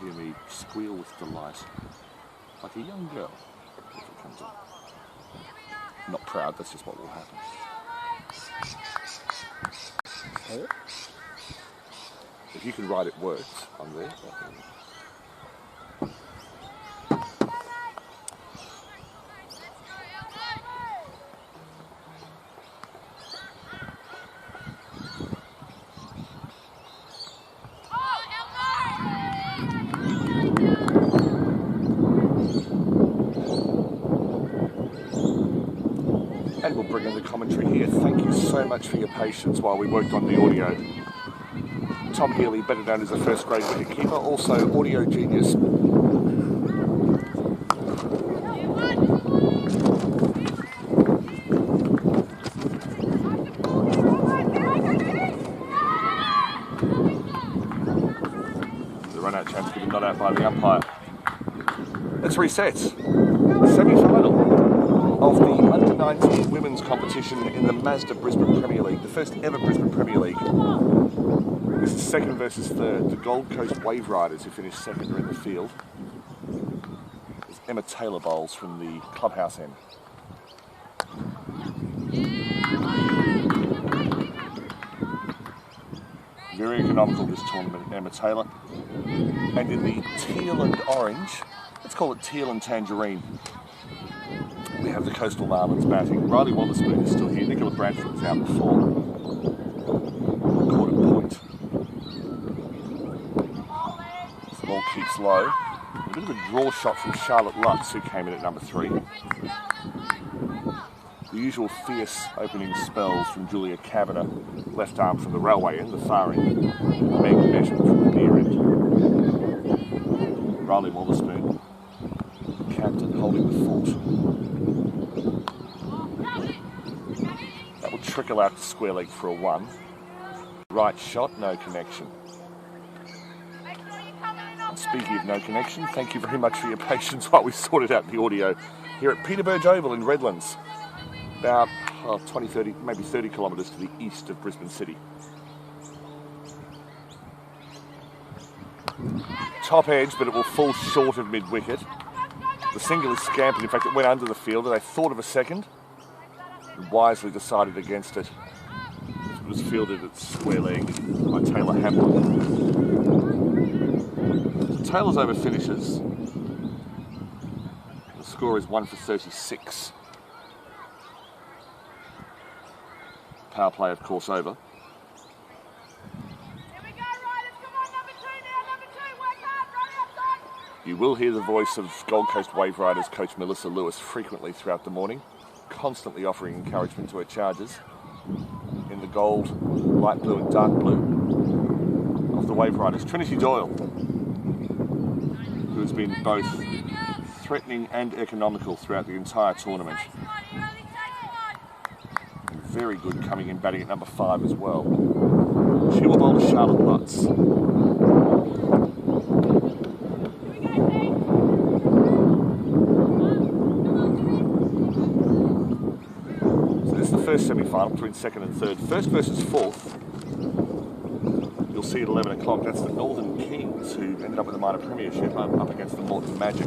hear me squeal with delight, like a young girl, if it comes on. I'm not proud, that's just what will happen. If you can write it works, I'm there. And we'll bring in the commentary here. Thank you so much for your patience while we worked on the audio. Tom Healy, better known as a first grade wicketkeeper, also audio genius. The run-out chance given not out by the umpire. Let's reset. Semi-final of the Under-19 women's competition in the Mazda Brisbane Premier League, the first ever Brisbane Premier League. This is second versus third. The Gold Coast Waveriders, who finished second, are in the field. There's Emma Taylor bowls from the clubhouse end. Very economical this tournament, Emma Taylor. And in the teal and orange, let's call it teal and tangerine, we have the Coastal Marlins batting. Riley Wotherspoon is still here. Nicola Bradford was out before. Caught at point. The ball keeps low. A bit of a draw shot from Charlotte Lutz, who came in at number 3. The usual fierce opening spells from Julia Kavanagh, left arm from the railway end, the far end. Meg Measure from the near end. Riley Wotherspoon, captain, holding the fort. That will trickle out to square leg for a 1. Right shot, no connection. And speaking of no connection, thank you very much for your patience while we sorted out the audio here at Peterbridge Oval in Redlands, about 20, 30, maybe 30 kilometres to the east of Brisbane City. Top edge, but it will fall short of mid-wicket. The single is scampered. In fact, it went under the fielder. They thought of a second and wisely decided against it. It was fielded at square leg by Taylor Hamlin. So Taylor's over finishes. The score is 1 for 36. Power play, of course, over. You will hear the voice of Gold Coast Waveriders coach Melissa Lewis frequently throughout the morning, constantly offering encouragement to her charges in the gold, light blue and dark blue of the Waveriders. Trinity Doyle, who has been both threatening and economical throughout the entire tournament. And very good coming in batting at number 5 as well. She will bowl to Charlotte Lutz. First semi-final between second and third. First versus fourth, you'll see at 11 o'clock, that's the Northern Kings, who ended up with the minor premiership up against the Moreton Magic.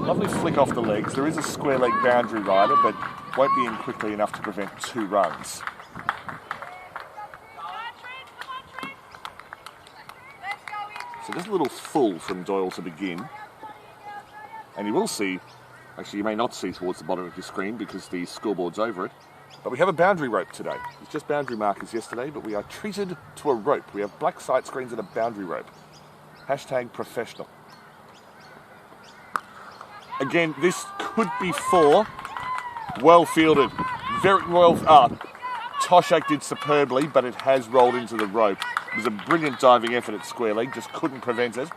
Lovely flick off the legs. There is a square leg boundary rider, but won't be in quickly enough to prevent 2 runs. So just a little full from Doyle to begin. And you will see, actually you may not see towards the bottom of your screen because the scoreboard's over it, but we have a boundary rope today. It was just boundary markers yesterday, but we are treated to a rope. We have black sight screens and a boundary rope. Hashtag professional. Again, this could be 4. Well fielded. Very well. Toshak did superbly, but it has rolled into the rope. It was a brilliant diving effort at square leg, just couldn't prevent it.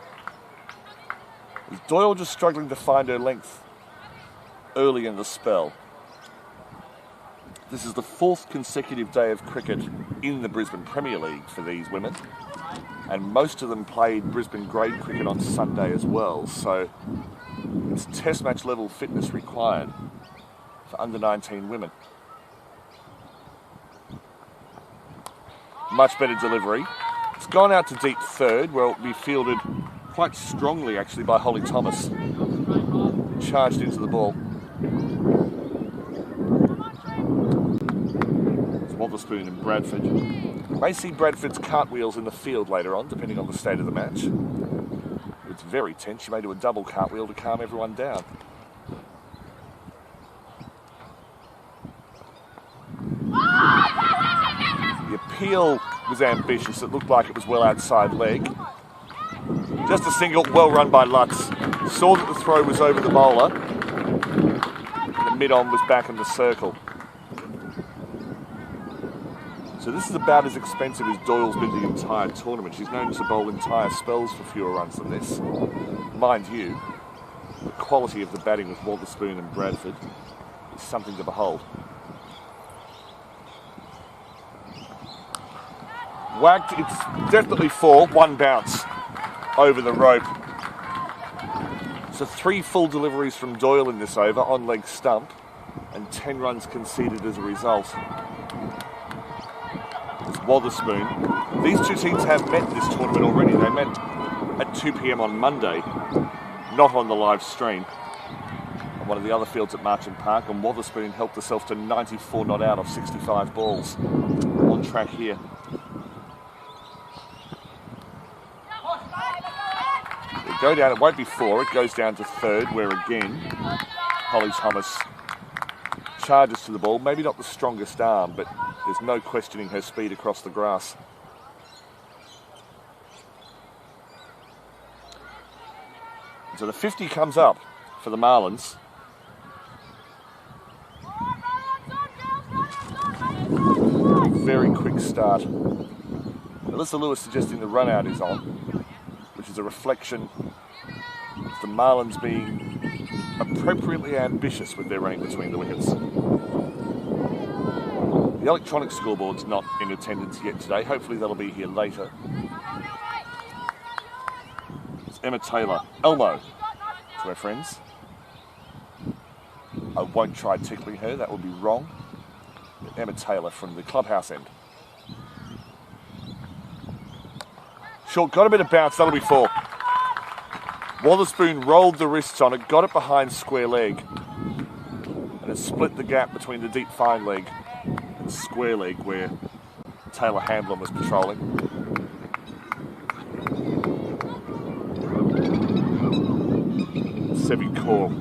Doyle just struggling to find her length early in the spell. This is the 4th consecutive day of cricket in the Brisbane Premier League for these women, and most of them played Brisbane grade cricket on Sunday as well, so it's test match level fitness required for under 19 women. Much better delivery. It's gone out to deep third, where it will be fielded quite strongly, actually, by Holly Thomas. Charged into the ball. It's Wotherspoon and Bradford. May see Bradford's cartwheels in the field later on, depending on the state of the match. It's very tense. She may do a double cartwheel to calm everyone down. The appeal was ambitious. It looked like it was well outside leg. Just a single, well run by Lutz. Saw that the throw was over the bowler. The mid-on was back in the circle. So this is about as expensive as Doyle's been the entire tournament. She's known to bowl entire spells for fewer runs than this. Mind you, the quality of the batting with Wotherspoon and Bradford is something to behold. Whacked, it's definitely 4, 1 bounce over the rope. So 3 full deliveries from Doyle in this over, on leg stump, and 10 runs conceded as a result. It's Wotherspoon. These two teams have met this tournament already. They met at 2 p.m. on Monday, not on the live stream, on one of the other fields at Marchant Park, and Wotherspoon helped herself to 94 not out off 65 balls. On track here. Go down, it won't be 4, it goes down to third, where again, Holly Thomas charges to the ball. Maybe not the strongest arm, but there's no questioning her speed across the grass. So the 50 comes up for the Marlins. Very quick start. Alyssa Lewis suggesting the run out is on, which is a reflection of the Marlins being appropriately ambitious with their running between the wickets. The electronic scoreboard's not in attendance yet today. Hopefully that'll be here later. It's Emma Taylor. Elmo to our friends. I won't try tickling her, that would be wrong. But Emma Taylor from the clubhouse end. Short, got a bit of bounce, that'll be 4. Wotherspoon rolled the wrists on it, got it behind square leg, and it split the gap between the deep fine leg and square leg where Taylor Hamblin was patrolling. Sevi Kaur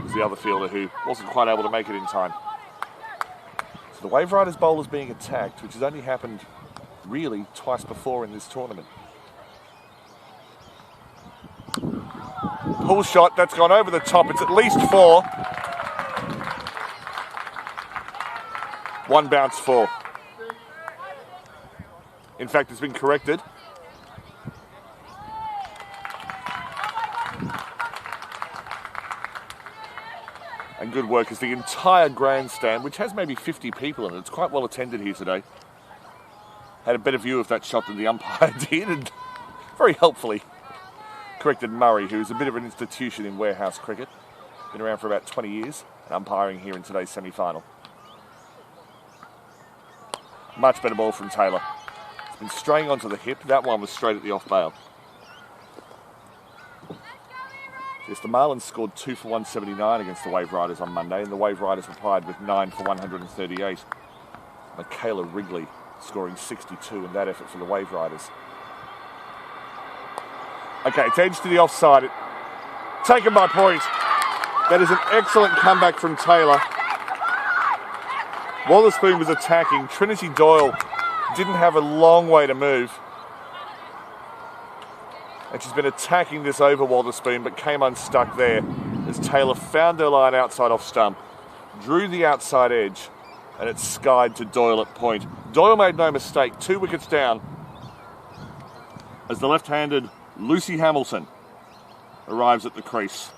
was the other fielder who wasn't quite able to make it in time. So the Waveriders bowler's being attacked, which has only happened really twice before in this tournament. Pull shot, that's gone over the top. It's at least 4. 1 bounce 4. In fact, it's been corrected. And good work as the entire grandstand, which has maybe 50 people in it, it's quite well attended here today, had a better view of that shot than the umpire did, and very helpfully corrected Murray, who's a bit of an institution in warehouse cricket. Been around for about 20 years and umpiring here in today's semi-final. Much better ball from Taylor. It's been straying onto the hip. That one was straight at the off bail. Yes, the Marlins scored 2 for 179 against the Waveriders on Monday, and the Waveriders replied with 9 for 138. Michaela Wrigley scoring 62 in that effort for the Waveriders. Okay, it's edged to the offside. Taken by point. That is an excellent comeback from Taylor. Wotherspoon was attacking. Trinity Doyle didn't have a long way to move. And she's been attacking this over Wotherspoon, but came unstuck there as Taylor found her line outside off stump, drew the outside edge, and it skied to Doyle at point. Doyle made no mistake. 2 wickets down as the left-handed Lucy Hamilton arrives at the crease.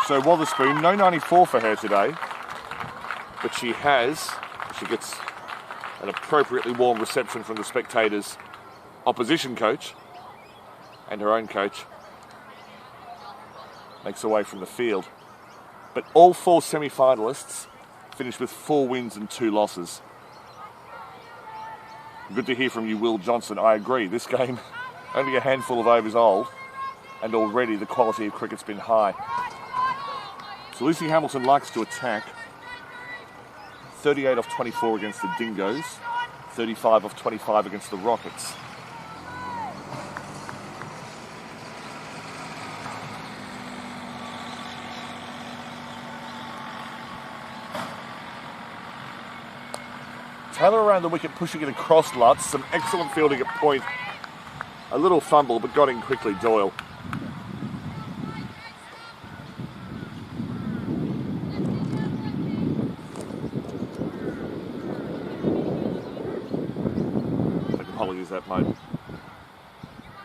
So Wotherspoon, no 94 for her today, but she gets an appropriately warm reception from the spectators, opposition coach, and her own coach. Makes her way from the field. But all 4 semi-finalists finished with 4 wins and 2 losses. Good to hear from you, Will Johnson. I agree. This game, only a handful of overs old, and already the quality of cricket's been high. So Lucy Hamilton likes to attack. 38 off 24 against the Dingoes. 35 off 25 against the Rockets. Taylor around the wicket, pushing it across Lutz. Some excellent fielding at point. A little fumble, but got in quickly, Doyle. Apologies that mode.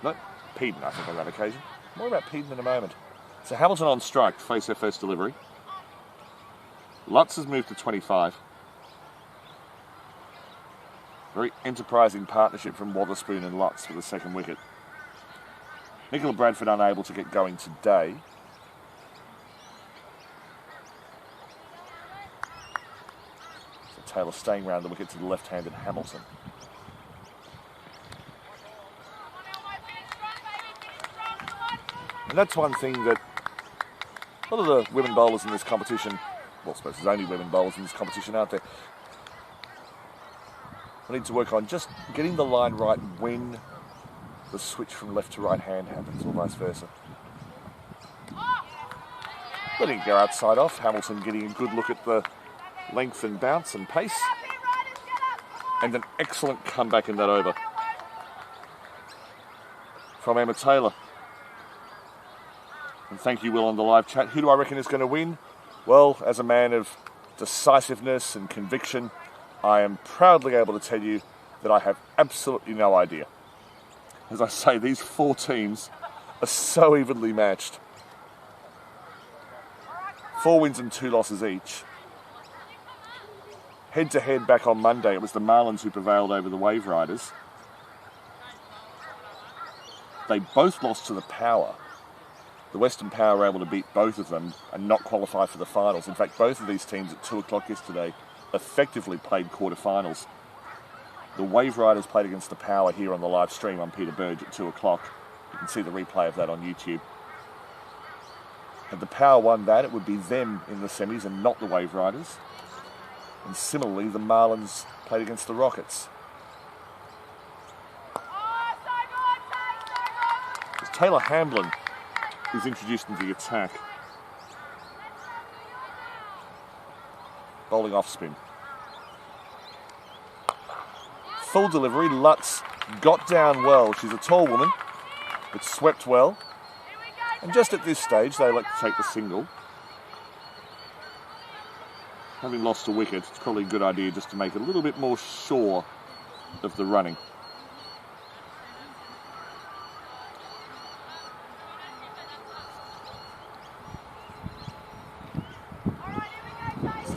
No, Peden, I think, on that occasion. More about Peden in a moment. So Hamilton on strike to face her first delivery. Lutz has moved to 25. Very enterprising partnership from Wotherspoon and Lutz for the second wicket. Nicola Bradford unable to get going today. So Taylor staying round the wicket to the left-handed Hamilton. And that's one thing that a lot of the women bowlers in this competition, well, I suppose there's only women bowlers in this competition, aren't there? We need to work on just getting the line right when the switch from left to right hand happens, or vice versa. Letting it go outside off. Hamilton getting a good look at the length and bounce and pace. And an excellent comeback in that over from Emma Taylor. And thank you, Will, on the live chat. Who do I reckon is going to win? Well, as a man of decisiveness and conviction, I am proudly able to tell you that I have absolutely no idea. As I say, these four teams are so evenly matched. 4 wins and 2 losses each. Head-to-head back on Monday, it was the Marlins who prevailed over the Waveriders. They both lost to the Power. The Western Power were able to beat both of them and not qualify for the finals. In fact, both of these teams at 2 o'clock yesterday effectively played quarterfinals. The Waveriders played against the Power here on the live stream on Peter Burge at 2 o'clock. You can see the replay of that on YouTube. Had the Power won that, it would be them in the semis and not the Waveriders. And similarly, the Marlins played against the Rockets. As Taylor Hamblin is introduced into the attack. Bowling off spin. Full delivery. Lutz got down well. She's a tall woman, but swept well. And just at this stage, they like to take the single. Having lost a wicket, it's probably a good idea just to make it a little bit more sure of the running.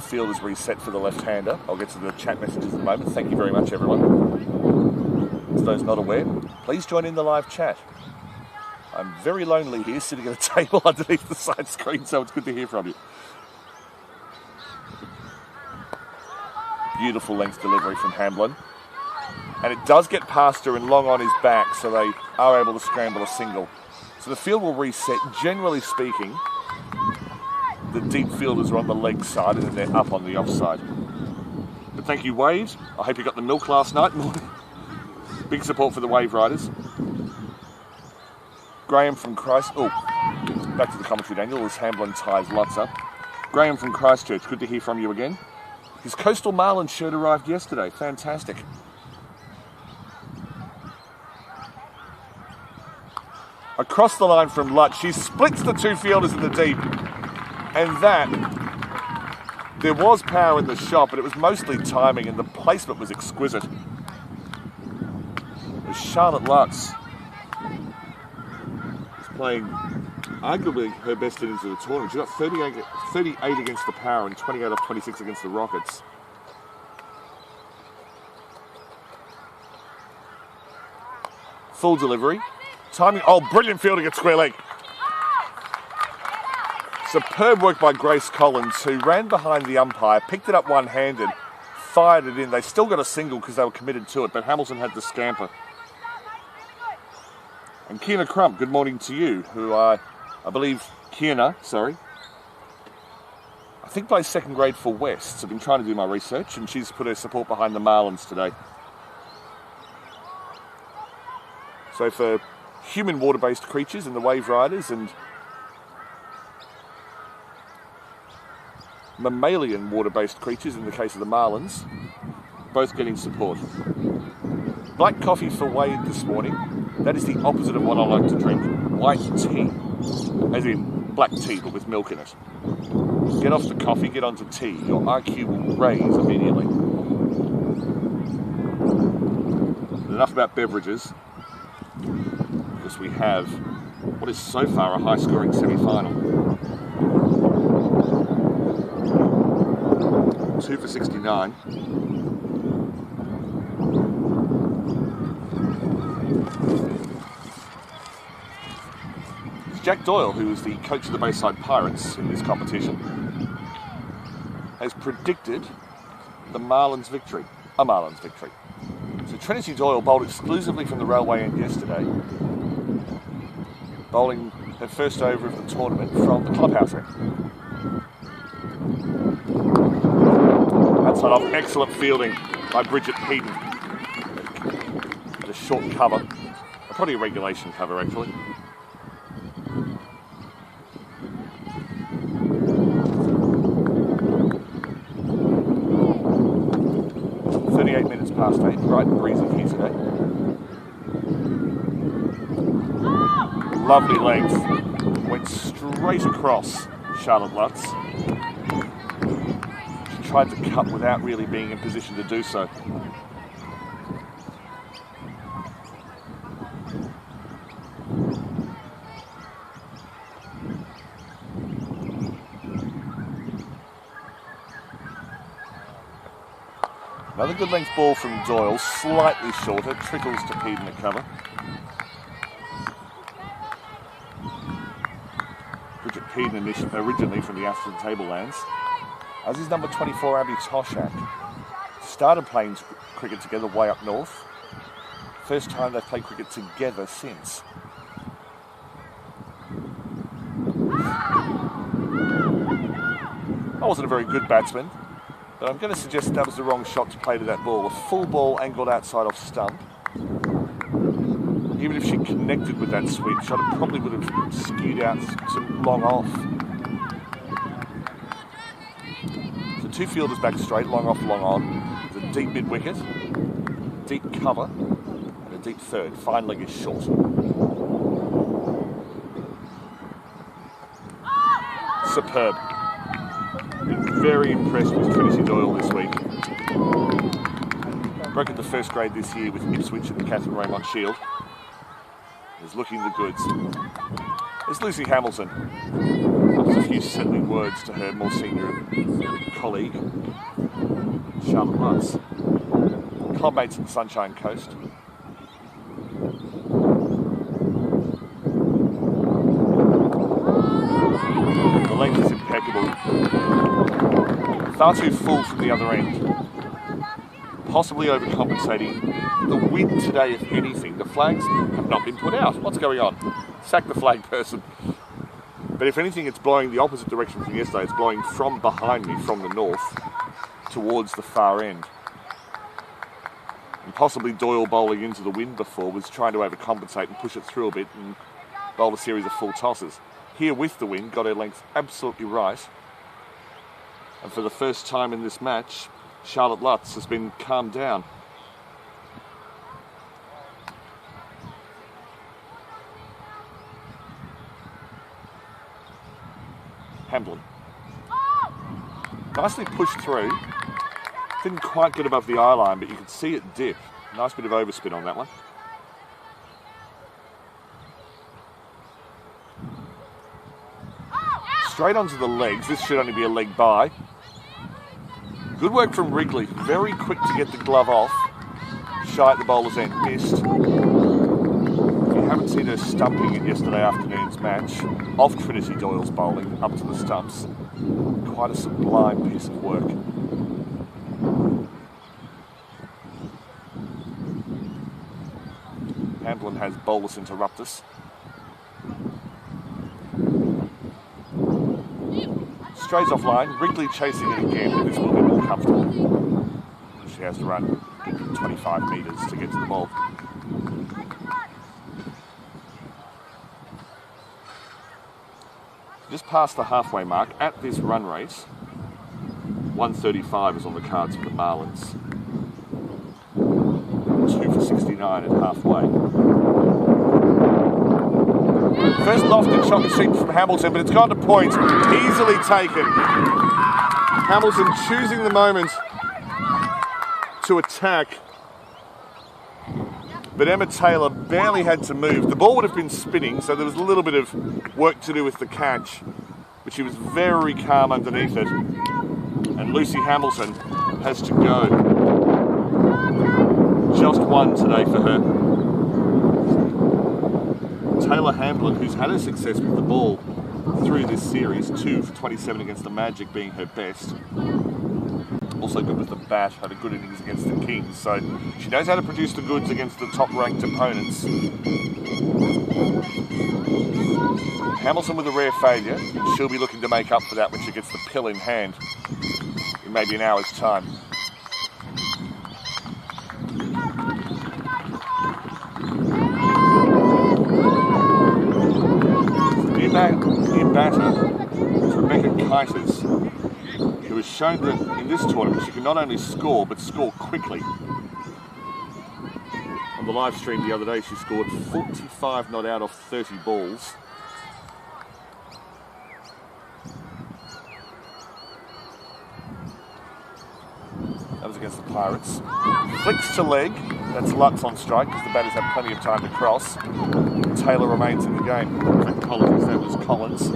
Field is reset for the left-hander. I'll get to the chat messages in a moment. Thank you very much, everyone. To those not aware, please join in the live chat. I'm very lonely here, sitting at a table underneath the side screen, so it's good to hear from you. Beautiful length delivery from Hamblin. And it does get past her and long on his back, so they are able to scramble a single. So the field will reset, generally speaking. The deep fielders are on the leg side and then they're up on the offside. But thank you, Wade. I hope you got the milk last night. Big support for the Waveriders. Graham from Christ... Oh, back to the commentary, Daniel, as Hamblin ties Lutz up. Graham from Christchurch, good to hear from you again. His Coastal Marlins shirt arrived yesterday. Fantastic. Across the line from Lutz, she splits the 2 fielders in the deep. And that, there was power in the shot, but it was mostly timing and the placement was exquisite. As Charlotte Lutz is playing arguably her best innings of the tournament. She got 38 against the Power and 28 off 26 against the Rockets. Full delivery. Timing, oh, brilliant fielding at square leg. Superb work by Grace Collins, who ran behind the umpire, picked it up one-handed, fired it in. They still got a single because they were committed to it, but Hamilton had the scamper. And Kiana Crump, good morning to you, who I believe, Kiana, sorry, I think plays second grade for Wests. I've been trying to do my research, and she's put her support behind the Marlins today. So for human water-based creatures in the Waveriders and mammalian water-based creatures in the case of the Marlins, both getting support. Black coffee for Wade this morning. That is the opposite of what I like to drink. White tea, as in black tea but with milk in it. Get off the coffee, get onto tea. Your IQ will raise immediately. Enough about beverages, because we have what is so far a high-scoring semi-final. 2 for 69. It's Jack Doyle, who is the coach of the Bayside Pirates in this competition, has predicted the Marlins victory. A Marlins victory. So Trinity Doyle bowled exclusively from the railway end yesterday, bowling her first over of the tournament from the clubhouse end. Outside off, excellent fielding by Bridget Heaton. A short cover, probably a regulation cover actually. Past 8, bright and breezy here today. Lovely length, went straight across Charlotte Lutz. She tried to cut without really being in position to do so. Another good length ball from Doyle, slightly shorter, trickles to Peden at cover. Bridget Peden originally from the Aston Tablelands, as is number 24 Abby Toshak. Started playing cricket together way up north. First time they've played cricket together since. I wasn't a very good batsman, but I'm going to suggest that was the wrong shot to play to that ball. A full ball angled outside off stump. Even if she connected with that sweep shot, it probably would have skewed out to long off. So two fielders back straight, long off, long on. There's a deep mid-wicket, deep cover, and a deep third. Fine leg is short. Superb. Been very impressed with Trinity Doyle this week. Broke into first grade this year with Ipswich at the Catherine Raymond Shield. Is looking the goods. There's Lucy Hamilton. There's a few settling words to her more senior colleague, Charlotte Lutz. Clubmates at the Sunshine Coast. The length is impeccable. Far too full from the other end. Possibly overcompensating. The wind today, if anything, the flags have not been put out. What's going on? Sack the flag person. But if anything, it's blowing the opposite direction from yesterday. It's blowing from behind me, from the north, towards the far end. And possibly Doyle bowling into the wind before was trying to overcompensate and push it through a bit and bowl a series of full tosses. Here with the wind, got her length absolutely right. And for the first time in this match, Charlotte Lutz has been calmed down. Hamblin. Nicely pushed through. Didn't quite get above the eye line, but you could see it dip. Nice bit of overspin on that one. Straight onto the legs. This should only be a leg by. Good work from Wrigley. Very quick to get the glove off. Shy at the bowler's end. Missed. If you haven't seen her stumping in yesterday afternoon's match, off Trinity Doyle's bowling, up to the stumps, quite a sublime piece of work. Hamblin has bolus interruptus. Strays offline, Wrigley chasing it again, but this will be more comfortable. She has to run 25 metres to get to the ball. Just past the halfway mark, at this run rate, 135 is on the cards for the Marlins. 2 for 69 at halfway. First lofted shot received from Hamilton, but it's gone to point. Easily taken. Hamilton choosing the moment to attack. But Emma Taylor barely had to move. The ball would have been spinning, so there was a little bit of work to do with the catch, but she was very calm underneath it. And Lucy Hamilton has to go. Just one today for her. Taylor Hamblin, who's had her success with the ball through this series, 2 for 27 against the Magic being her best. Also good with the bat, had a good innings against the Kings, so she knows how to produce the goods against the top-ranked opponents. Hamilton with a rare failure, she'll be looking to make up for that when she gets the pill in hand in maybe an hour's time. New batter, Rebecca Kiters, who has shown that in this tournament she can not only score, but score quickly. On the live stream the other day, she scored 45 not out of 30 balls. That was against the Pirates. Flicks to leg. That's Lutz on strike because the batters have plenty of time to cross. Taylor remains in the game. Apologies, that was Collins.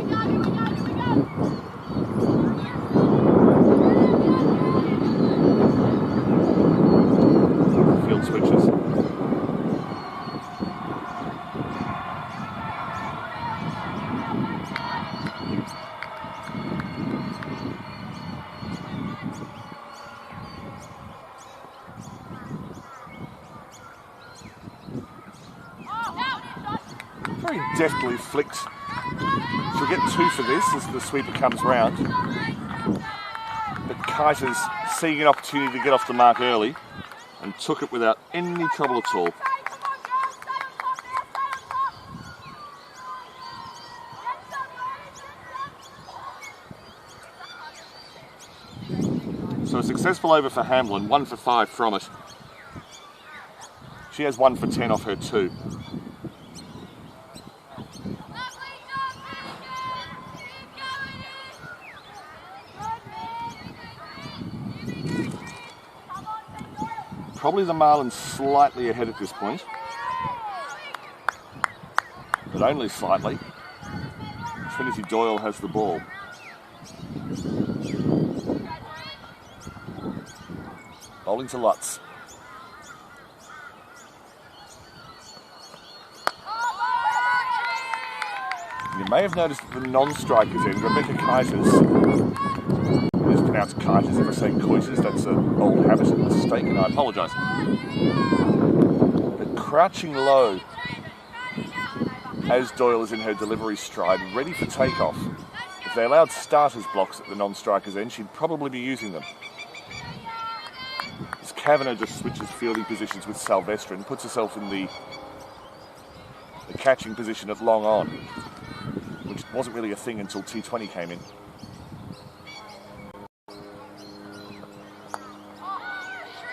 Field switches. Very deftly flicked. She'll get 2 for this as the sweeper comes round. But Kiters seeing an opportunity to get off the mark early and took it without any trouble at all. So a successful over for Hamlin, 1 for 5 from it. She has 1 for 10 off her 2. Probably the Marlins slightly ahead at this point, but only slightly. Trinity Doyle has the ball. Bowling to Lutz. You may have noticed that the non-strikers end, Rebecca Kiters. It's pronounced Kiters if I say Coiters, that's an old habit and mistake, and I apologise. But crouching low as Doyle is in her delivery stride, ready for takeoff. If they allowed starters blocks at the non-strikers end, she'd probably be using them. As Kavanagh just switches fielding positions with Sylvester and puts herself in the catching position at long on, which wasn't really a thing until T20 came in.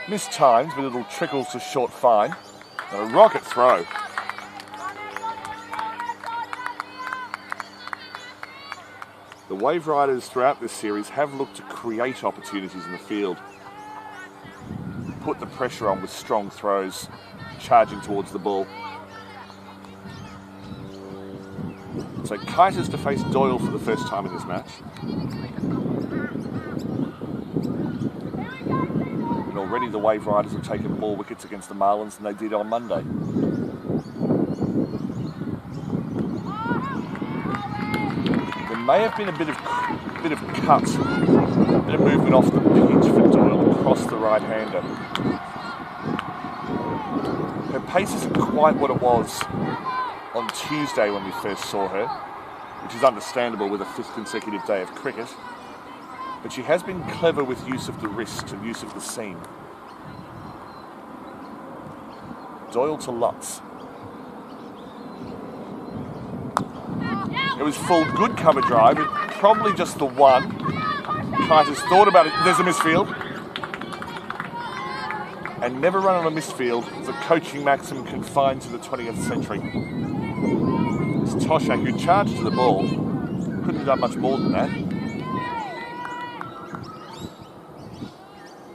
Mistimed, but it'll trickle to short fine. And a rocket throw. The Waveriders throughout this series have looked to create opportunities in the field. Put the pressure on with strong throws, charging towards the ball. So Kiters to face Doyle for the first time in this match. And already the Waveriders have taken more wickets against the Marlins than they did on Monday. There may have been a bit of cut, a bit of movement off the pitch for Doyle across the right-hander. Her pace isn't quite what it was on Tuesday when we first saw her, which is understandable with a 5th consecutive day of cricket. But she has been clever with use of the wrist and use of the seam. Doyle to Lutz. It was full, good cover drive, but probably just the one. Kite has thought about it. There's a misfield. And never run on a misfield is a coaching maxim confined to the 20th century. It's Toshak, who charged to the ball, couldn't have done much more than that.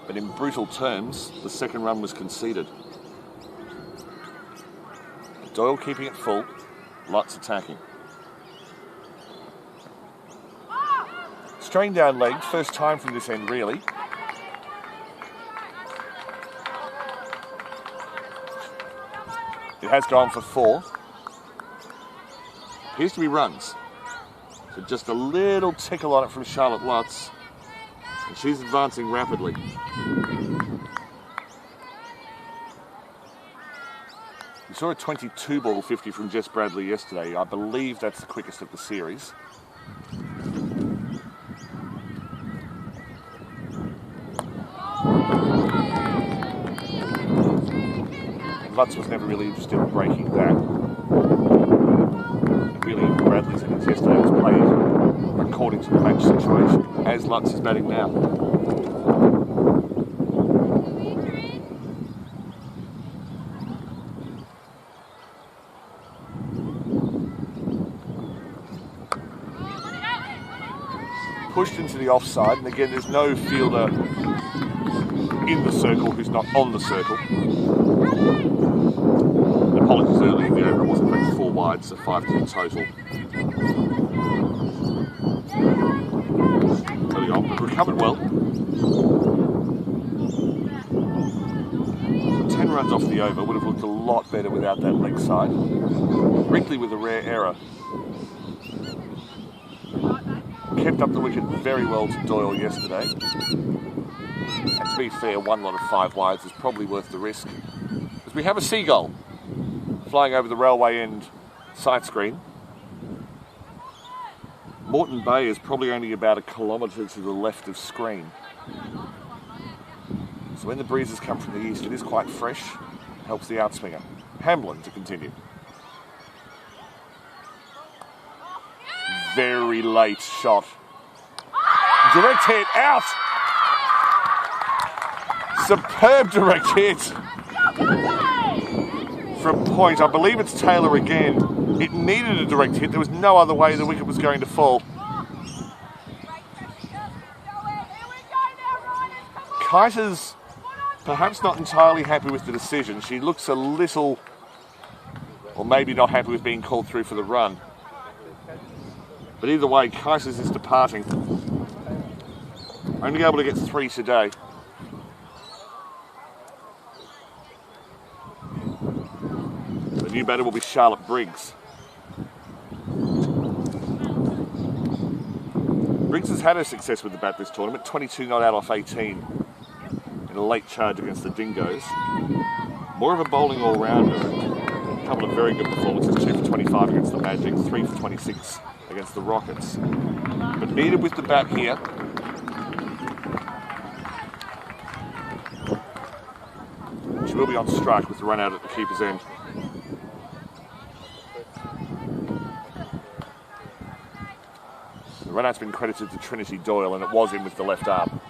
But in brutal terms, the second run was conceded. Doyle keeping it full, Lutz attacking. Strain down leg, first time from this end really. It has gone for 4. Appears to be runs. So just a little tickle on it from Charlotte Lutz. And she's advancing rapidly. We saw a 22 ball 50 from Jess Bradley yesterday. I believe that's the quickest of the series. Lutz was never really interested in breaking that. Really, Bradley's innings yesterday was played according to the match situation, as Lutz is batting now. Pushed into the offside, and again, there's no fielder in the circle who's not on the circle. Apologies earlier, the over wasn't quite 4 wide, so 5 to the total. Early on, but recovered well. 10 runs off the over, would have looked a lot better without that leg side. Wrigley with a rare error. Kept up the wicket very well to Doyle yesterday. And to be fair, 1 lot of 5 wides is probably worth the risk. As we have a seagull flying over the railway end sight screen. Moreton Bay is probably only about 1 kilometre to the left of screen. So when the breezes come from the east, it is quite fresh, helps the outswinger. Hamlin to continue. Very late shot. Direct hit, out! Superb direct hit from point. I believe it's Taylor again. It needed a direct hit. There was no other way the wicket was going to fall. Kiter's perhaps not entirely happy with the decision. She looks a little, or maybe not happy with being called through for the run. But either way, Kiter's is departing. Only able to get 3 today. The new batter will be Charlotte Briggs. Briggs has had her success with the bat this tournament, 22 not out off 18 in a late charge against the Dingoes. More of a bowling all-rounder. A couple of very good performances, 2 for 25 against the Magic, 3 for 26 against the Rockets. But needed with the bat here. She will be on strike with the run out at the keeper's end. The run out's been credited to Trinity Doyle, and it was in with the left arm.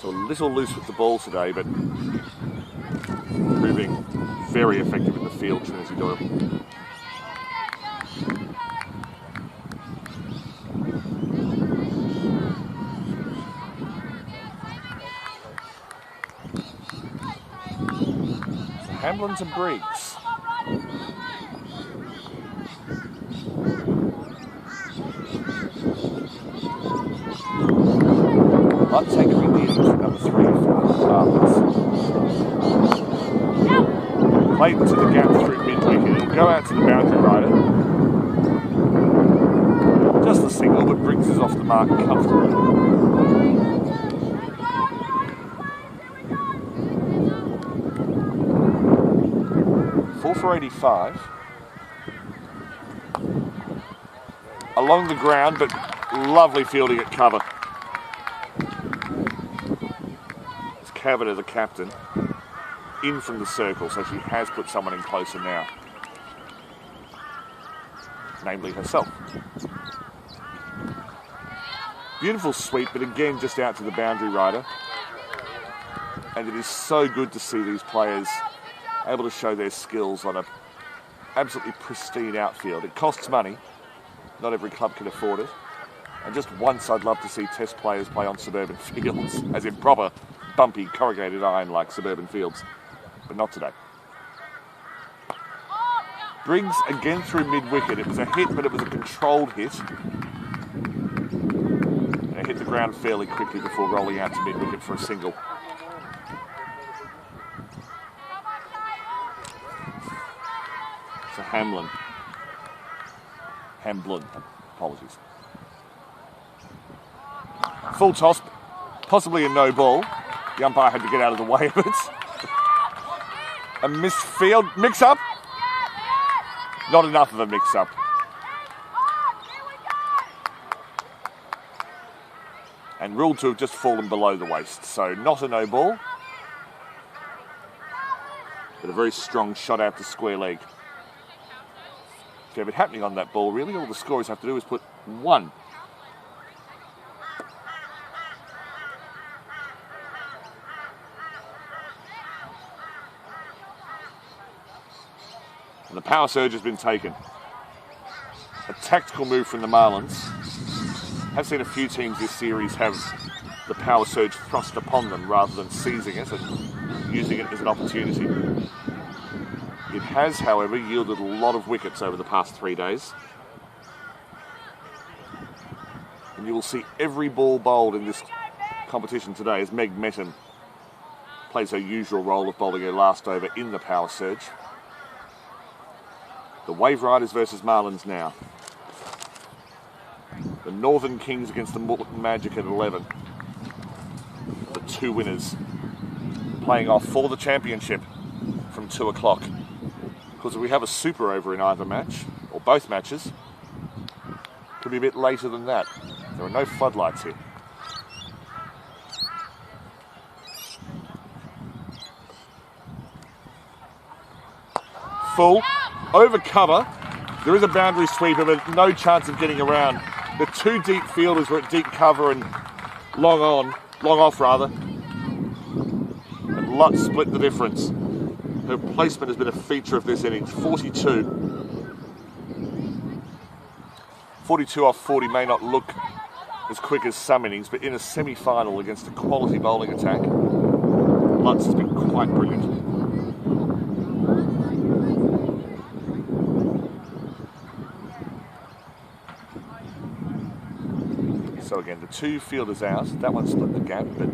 So a little loose with the ball today, but proving very effective in the field, Trinity Doyle. Hamlin to Briggs. Lutz entering the innings at number 3 for the Marlins. Played into the gap through mid-wicket. It'll go out to the boundary rider. Just the single, but Briggs is off the mark comfortably. for 85. Along the ground, but lovely fielding at cover. It's Cabot as a captain. In from the circle, so she has put someone in closer now. Namely herself. Beautiful sweep, but again just out to the boundary rider. And it is so good to see these players able to show their skills on an absolutely pristine outfield. It costs money. Not every club can afford it. And just once I'd love to see test players play on suburban fields, as in proper, bumpy, corrugated iron like suburban fields. But not today. Briggs again through mid-wicket. It was a hit, but it was a controlled hit. And it hit the ground fairly quickly before rolling out to mid-wicket for a single. So Hamblin, apologies. Full toss, possibly a no ball. The umpire had to get out of the way of it. A missed field mix-up. Not enough of a mix-up. And ruled to have just fallen below the waist. So not a no ball, but a very strong shot out to square leg. To have it happening on that ball, really, all the scorers have to do is put one. And the power surge has been taken. A tactical move from the Marlins. I've seen a few teams this series have the power surge thrust upon them rather than seizing it and using it as an opportunity. It has, however, yielded a lot of wickets over the past 3 days. And you will see every ball bowled in this competition today as Meg Metten plays her usual role of bowling her last over in the power surge. The Waveriders versus Marlins now. The Northern Kings against the Moreton Magic at 11. The two winners playing off for the championship from 2 o'clock. Because if we have a super over in either match, or both matches, it could be a bit later than that. There are no floodlights here. Full, over cover. There is a boundary sweeper, but no chance of getting around. The two deep fielders were at deep cover and long off. And Lutz split the difference. Her placement has been a feature of this innings, 42. 42 off 40 may not look as quick as some innings, but in a semi-final against a quality bowling attack, Lutz has been quite brilliant. So again, the two fielders out. That one split the gap, but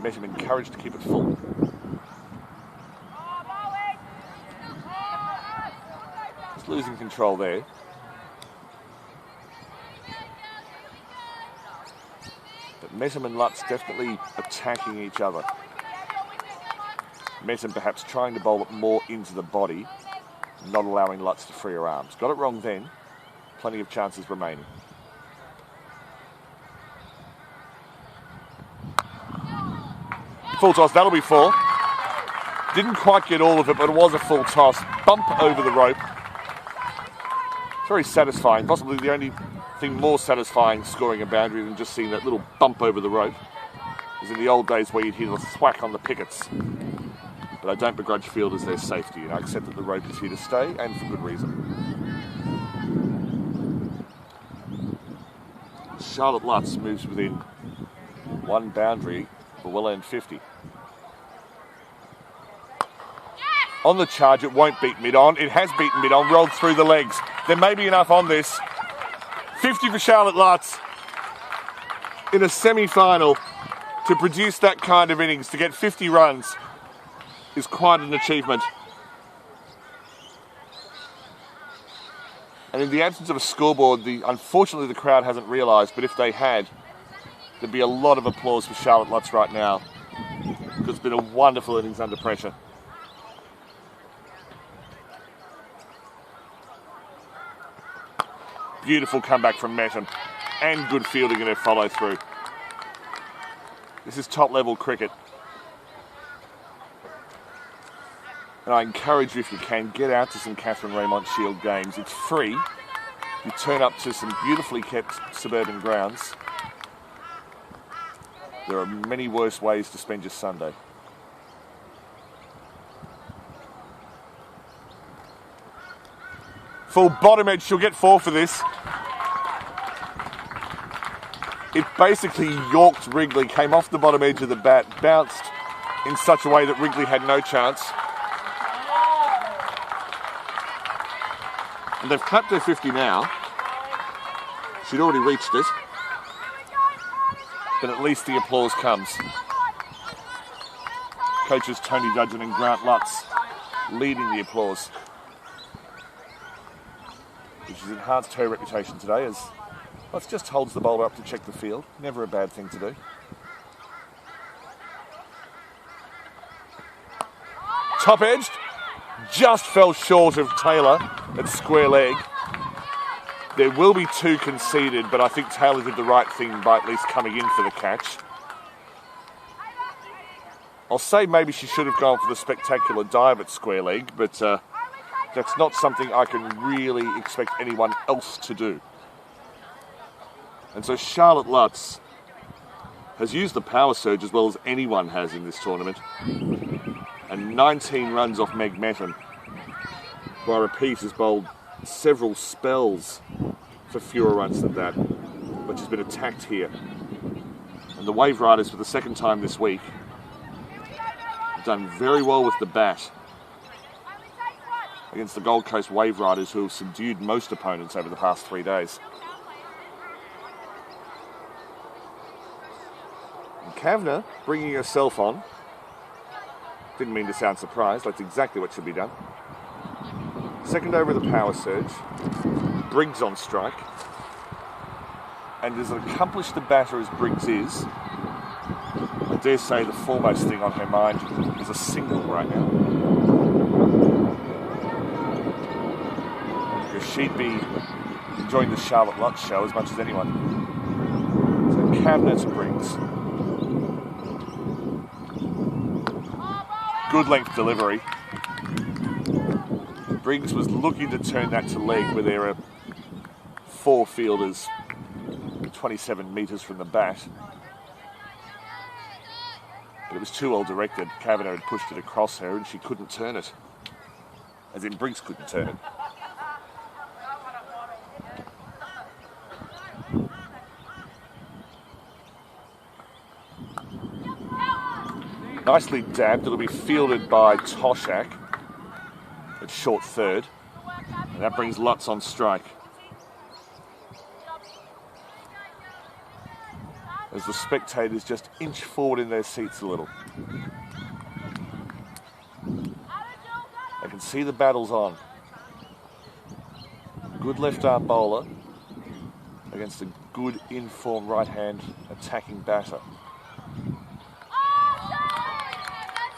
met him encouraged to keep it full. Just losing control there. But Metten and Lutz definitely attacking each other. Metten perhaps trying to bowl it more into the body, not allowing Lutz to free her arms. Got it wrong then. Plenty of chances remaining. Full toss, that'll be 4. Didn't quite get all of it, but it was a full toss. Bump over the rope. Very satisfying, possibly the only thing more satisfying scoring a boundary than just seeing that little bump over the rope. As in the old days where you'd hear the thwack on the pickets. But I don't begrudge fielders their safety, and I accept that the rope is here to stay, and for good reason. Charlotte Lutz moves within one boundary for well-earned 50. On the charge, it won't beat mid-on. It has beaten mid-on, rolled through the legs. There may be enough on this. 50 for Charlotte Lutz in a semi-final. To produce that kind of innings, to get 50 runs, is quite an achievement. And in the absence of a scoreboard, unfortunately the crowd hasn't realised, but if they had, there'd be a lot of applause for Charlotte Lutz right now, because it's been a wonderful innings under pressure. beautiful comeback from Metten and good fielding in her follow through. This is top level cricket. And I encourage you, if you can, get out to some Catherine Raymond Shield games. It's free. You turn up to some beautifully kept suburban grounds. There are many worse ways to spend your Sunday. Full bottom edge, she'll get 4 for this. It basically yorked Wrigley, came off the bottom edge of the bat, bounced in such a way that Wrigley had no chance. And they've clapped her 50 now. She'd already reached it. But at least the applause comes. Coaches Tony Dudgeon and Grant Lutz leading the applause, which has enhanced her reputation today as Lutz just holds the bowler up to check the field. Never a bad thing to do. Top edged. Just fell short of Taylor at square leg. There will be 2 conceded, but I think Taylor did the right thing by at least coming in for the catch. I'll say maybe she should have gone for the spectacular dive at square leg, but that's not something I can really expect anyone else to do. And so Charlotte Lutz has used the power surge as well as anyone has in this tournament. And 19 runs off Meg Metten, who I repeat has bowled several spells for fewer runs than that, but she's been attacked here. And the Waveriders, for the second time this week, have done very well with the bat against the Gold Coast Waveriders, who have subdued most opponents over the past 3 days. And Kavanagh bringing herself on. Didn't mean to sound surprised, that's exactly what should be done. Second over of the power surge. Briggs on strike. And as accomplished a batter as Briggs is, I dare say the foremost thing on her mind is a single right now. Because she'd be enjoying the Charlotte Lutz show as much as anyone. So Kavanagh to Briggs. Good length delivery. Briggs was looking to turn that to leg, where there are 4 fielders 27 metres from the bat. But it was too well directed. Kavanagh had pushed it across her and she couldn't turn it. As in, Briggs couldn't turn it. Nicely dabbed. It'll be fielded by Toshak at short third. And that brings Lutz on strike. As the spectators just inch forward in their seats a little. They can see the battle's on. Good left arm bowler against a good in-form right-hand attacking batter.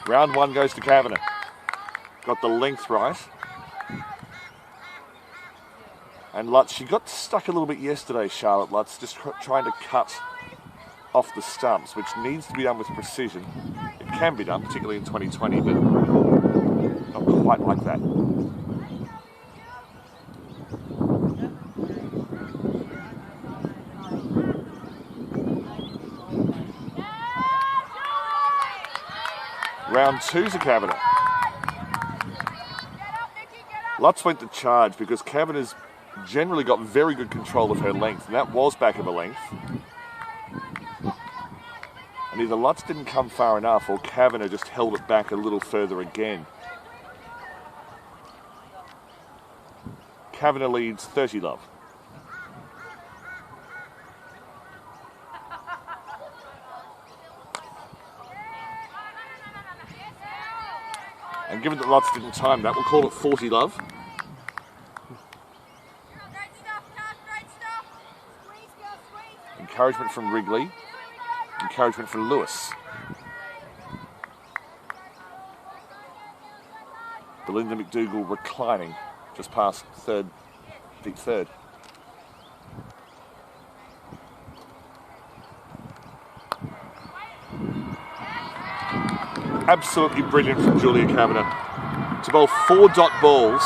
Round 1 goes to Kavanagh. Got the length right. And Lutz, she got stuck a little bit yesterday, Charlotte Lutz, just trying to cut off the stumps, which needs to be done with precision. It can be done, particularly in 2020, but not quite like that. Round 2 to Kavanagh. Lutz went to charge because Kavanagh's generally got very good control of her length, and that was back of a length. And either Lutz didn't come far enough or Kavanagh just held it back a little further again. Kavanagh leads 30 love. And given that Lutz didn't time that, we'll call it 40 love. Encouragement from Wrigley. Encouragement from Lewis. Belinda McDougall reclining just past third, deep third. Absolutely brilliant from Julia Kavanagh to bowl 4 dot balls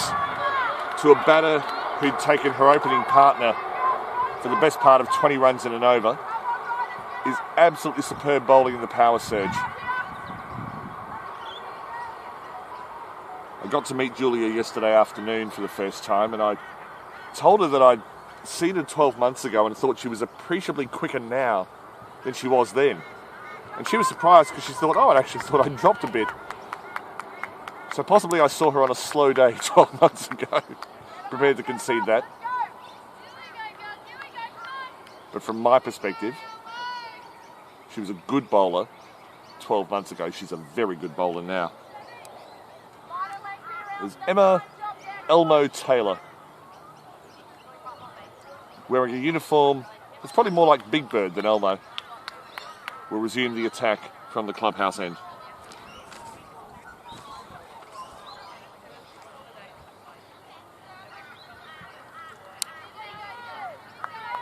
to a batter who'd taken her opening partner for the best part of 20 runs in an over. Is absolutely superb bowling in the power surge. I got to meet Julia yesterday afternoon for the first time, and I told her that I'd seen her 12 months ago and thought she was appreciably quicker now than she was then. And she was surprised because she thought, oh, I actually thought I'd dropped a bit. So possibly I saw her on a slow day 12 months ago. Prepared to concede that. But from my perspective, she was a good bowler 12 months ago. She's a very good bowler now. There's Emma Elmo Taylor, wearing a uniform that's probably more like Big Bird than Elmo. Will resume the attack from the clubhouse end.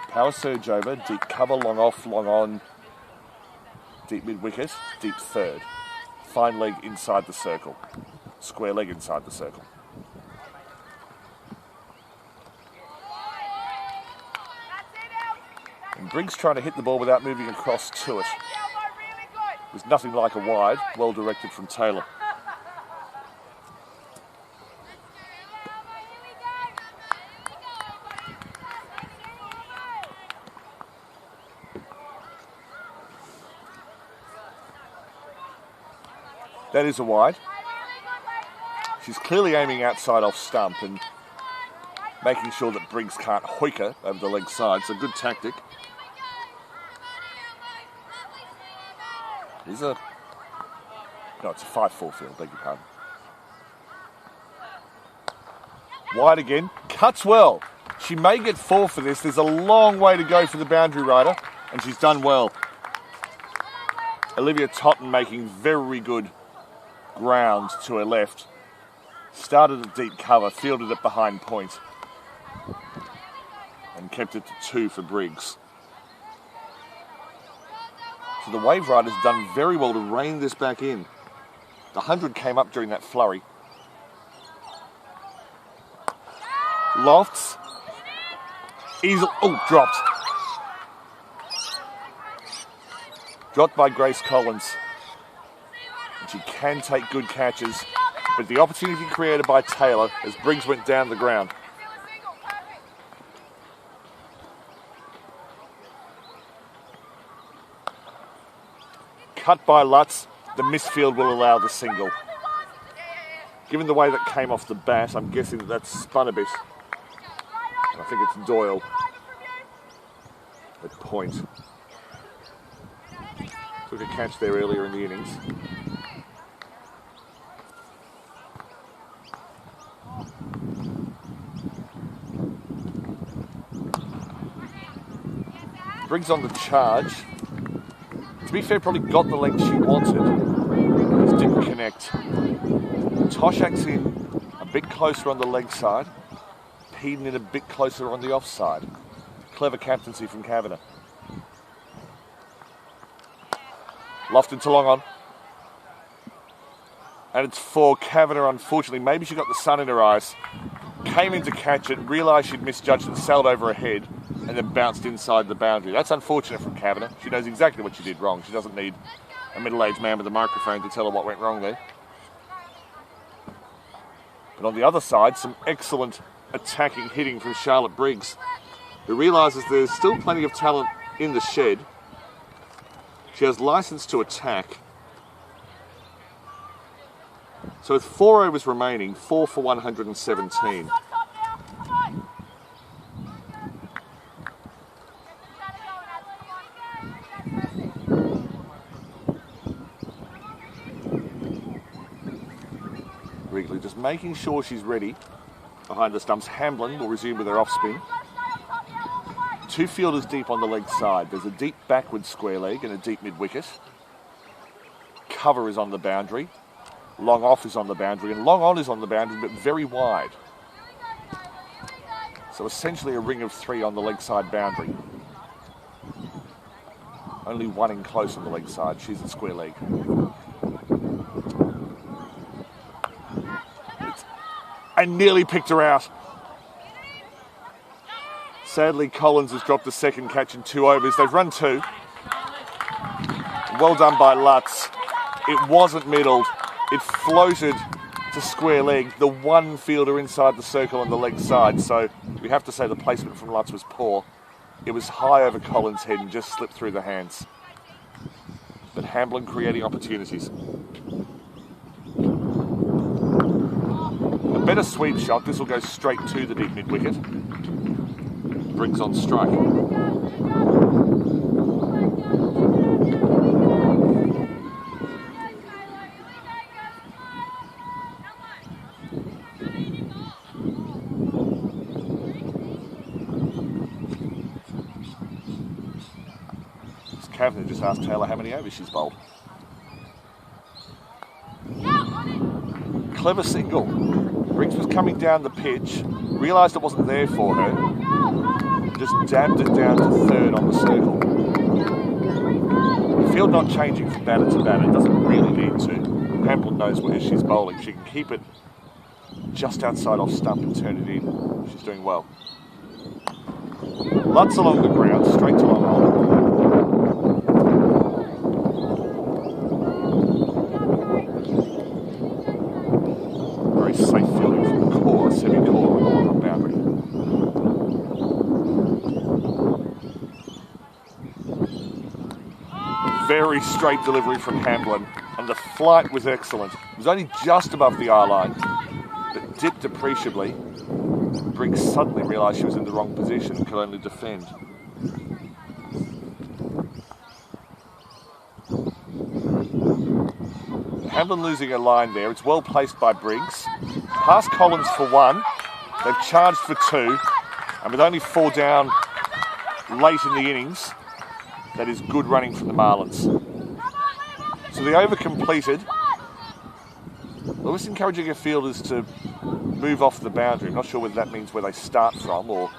Power surge over, deep cover, long off, long on, deep mid-wicket, deep third. Fine leg inside the circle. Square leg inside the circle. And Briggs trying to hit the ball without moving across to it. There's nothing like a wide, well directed from Taylor. That is a wide. She's clearly aiming outside off stump and making sure that Briggs can't hoik her over the leg side. It's a good tactic. It's a 5-4 field, beg your pardon. Wide again, cuts well. She may get 4 for this. There's a long way to go for the boundary rider, and she's done well. Olivia Totten making very good ground to her left. Started at deep cover, fielded it behind point, and kept it to 2 for Briggs. So the Waveriders done very well to rein this back in. The 100 came up during that flurry. Lofts. Easel. Oh, dropped. Dropped by Grace Collins. And she can take good catches, but the opportunity created by Taylor as Briggs went down the ground. Cut by Lutz, the misfield will allow the single. Given the way that came off the bat, I'm guessing that's spun a bit. And I think it's Doyle at point. Took a catch there earlier in the innings. Briggs on the charge. To be fair, probably got the length she wanted. Just didn't connect. Toshak's in a bit closer on the leg side. Peden in a bit closer on the offside. Clever captaincy from Kavanagh. Lofted to long on. And it's for Kavanagh, unfortunately. Maybe she got the sun in her eyes. Came in to catch it, realised she'd misjudged and sailed over her head, and then bounced inside the boundary. That's unfortunate from Kavanagh. She knows exactly what she did wrong. She doesn't need a middle-aged man with a microphone to tell her what went wrong there. But on the other side, some excellent attacking hitting from Charlotte Briggs, who realises there's still plenty of talent in the shed. She has licence to attack. So with 4 overs remaining, 4 for 117. Wrigley just making sure she's ready behind the stumps. Hamblin will resume with her off spin. 2 fielders deep on the leg side. There's a deep backward square leg and a deep mid wicket. Cover is on the boundary. Long off is on the boundary, and long on is on the boundary, but very wide. So essentially a ring of 3 on the leg side boundary. Only one in close on the leg side. She's at square leg. And nearly picked her out. Sadly, Collins has dropped the second catch in 2 overs. They've run 2. Well done by Lutz. It wasn't middled. It floated to square leg. The one fielder inside the circle on the leg side. So we have to say the placement from Lutz was poor. It was high over Collins' head and just slipped through the hands. But Hamblin creating opportunities. A better sweep shot. This will go straight to the deep mid-wicket. Brings on strike. Kavanagh just asked Taylor how many overs she's bowled. Clever single. Briggs was coming down the pitch, realised it wasn't there for her, just dabbed it down to third on the circle. The field not changing from batter to batter, doesn't really need to. Hamblin knows where she's bowling. She can keep it just outside off stump and turn it in. She's doing well. Lutz along the ground, straight to long on. Safe fielding from the core, semi-core on the boundary. Very straight delivery from Hamblin, and the flight was excellent. It was only just above the eye line, but dipped appreciably. Briggs suddenly realised she was in the wrong position and could only defend. Hamblin losing a line there. It's well placed by Briggs. Past Collins for 1. They've charged for 2. And with only 4 down late in the innings, that is good running from the Marlins. So the over completed. Lewis encouraging her fielders to move off the boundary. I'm not sure whether that means where they start from or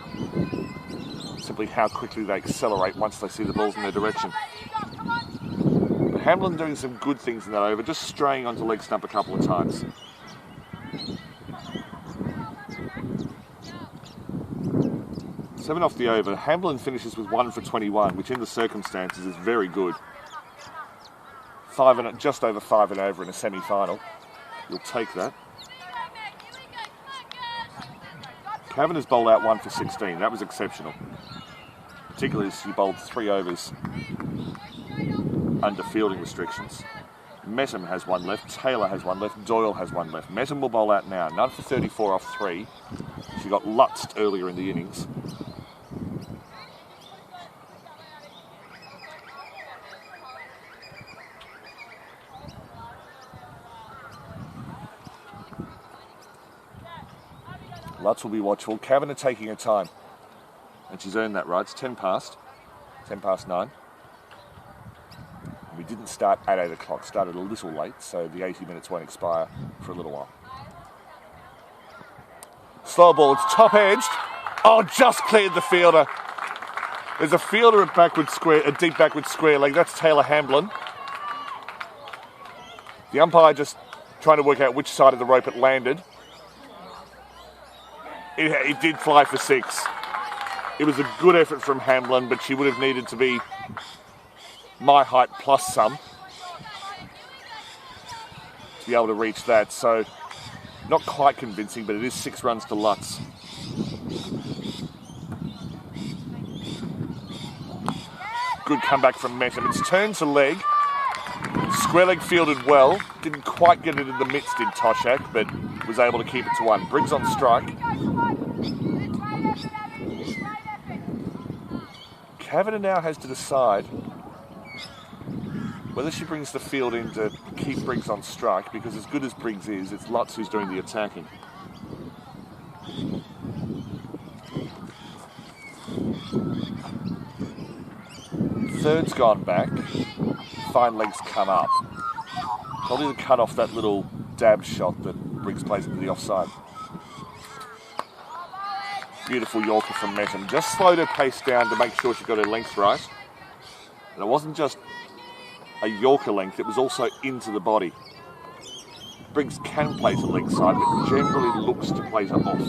simply how quickly they accelerate once they see the balls in their direction. Hamblin doing some good things in that over, just straying onto leg stump a couple of times. Seven off the over. Hamblin finishes with 1 for 21, which in the circumstances is very good. Just over 5 and over in a semi-final. You'll take that. Kavanagh's bowled out 1 for 16. That was exceptional. Particularly as he bowled 3 overs under fielding restrictions. Metham has 1 left, Taylor has 1 left, Doyle has 1 left. Metham will bowl out now, none for 34 off 3. She got lutzed earlier in the innings. Lutz will be watchful. Kavanagh taking her time. And she's earned that right. It's 10 past 9. We didn't start at 8 o'clock, started a little late, so the 80 minutes won't expire for a little while. Slow ball, it's top edged. Oh, just cleared the fielder. There's a fielder at a deep backward square leg. That's Taylor Hamblin. The umpire just trying to work out which side of the rope it landed. It did fly for 6. It was a good effort from Hamblin, but she would have needed to be my height plus some to be able to reach that. So not quite convincing, but it is 6 runs to Lutz. Good comeback from Metham. It's turned to leg. Square leg fielded well. Didn't quite get it in the midst in Toshak, but was able to keep it to 1. Briggs on strike. Kavanagh now has to decide whether she brings the field in to keep Briggs on strike, because as good as Briggs is, it's Lutz who's doing the attacking. Third's gone back. Fine legs come up. Probably to cut off that little dab shot that Briggs plays into the offside. Beautiful Yorker from Metham. Just slowed her pace down to make sure she got her length right. And it wasn't just a Yorker length, it was also into the body. Briggs can place it leg side, but generally looks to place it off.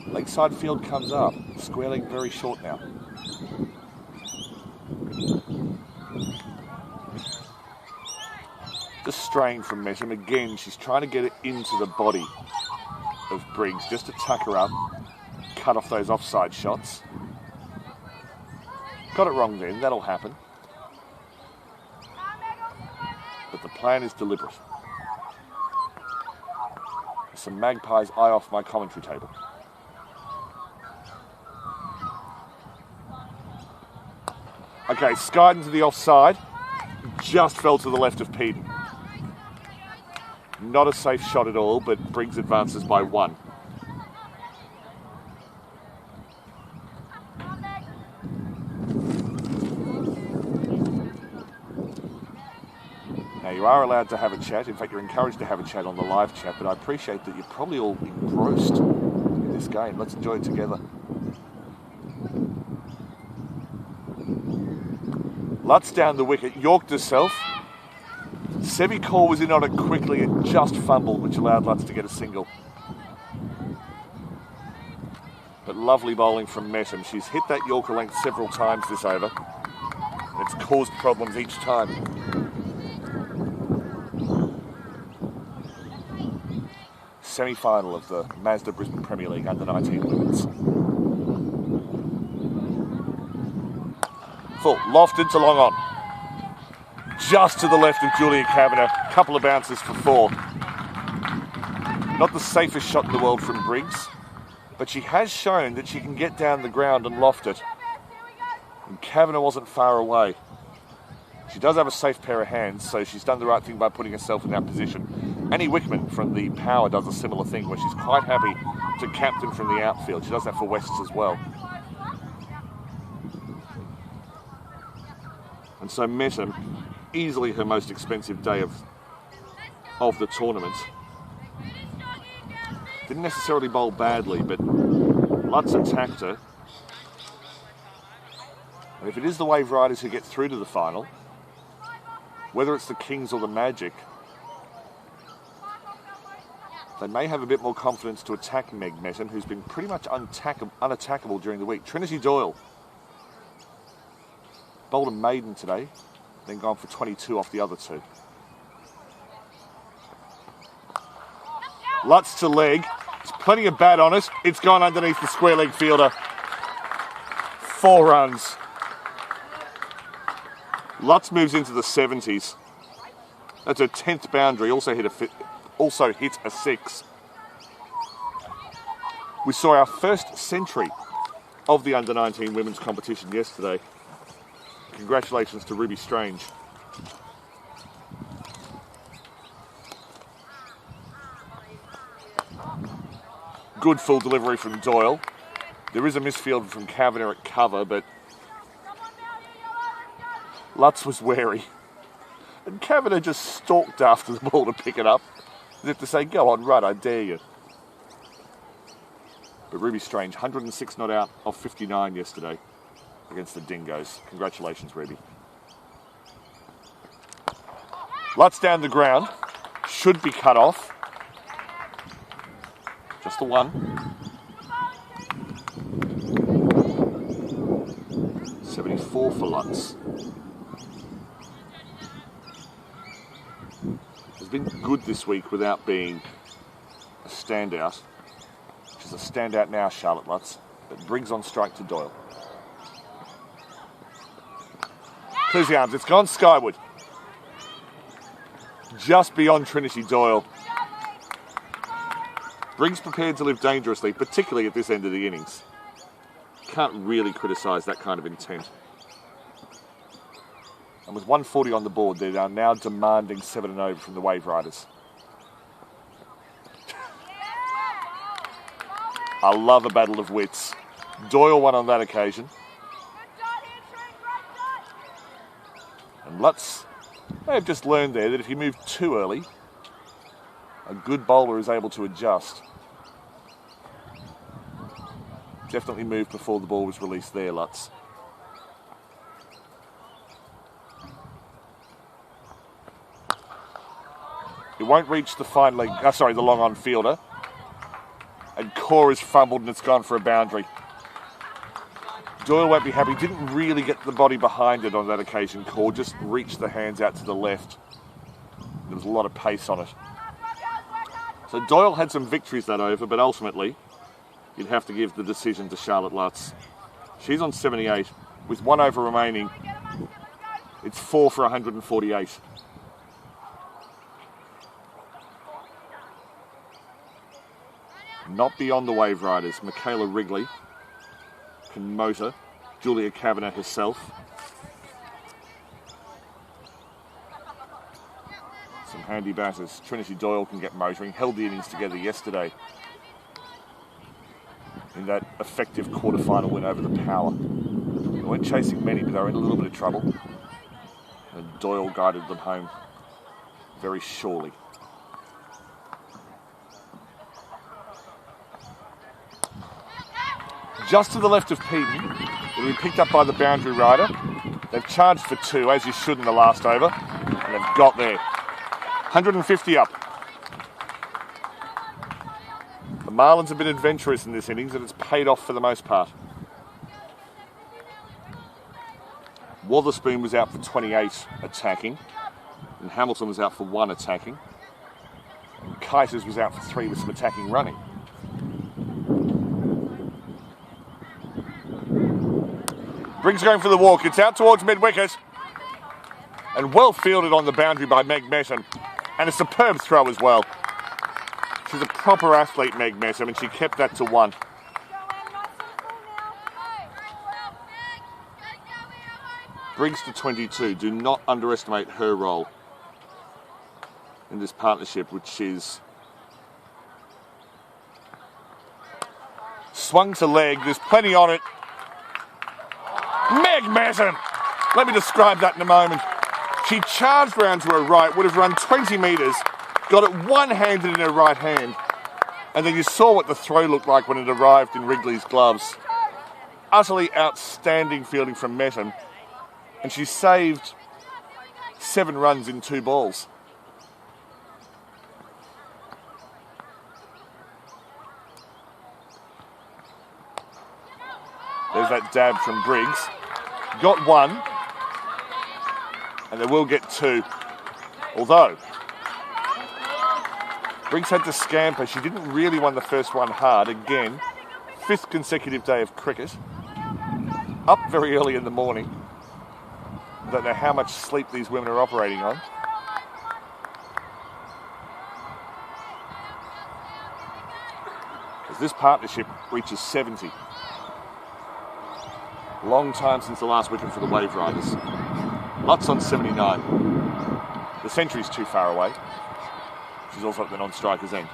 Leg side field comes up. Square leg very short now. Just strain from Mesham. Again, she's trying to get it into the body of Briggs, just to tuck her up, cut off those offside shots. Got it wrong then, that'll happen. But the plan is deliberate. Some Magpies eye off my commentary table. Okay, skied into the offside, just fell to the left of Peden. Not a safe shot at all, but Briggs advances by 1. Now you are allowed to have a chat, in fact you're encouraged to have a chat on the live chat, but I appreciate that you're probably all engrossed in this game. Let's enjoy it together. Lutz down the wicket, yorked herself. Sevi Kaur was in on it quickly and just fumbled, which allowed Lutz to get a single. But lovely bowling from Mesham. She's hit that Yorker length several times this over. It's caused problems each time. Semi-final of the Mazda Brisbane Premier League Under-19 Women's. Full, lofted to long on. Just to the left of Julia Kavanagh. Couple of bounces for 4. Not the safest shot in the world from Briggs, but she has shown that she can get down the ground and loft it. And Kavanagh wasn't far away. She does have a safe pair of hands, so she's done the right thing by putting herself in that position. Annie Wickman from the Power does a similar thing, where she's quite happy to captain from the outfield. She does that for Wests as well. And so Mesham, easily her most expensive day of the tournament. Didn't necessarily bowl badly, but Lutz attacked her. And if it is the Waveriders who get through to the final, whether it's the Kings or the Magic, they may have a bit more confidence to attack Meg Mesham, who's been pretty much unattackable during the week. Trinity Doyle bowled a maiden today, then gone for 22 off the other 2. Lutz to leg. There's plenty of bat on it. It's gone underneath the square leg fielder. 4 runs. Lutz moves into the 70s. That's her 10th boundary. Also hit a 6. We saw our first century of the Under-19 women's competition yesterday. Congratulations to Ruby Strange. Good full delivery from Doyle. There is a misfield from Kavanagh at cover, but Lutz was wary. And Kavanagh just stalked after the ball to pick it up, as if to say, go on, run, I dare you. But Ruby Strange, 106 not out of 59 yesterday against the Dingoes. Congratulations, Ruby. Lutz down the ground. Should be cut off. Just the 1. 74 for Lutz. Has been good this week without being a standout. She's a standout now, Charlotte Lutz. But Briggs on strike to Doyle. Clears the arms, it's gone skyward. Just beyond Trinity Doyle. Briggs prepared to live dangerously, particularly at this end of the innings. Can't really criticise that kind of intent. And with 140 on the board, they are now demanding 7 and over from the Waveriders. I love a battle of wits. Doyle won on that occasion. And Lutz may have just learned there that if you move too early, A good bowler is able to adjust. Definitely moved before the ball was released there, Lutz. It won't reach the fine leg, the long on fielder. And Core is fumbled and it's gone for a boundary. Doyle won't be happy. Didn't really get the body behind it on that occasion, Core. Just reached the hands out to the left. There was a lot of pace on it. So Doyle had some victories that over, but ultimately you'd have to give the decision to Charlotte Lutz. She's on 78 with 1 over remaining. It's 4 for 148. Not beyond the Waveriders. Michaela Wrigley can motor. Julia Kavanagh herself. Some handy batters. Trinity Doyle can get motoring. Held the innings together yesterday in that effective quarter-final win over the Power. They weren't chasing many, but they were in a little bit of trouble. And Doyle guided them home very surely. Just to the left of Peden, it'll be picked up by the boundary rider. They've charged for 2, as you should in the last over, and they've got there. 150 up. The Marlins have been adventurous in this innings, and it's paid off for the most part. Wotherspoon was out for 28 attacking, and Hamilton was out for 1 attacking. And Keiters was out for 3 with some attacking running. Briggs going for the walk. It's out towards mid-wicket. And well fielded on the boundary by Meg Mesham. And a superb throw as well. She's a proper athlete, Meg Mesham, and she kept that to 1. Briggs to 22. Do not underestimate her role in this partnership, which is swung to leg. There's plenty on it. Meg Mesham! Let me describe that in a moment. She charged round to her right, would have run 20 metres, got it one-handed in her right hand, and then you saw what the throw looked like when it arrived in Wrigley's gloves. Utterly outstanding fielding from Mesham, and she saved 7 runs in 2 balls. There's that dab from Briggs. Got 1, and they will get 2. Although, Briggs had to scamper. She didn't really want the first one hard. Again, 5th consecutive day of cricket. Up very early in the morning. Don't know how much sleep these women are operating on. As this partnership reaches 70. Long time since the last wicket for the Waveriders. Lutz on 79. The century's too far away. She's also at the non-striker's end.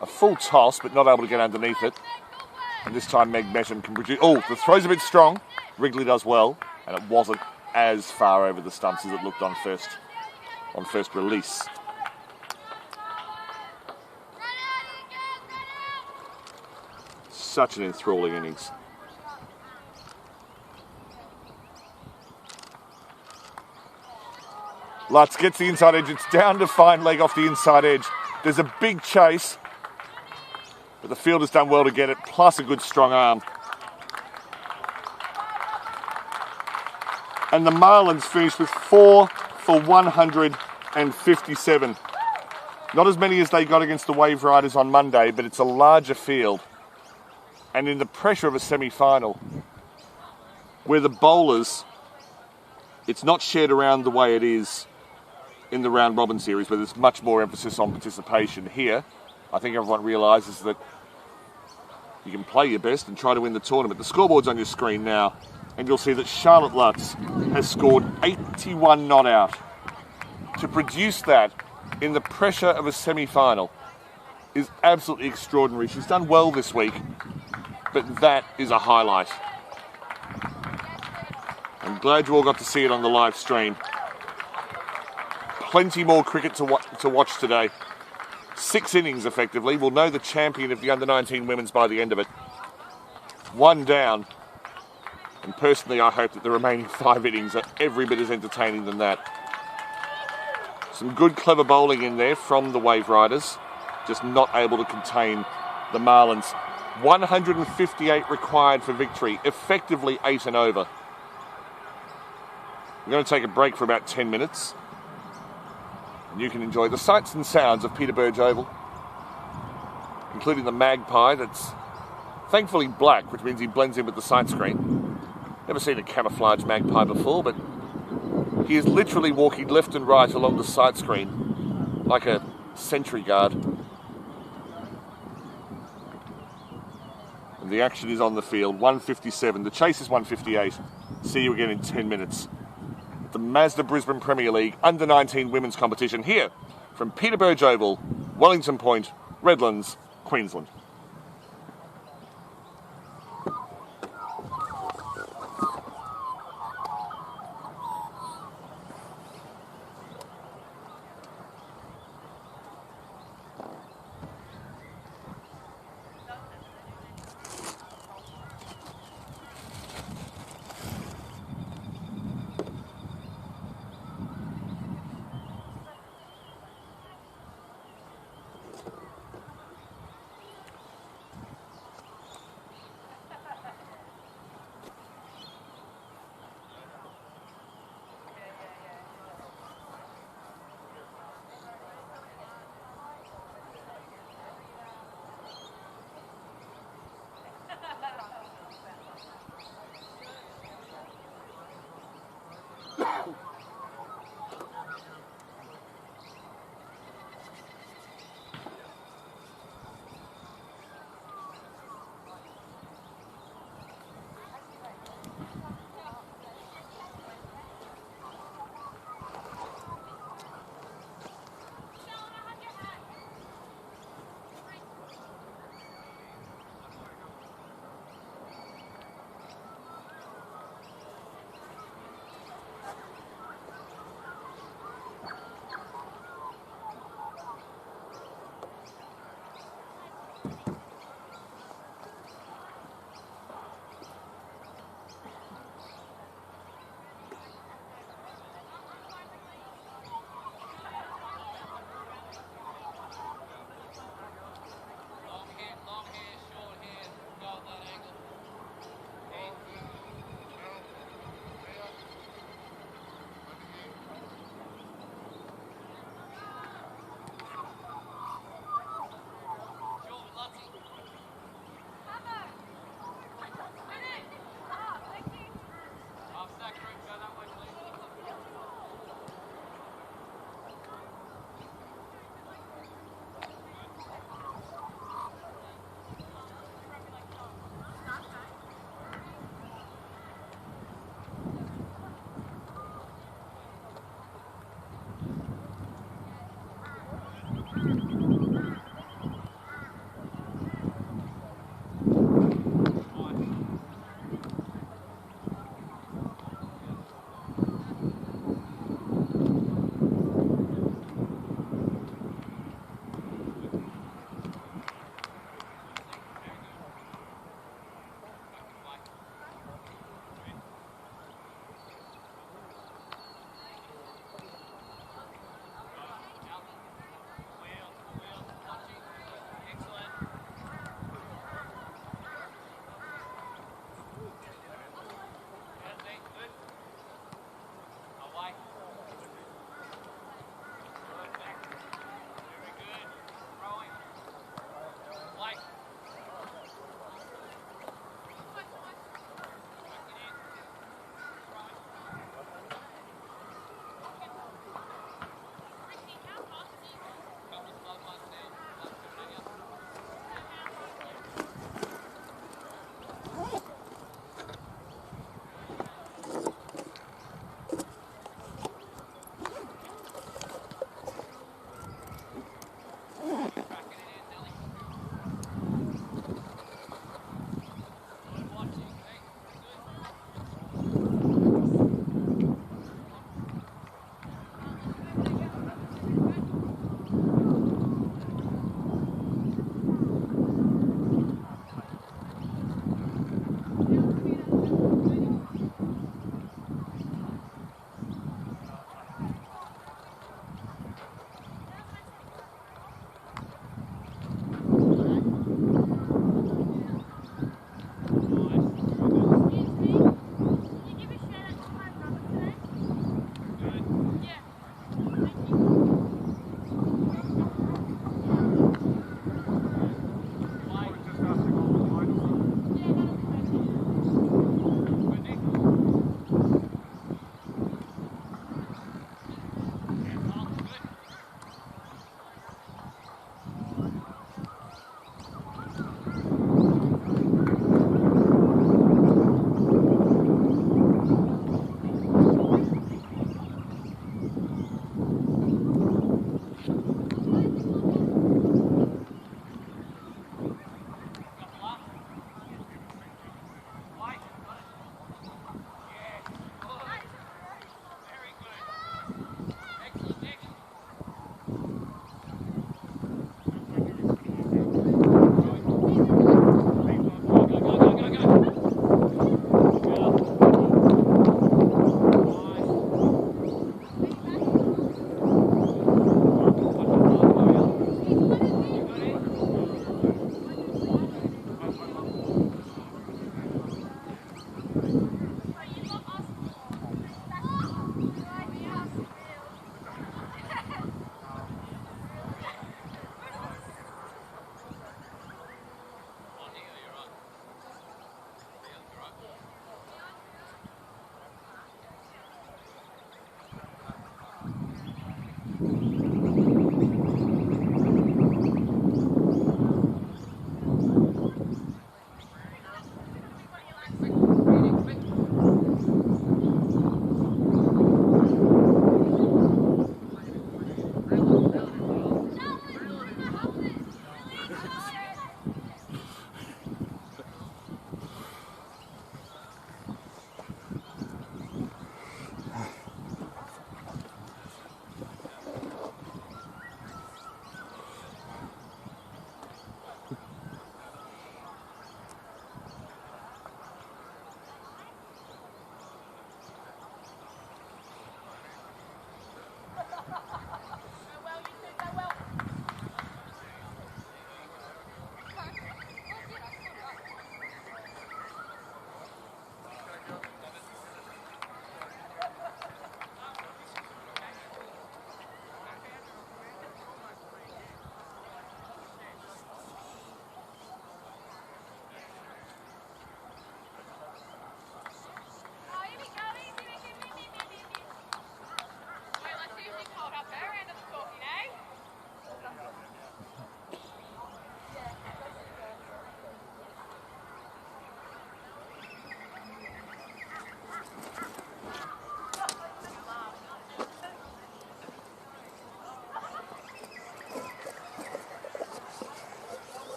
A full toss, but not able to get underneath it. And this time Meg Mesham can produce... Oh, the throw's a bit strong. Wrigley does well, and it wasn't as far over the stumps as it looked on first release. Such an enthralling innings. Lutz gets the inside edge. It's down to fine leg off the inside edge. There's a big chase, but the fielder's done well to get it, plus a good strong arm. And the Marlins finished with 4 for 157. Not as many as they got against the Waveriders on Monday, but it's a larger field. And in the pressure of a semi-final, where the bowlers, it's not shared around the way it is in the round robin series, where there's much more emphasis on participation. Here, I think everyone realises that you can play your best and try to win the tournament. The scoreboard's on your screen now, and you'll see that Charlotte Lutz has scored 81 not out. To produce that in the pressure of a semi-final is absolutely extraordinary. She's done well this week, but that is a highlight. I'm glad you all got to see it on the live stream. Plenty more cricket to watch today. 6 innings, effectively. We'll know the champion of the under-19 women's by the end of it. 1 down. And personally, I hope that the remaining 5 innings are every bit as entertaining than that. Some good, clever bowling in there from the Waveriders. Just not able to contain the Marlins. 158 required for victory. Effectively 8 and over. We're going to take a break for about 10 minutes. And you can enjoy the sights and sounds of Peterborough Oval, including the magpie that's thankfully black, which means he blends in with the sight screen. Never seen a camouflage magpie before, but he is literally walking left and right along the sight screen like a sentry guard. And the action is on the field. 157. The chase is 158. See you again in 10 minutes. The Mazda Brisbane Premier League Under-19 Women's Competition here from Peterborough Oval, Wellington Point, Redlands, Queensland.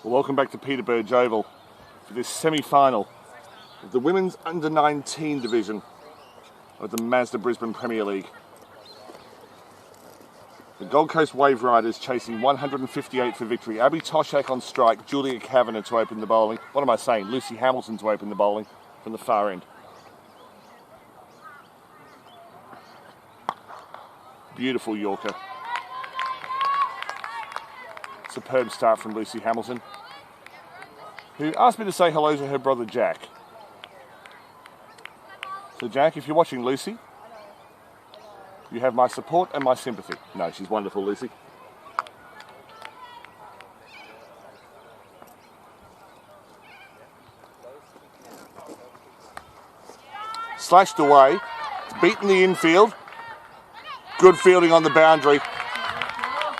Well, welcome back to Peterborough Oval for this semi-final of the Women's Under-19 division of the Mazda Brisbane Premier League. The Gold Coast Waveriders chasing 158 for victory. Abby Toshak on strike, Julia Kavanagh to open the bowling. What am I saying? Lucy Hamilton to open the bowling from the far end. Beautiful Yorker. Superb start from Lucy Hamilton, who asked me to say hello to her brother Jack. So Jack, if you're watching Lucy, you have my support and my sympathy. No, she's wonderful, Lucy. Slashed away, it's beaten the infield. Good fielding on the boundary.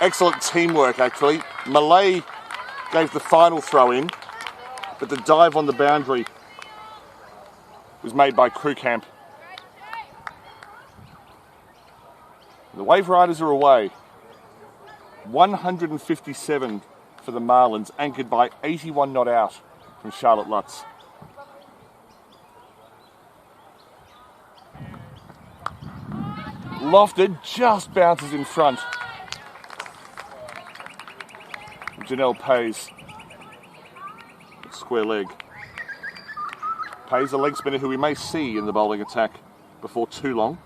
Excellent teamwork, actually. Malay gave the final throw in, but the dive on the boundary was made by Crewcamp. The Waveriders are away. 157 for the Marlins, anchored by 81 not out from Charlotte Lutz. Lofted just bounces in front. Janelle Pays, square leg. Pays, a leg spinner who we may see in the bowling attack before too long.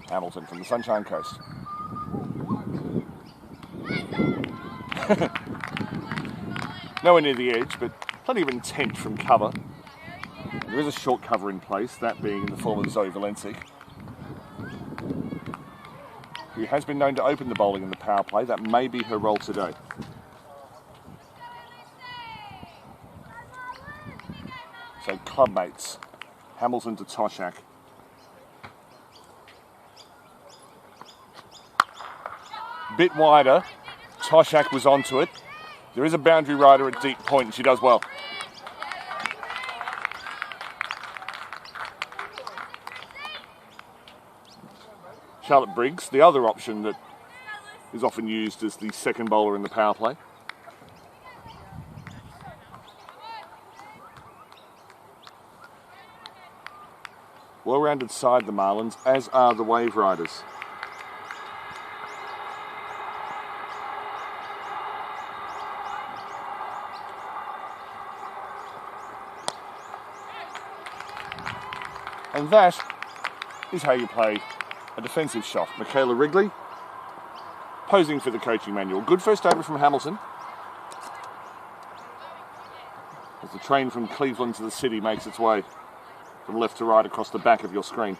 Hamilton from the Sunshine Coast. Nowhere near the edge, but plenty of intent from cover. There is a short cover in place, that being in the form of Zoe Valencic, who has been known to open the bowling in the power play. That may be her role today. So clubmates, Hamilton to Toshak. Bit wider, Toshak was onto it. There is a boundary rider at deep point and she does well. Charlotte Briggs, the other option that is often used as the second bowler in the power play. Well-rounded side, the Marlins, as are the Waveriders. And that is how you play a defensive shot. Michaela Wrigley posing for the coaching manual. Good first over from Hamilton, as the train from Cleveland to the city makes its way from left to right across the back of your screen.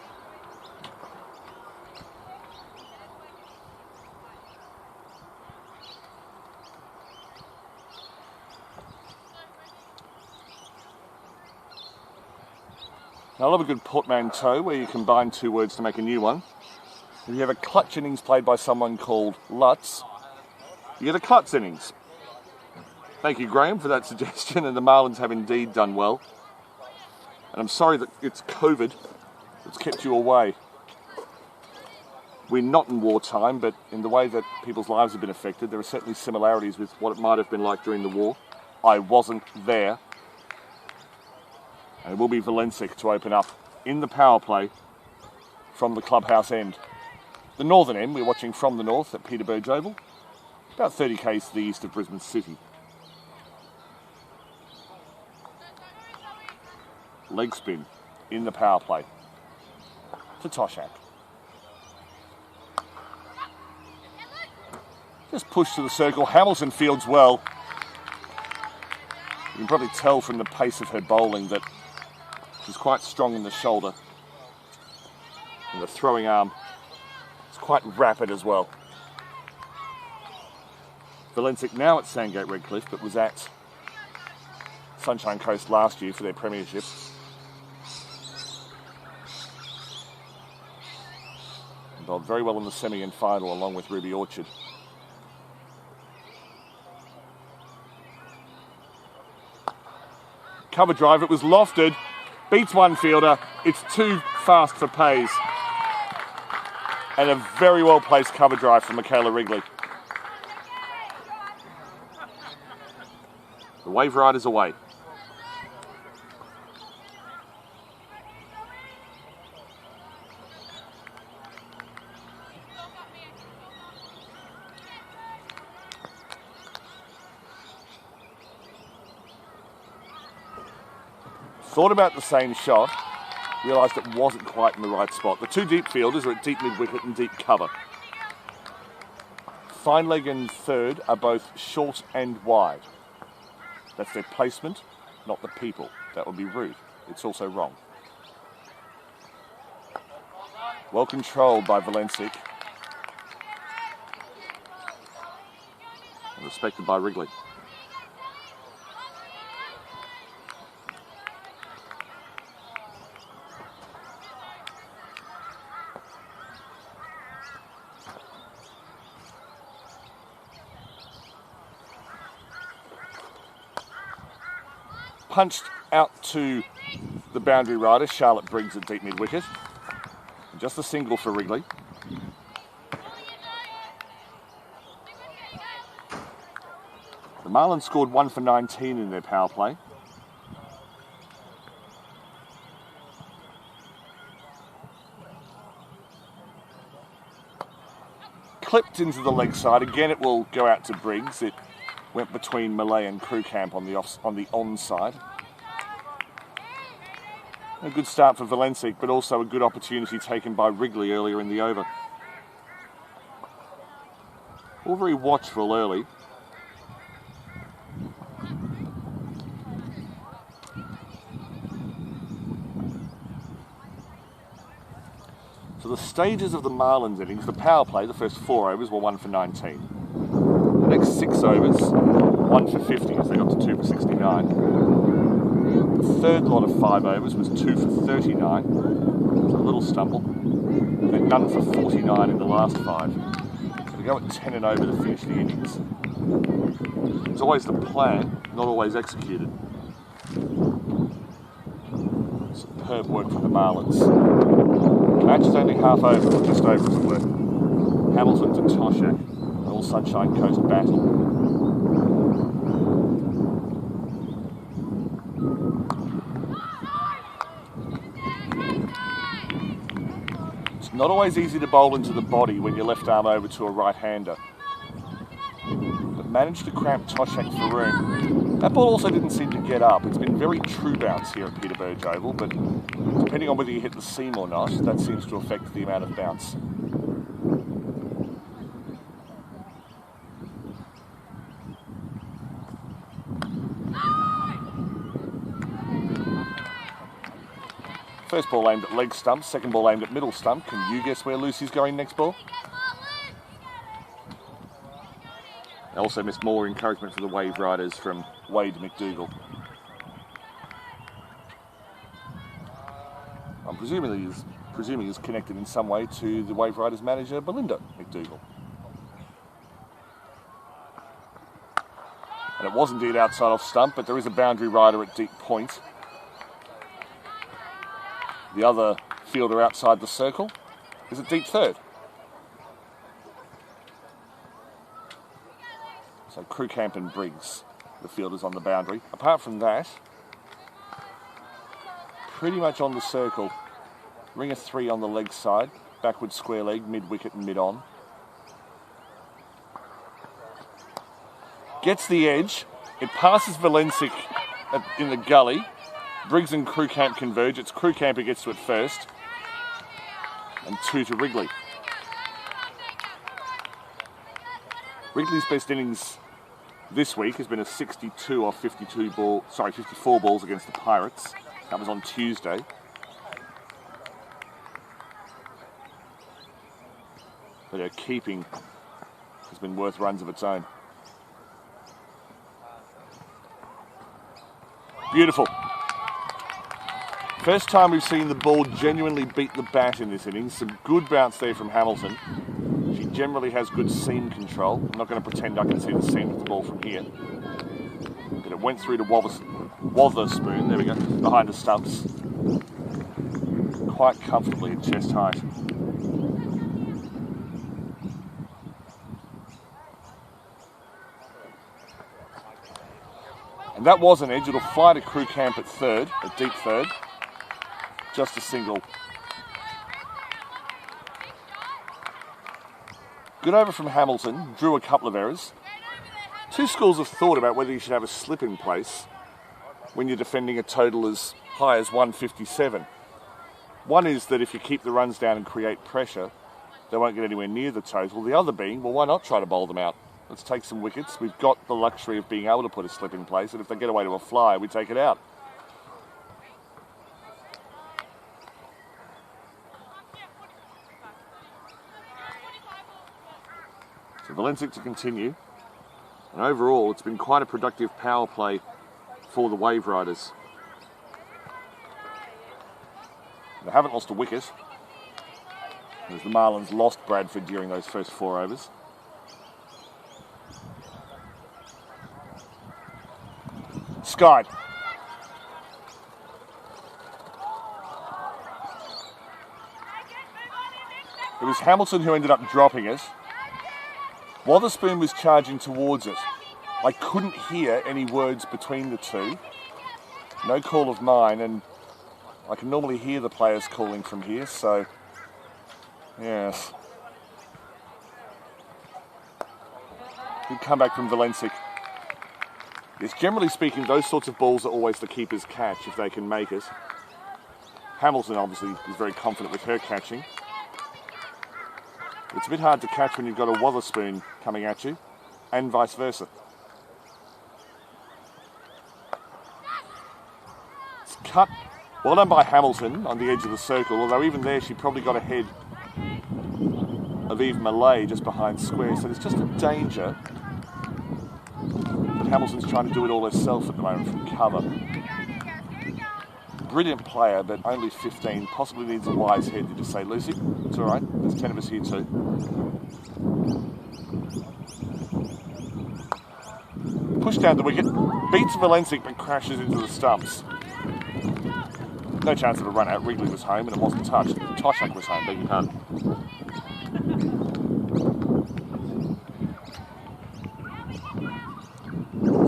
Now, I love a good portmanteau where you combine two words to make a new one. If you have a clutch innings played by someone called Lutz, you get a Klutz innings. Thank you, Graham, for that suggestion, and the Marlins have indeed done well. And I'm sorry that it's COVID that's kept you away. We're not in wartime, but in the way that people's lives have been affected, there are certainly similarities with what it might have been like during the war. I wasn't there. And it will be Valencic to open up in the power play from the clubhouse end. The northern end, we're watching from the north at Peterborough Oval, about 30 k's to the east of Brisbane City. Leg spin in the power play to Toshak. Just push to the circle. Hamilton fields well. You can probably tell from the pace of her bowling that she's quite strong in the shoulder. And the throwing arm is quite rapid as well. Valencic now at Sandgate Redcliffe, but was at Sunshine Coast last year for their premiership. And bowled very well in the semi and final along with Ruby Orchard. Cover drive, it was lofted. Beats one fielder. It's too fast for pace. And a very well placed cover drive from Michaela Wrigley. The Waveriders away. Thought about the same shot, realised it wasn't quite in the right spot. The two deep fielders are at deep mid-wicket and deep cover. Fine leg and third are both short and wide. That's their placement, not the people. That would be rude. It's also wrong. Well controlled by Valencic. And respected by Wrigley. Punched out to the boundary rider, Charlotte Briggs at deep mid-wicket. Just a single for Wrigley. The Marlins scored 1 for 19 in their power play. Clipped into the leg side. Again, it will go out to Briggs. It went between Malay and Krewkamp on the onside. A good start for Valencic, but also a good opportunity taken by Wrigley earlier in the over. All very watchful early. So the stages of the Marlins innings, the power play, the first 4 overs were 1 for 19. The next 6 overs, 1 for 50 as they got to 2 for 69. The third lot of 5 overs was 2 for 39. It was a little stumble. Then none for 49 in the last 5. So we go at 10 and over to finish the innings. It's always the plan, not always executed. Superb work from the Marlins. The match is only half over, just over as it were. Hamilton to Toshak. All Sunshine Coast battle. It's not always easy to bowl into the body when your left arm over to a right-hander. But managed to cramp Toshak for room. That ball also didn't seem to get up. It's been very true bounce here at Peter Burge Oval, but depending on whether you hit the seam or not, that seems to affect the amount of bounce. First ball aimed at leg stump, second ball aimed at middle stump. Can you guess where Lucy's going next ball? I also missed more encouragement for the Waveriders from Wade McDougall. I'm presuming he's connected in some way to the Waveriders manager, Belinda McDougall. And it was indeed outside off stump, but there is a boundary rider at deep point. The other fielder outside the circle is at deep third. So Krewkamp and Briggs, the fielders on the boundary. Apart from that, pretty much on the circle. Ring of 3 on the leg side, backward square leg, mid-wicket and mid-on. Gets the edge. It passes Valencic in the gully. Briggs and Krewkamp converge. It's Krewkamp who gets to it first. And 2 to Wrigley. Wrigley's best innings this week has been a 62 off 54 balls against the Pirates. That was on Tuesday. But her keeping has been worth runs of its own. Beautiful. First time we've seen the ball genuinely beat the bat in this innings. Some good bounce there from Hamilton. She generally has good seam control. I'm not going to pretend I can see the seam of the ball from here. But it went through to Wotherspoon, there we go, behind the stumps. quite comfortably at chest height. And that was an edge. It'll fly to crew camp at third, at deep third. Just a single. Good over from Hamilton, drew a couple of errors. Two schools of thought about whether you should have a slip in place when you're defending a total as high as 157. One is that if you keep the runs down and create pressure, they won't get anywhere near the total. The other being, well, why not try to bowl them out? Let's take some wickets. We've got the luxury of being able to put a slip in place, and if they get away to a fly, we take it out. So Valencic to continue. And overall, it's been quite a productive power play for the Waveriders. They haven't lost a wicket, as the Marlins lost Bradford during those first 4 overs. Skied. It was Hamilton who ended up dropping it. Wotherspoon was charging towards it. I couldn't hear any words between the two. No call of mine, and I can normally hear the players calling from here, so yes. Good comeback from Valencic. Yes, generally speaking, those sorts of balls are always the keeper's catch if they can make it. Hamilton obviously is very confident with her catching. It's a bit hard to catch when you've got a Wotherspoon coming at you, and vice versa. It's cut. Well done by Hamilton on the edge of the circle, although even there she probably got ahead of Eve Malay just behind square, so there's just a danger. But Hamilton's trying to do it all herself at the moment from cover. Brilliant player, but only 15. Possibly needs a wise head to just say, Lucy, it's all right. There's 10 of us here too. Push down the wicket. Beats Valencic, but crashes into the stumps. No chance of a run out. Wrigley was home, and it wasn't touched. Toshak was home, beg your pardon.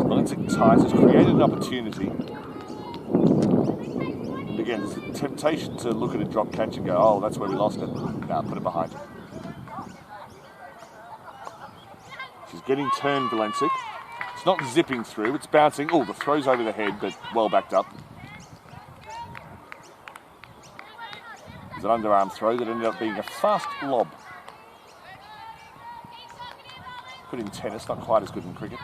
Valencic ties has created an opportunity. Again, there's a temptation to look at a drop catch and go, oh, that's where we lost it. No, put it behind her. She's getting turned, Valencic. It's not zipping through, it's bouncing. Oh, the throw's over the head, but well backed up. It's an underarm throw that ended up being a fast lob. Good in tennis, not quite as good in cricket.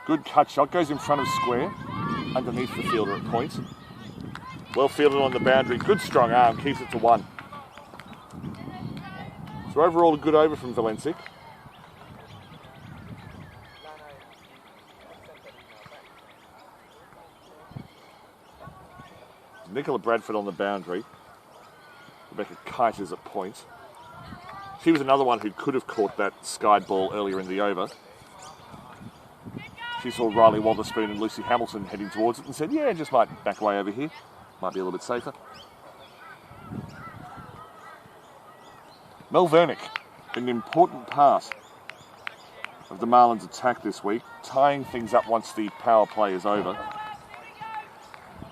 Good cut shot, goes in front of square, underneath the fielder at point. Well fielded on the boundary, good strong arm, keeps it to 1. So overall a good over from Valencic. Nicola Bradford on the boundary. Rebecca Kite is at point. She was another one who could have caught that skied ball earlier in the over. She saw Riley Wotherspoon and Lucy Hamilton heading towards it and said, yeah, just might back away over here. Might be a little bit safer. Mel Vernick, an important part of the Marlins attack this week, tying things up once the power play is over.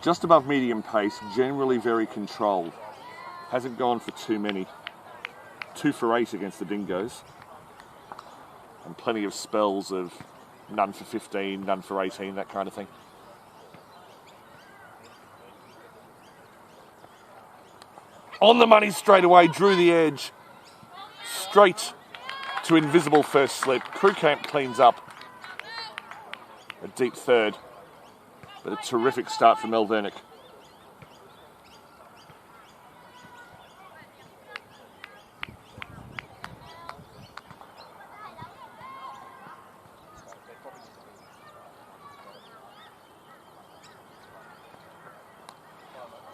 Just above medium pace, generally very controlled. Hasn't gone for too many. 2 for 8 against the Dingoes. And plenty of spells of none for 15, none for 18, that kind of thing. On the money straight away, drew the edge. Straight to invisible first slip. Crew camp cleans up a deep third. But a terrific start from Mel Vernick.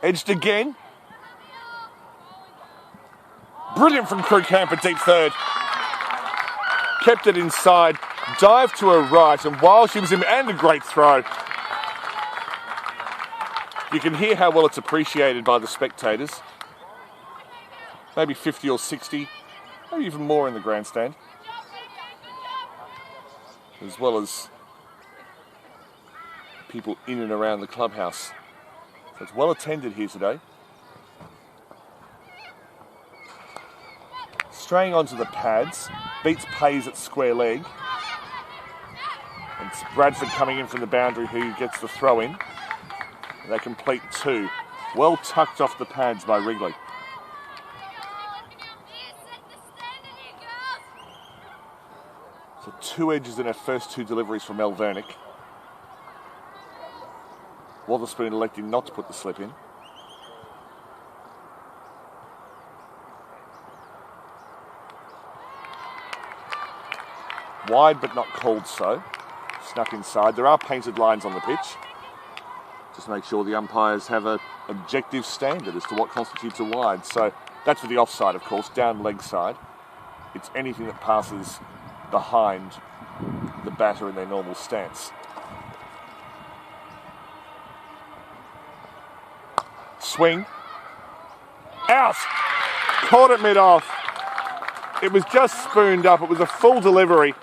Edged again. Brilliant from crew camp at deep third. kept it inside, dived to her right, and while she was in, and a great throw. You can hear how well it's appreciated by the spectators. Maybe 50 or 60, maybe even more in the grandstand. As well as people in and around the clubhouse. So it's well attended here today. Straying onto the pads, beats Pays at square leg. And it's Bradford coming in from the boundary who gets the throw in. And they complete 2. Well tucked off the pads by Wrigley. So 2 edges in her first 2 deliveries from Mel Vernick. Wotherspoon electing not to put the slip in. Wide but not called so. Snuck inside. There are painted lines on the pitch. Just make sure the umpires have an objective standard as to what constitutes a wide. So that's for the offside, of course, down leg side. It's anything that passes behind the batter in their normal stance. Swing. Out. Caught it mid-off. It was just spooned up. It was a full delivery.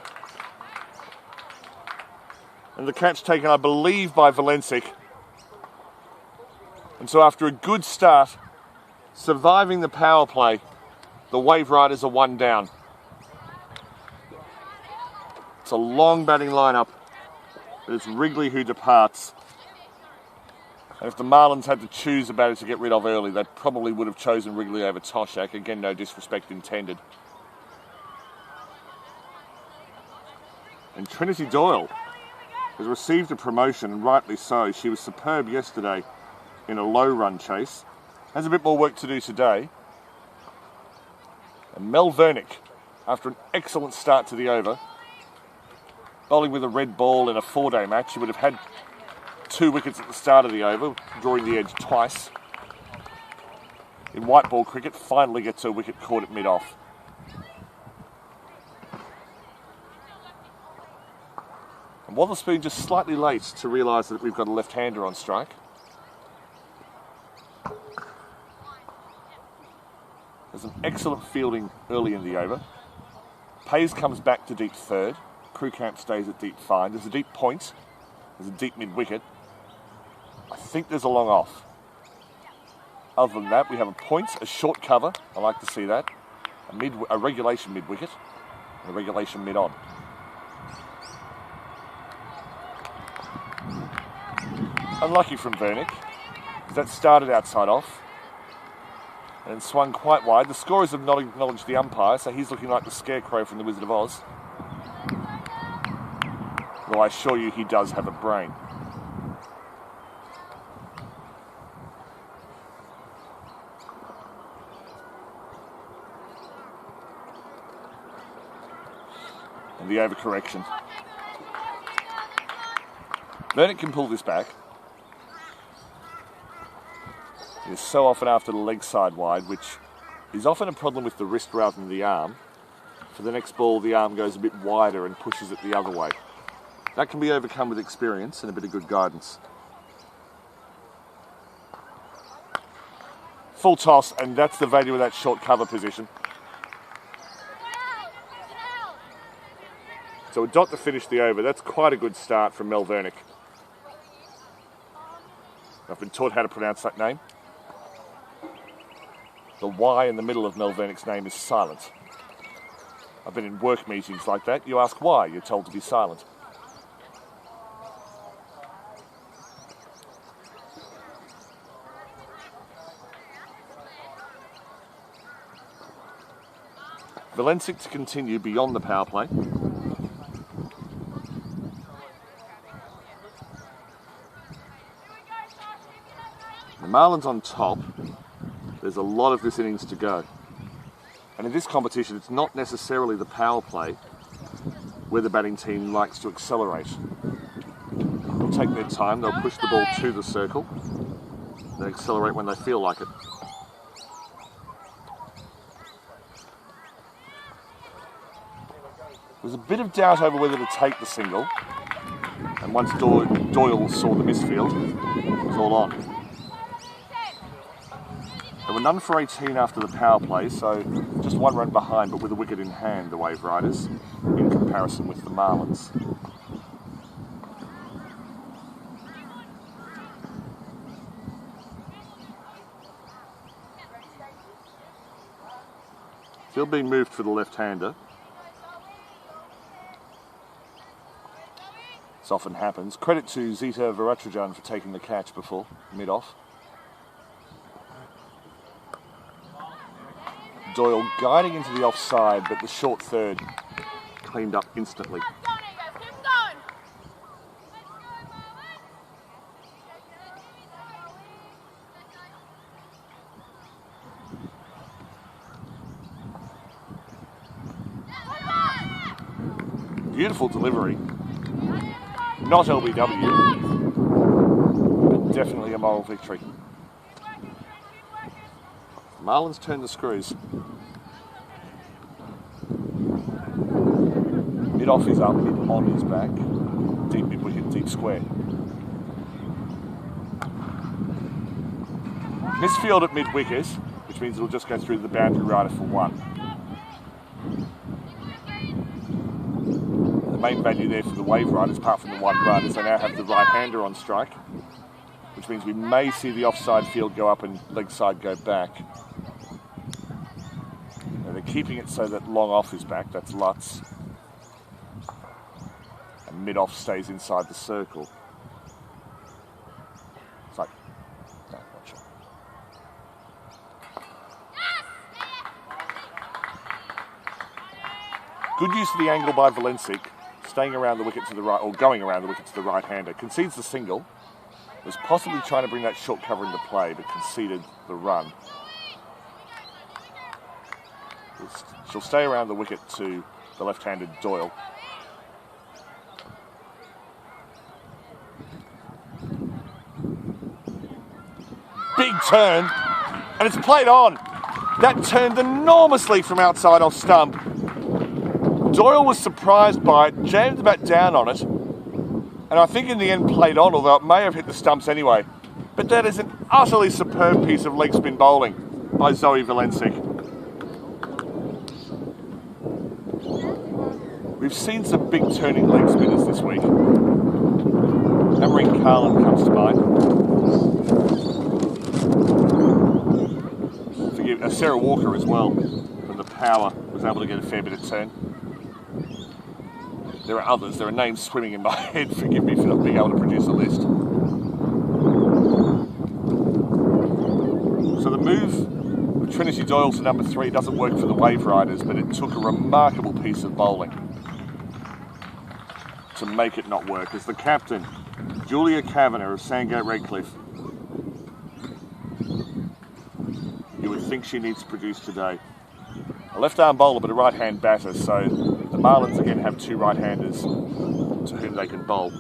And the catch taken, I believe, by Valencic. And so after a good start, surviving the power play, the Waveriders are 1 down. It's a long batting lineup, but it's Wrigley who departs. And if the Marlins had to choose a batter to get rid of early, they probably would have chosen Wrigley over Toshak. Again, no disrespect intended. And Trinity Doyle has received a promotion, and rightly so. She was superb yesterday in a low run chase. Has a bit more work to do today. And Mel Vernick, after an excellent start to the over, bowling with a red ball in a 4-day match, she would have had 2 wickets at the start of the over, drawing the edge twice. In white ball cricket, finally gets her wicket caught at mid-off. And Wotherspoon just slightly late to realise that we've got a left-hander on strike. There's an excellent fielding early in the over. Pays comes back to deep third. Krewkamp stays at deep fine. There's a deep point. There's a deep mid-wicket. I think there's a long off. Other than that, we have a point, a short cover. I like to see that. A regulation mid-wicket and a regulation mid-on. Unlucky from Vernick. That started outside off and swung quite wide. The scorers have not acknowledged the umpire, so he's looking like the scarecrow from The Wizard of Oz. Though I assure you he does have a brain. And the overcorrection. Vernick can pull this back. It is so often after the leg side wide, which is often a problem with the wrist rather than the arm. For the next ball, the arm goes a bit wider and pushes it the other way. That can be overcome with experience and a bit of good guidance. Full toss, and that's the value of that short cover position. So a dot to finish the over. That's quite a good start from Mel Vernick. I've been taught how to pronounce that name. The Y in the middle of Mel Vernick's name is silent. I've been in work meetings like that. You ask why, you're told to be silent. Valencic to continue beyond the power play. The Marlins on top. There's a lot of this innings to go. And in this competition, it's not necessarily the power play where the batting team likes to accelerate. They'll take their time, they'll push the ball to the circle, they accelerate when they feel like it. There's a bit of doubt over whether to take the single. And once Doyle saw the misfield, it was all on. There were none for 18 after the power play, so just 1 run behind, but with a wicket in hand, the Waveriders, in comparison with the Marlins. Field being moved for the left-hander. This often happens. Credit to Zita Varatrajan for taking the catch before, mid-off. Doyle guiding into the offside, but the short third cleaned up instantly. Beautiful delivery. Not LBW, but definitely a moral victory. Marlins turn the screws. Mid-off is up, mid-on is back. Deep mid-wicket, deep square. Misfield at mid-wicket, which means it'll just go through the boundary rider for 1. The main value there for the Waveriders, apart from the 1 run, is they now have the right-hander on strike, which means we may see the offside field go up and leg side go back. Now they're keeping it so that long off is back, that's Lutz. And mid-off stays inside the circle. It's like, no, not sure. Good use of the angle by Valencic, staying around the wicket to the right, or going around the wicket to the right-hander. Concedes the single. Was possibly trying to bring that short cover into play, but conceded the run. She'll stay around the wicket to the left-handed Doyle. Big turn, and it's played on. That turned enormously from outside off stump. Doyle was surprised by it, jammed the bat down on it, and I think in the end played on, although it may have hit the stumps anyway. But that is an utterly superb piece of leg spin bowling by Zoe Valencic. We've seen some big turning leg spinners this week. Amarine Carlin comes to mind. Forgive Sarah Walker as well, from the power, was able to get a fair bit of turn. There are others, there are names swimming in my head, forgive me for not being able to produce a list. So the move of Trinity Doyle to number 3 doesn't work for the Waveriders, but it took a remarkable piece of bowling to make it not work. As the captain, Julia Kavanagh of Sandgate Redcliffe, you would think she needs to produce today. A left-arm bowler, but a right-hand batter, so the Marlins again have 2 right-handers to whom they can bowl.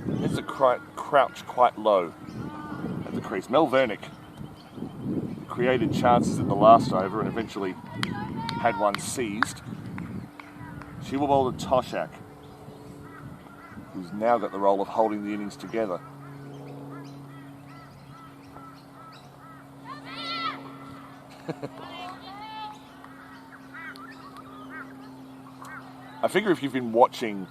There's a crouch quite low at the crease. Mel Vernick created chances in the last over and eventually had one seized. She will bowl to Toshak, who's now got the role of holding the innings together. I figure if you've been watching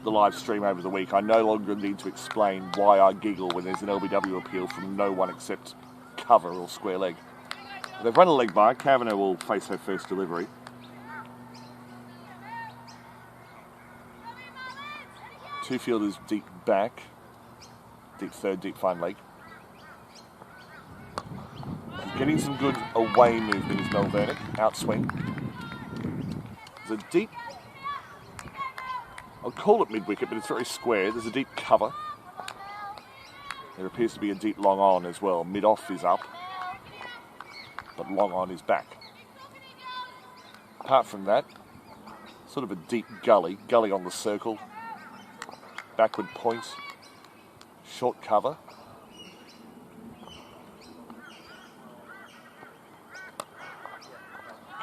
the live stream over the week, I no longer need to explain why I giggle when there's an LBW appeal from no one except cover or square leg. They've run a leg by. Kavanagh will face her first delivery. Two fielders deep back, deep third, deep fine leg. Getting some good away movement is Mel Vernick, outswing. There's a deep, I'll call it mid-wicket, but it's very square. There's a deep cover. There appears to be a deep long on as well. Mid-off is up, but long on is back. Apart from that, sort of a deep gully on the circle. Backward point, short cover.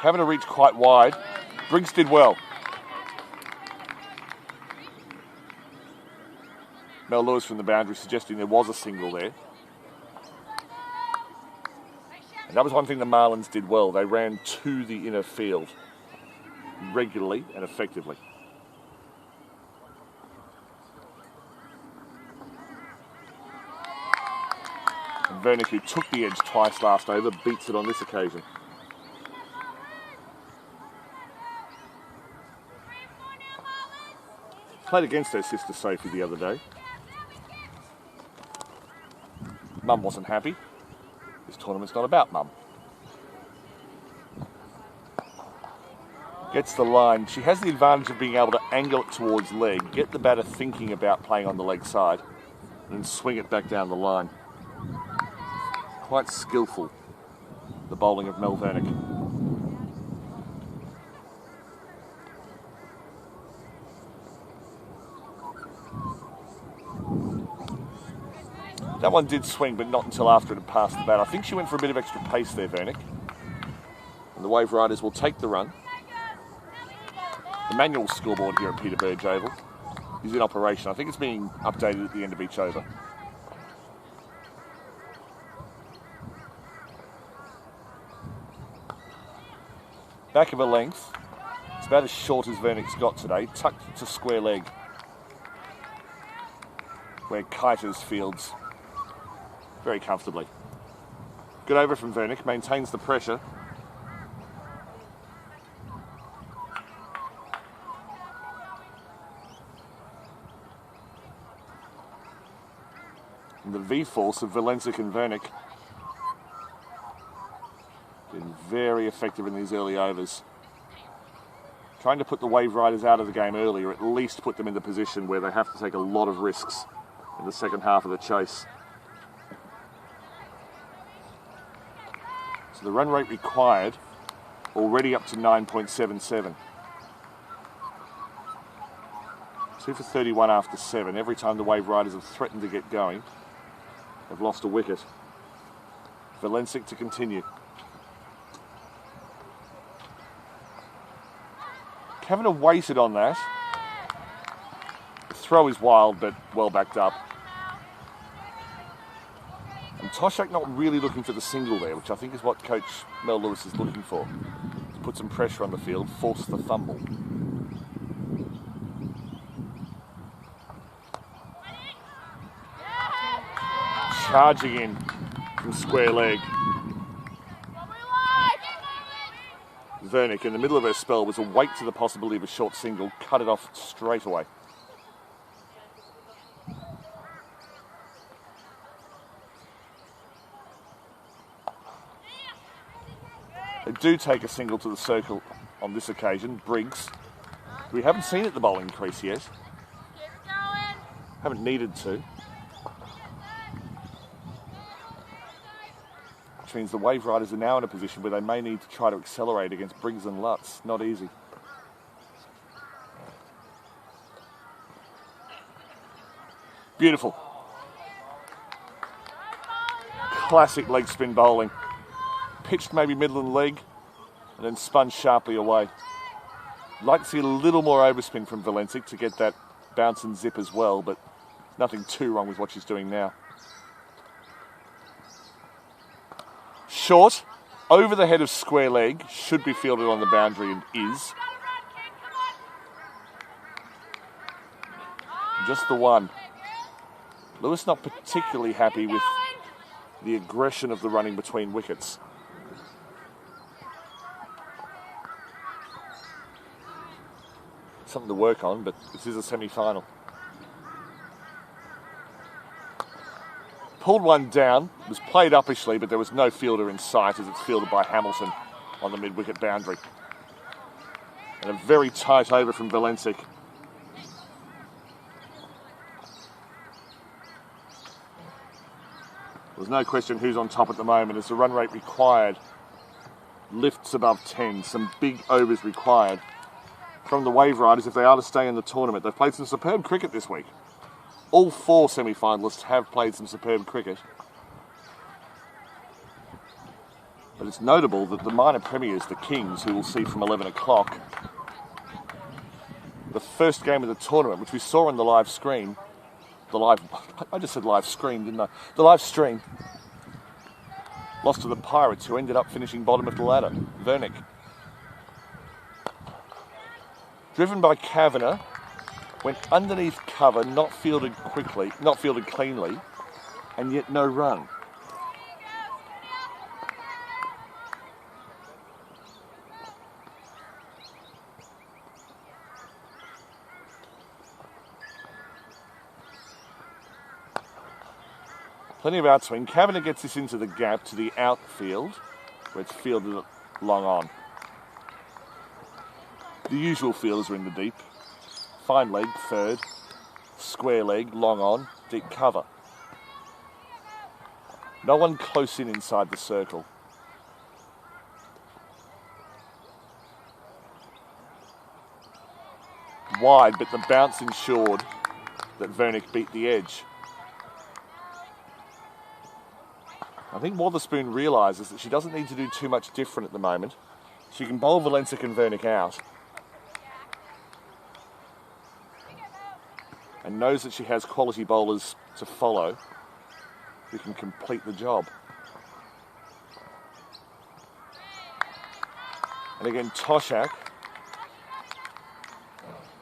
Kavanagh reached quite wide. Briggs did well. Mel Lewis from the boundary suggesting there was a single there. And that was one thing the Marlins did well. They ran to the inner field regularly and effectively. And Vernick, who took the edge twice last over, beats it on this occasion. Played against her sister Sophie the other day. Mum wasn't happy. This tournament's not about Mum. Gets the line. She has the advantage of being able to angle it towards leg, get the batter thinking about playing on the leg side, and then swing it back down the line. Quite skillful, the bowling of Mel Vernick. That one did swing, but not until after it had passed the bat. I think she went for a bit of extra pace there, Vernick. And the Waveriders will take the run. The manual scoreboard here at Peter Burge Oval is in operation. I think it's being updated at the end of each over. Back of a length. It's about as short as Vernick's got today. Tucked to square leg, where Kiters fields very comfortably. Good over from Vernick, maintains the pressure. And the V-force of Valencic and Vernick been very effective in these early overs. Trying to put the Waveriders out of the game early, or at least put them in the position where they have to take a lot of risks in the second half of the chase. So the run rate required already up to 9.77. 2 for 31 after 7. Every time the Waveriders have threatened to get going, they've lost a wicket. Valencic to continue. Kavanagh waited on that. The throw is wild, but well backed up. And Toshak not really looking for the single there, which I think is what Coach Mel Lewis is looking for. To put some pressure on the field, force the fumble. Charging in from square leg. Vernick, in the middle of her spell, was awake to the possibility of a short single, cut it off straight away. They do take a single to the circle on this occasion. Briggs, we haven't seen at the bowling crease yet. Haven't needed to. Which means the Waveriders are now in a position where they may need to try to accelerate against Briggs and Lutz. Not easy. Beautiful. Classic leg spin bowling. Pitched maybe middle and leg, and then spun sharply away. Like to see a little more overspin from Valencic to get that bounce and zip as well, but nothing too wrong with what she's doing now. Short, over the head of square leg, should be fielded on the boundary and is. Just the one. Lewis not particularly happy with the aggression of the running between wickets. Something to work on, but this is a semi-final. Pulled one down, was played uppishly, but there was no fielder in sight as it's fielded by Hamilton on the mid-wicket boundary. And a very tight over from Valencic. There's no question who's on top at the moment as the run rate required lifts above 10. Some big overs required from the Waveriders if they are to stay in the tournament. They've played some superb cricket this week. All 4 semi-finalists have played some superb cricket. But it's notable that the minor premiers, the Kings, who we'll see from 11 o'clock, the first game of the tournament, which we saw on the live screen, I just said live screen, didn't I? The live stream, lost to the Pirates, who ended up finishing bottom of the ladder, Vernick. Driven by Kavanagh, went underneath cover, not fielded cleanly, and yet no run. Plenty of outswing. Kavanagh gets this into the gap to the outfield, where it's fielded long on. The usual fielders are in the deep. Fine leg, third. Square leg, long on, deep cover. No one close in inside the circle. Wide, but the bounce ensured that Vernick beat the edge. I think Wotherspoon realises that she doesn't need to do too much different at the moment. She can bowl Valencic and Vernick out, and knows that she has quality bowlers to follow who can complete the job. And again, Toshak,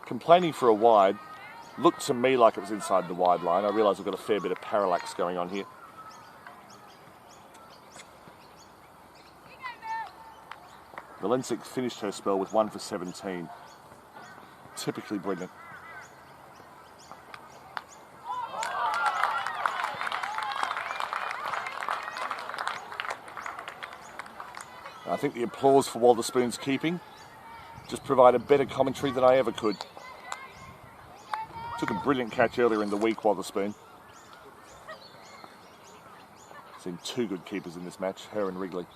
complaining for a wide, looked to me like it was inside the wide line. I realise we've got a fair bit of parallax going on here. Valencic finished her spell with 1 for 17. Typically brilliant. I think the applause for Wotherspoon's keeping just provided better commentary than I ever could. Took a brilliant catch earlier in the week, Wotherspoon. Seen two good keepers in this match, her and Wrigley.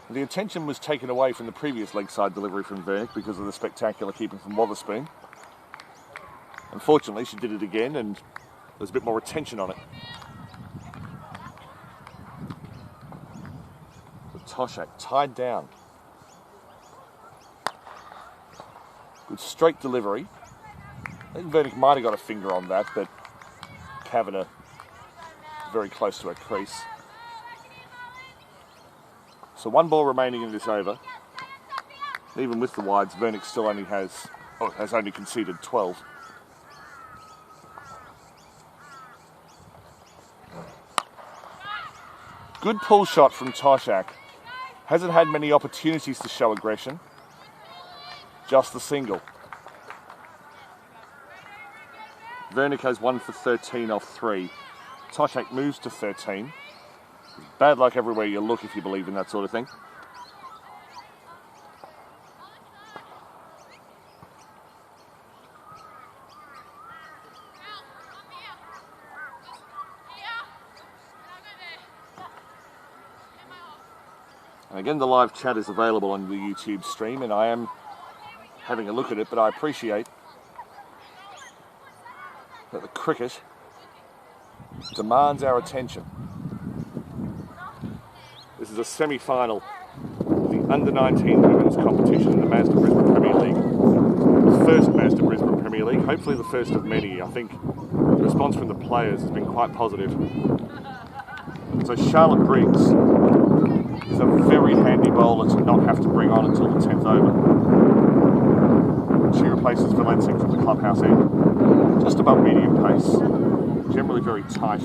The attention was taken away from the previous leg side delivery from Vernick because of the spectacular keeping from Wotherspoon. Unfortunately, she did it again and there's a bit more attention on it. But Toshak tied down. Good straight delivery. I think Vernick might have got a finger on that, but Kavanagh very close to her crease. So one ball remaining in this over. Even with the wides, Vernick still only has only conceded 12. Good pull shot from Toshak. Hasn't had many opportunities to show aggression. Just the single. Vernick has 1 for 13 off 3. Toshak moves to 13. Bad luck everywhere you look if you believe in that sort of thing. And again, the live chat is available on the YouTube stream, and I am having a look at it, but I appreciate that the cricket demands our attention. This is a semi-final of the Under-19 women's competition in the Mazda Brisbane Premier League. The first Mazda Brisbane Premier League, hopefully the first of many. I think the response from the players has been quite positive. So Charlotte Briggs is a very handy bowler to not have to bring on until the 10th over. She replaces Valencic from the clubhouse end. Just above medium pace, generally very tight.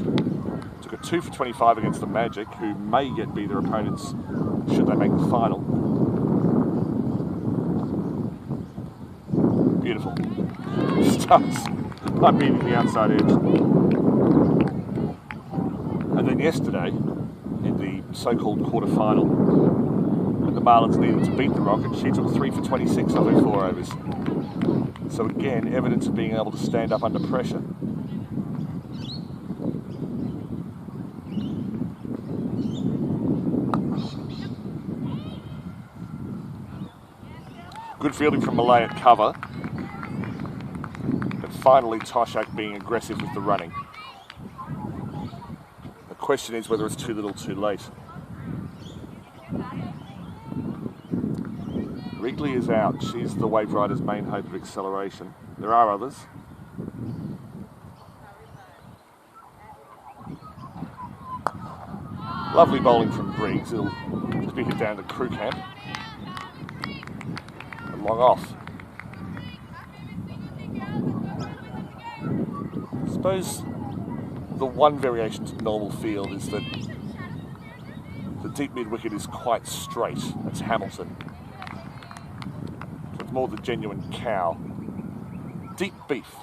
Took a 2 for 25 against the Magic, who may yet be their opponents should they make the final. Beautiful. Starts by beating the outside edge. And then yesterday, in the so-called quarter-final, when the Marlins needed to beat the Rockets, she took 3 for 26 off her 4 overs. So again, evidence of being able to stand up under pressure. Good fielding from Malay at cover. But finally Toshak being aggressive with the running. The question is whether it's too little too late. Wrigley is out. She's the Waveriders' main hope of acceleration. There are others. Lovely bowling from Briggs. It'll just be hit down to crew camp. And long off. I suppose the one variation to normal field is that the deep mid-wicket is quite straight. That's Hamilton. So it's more the genuine cow. Deep beef.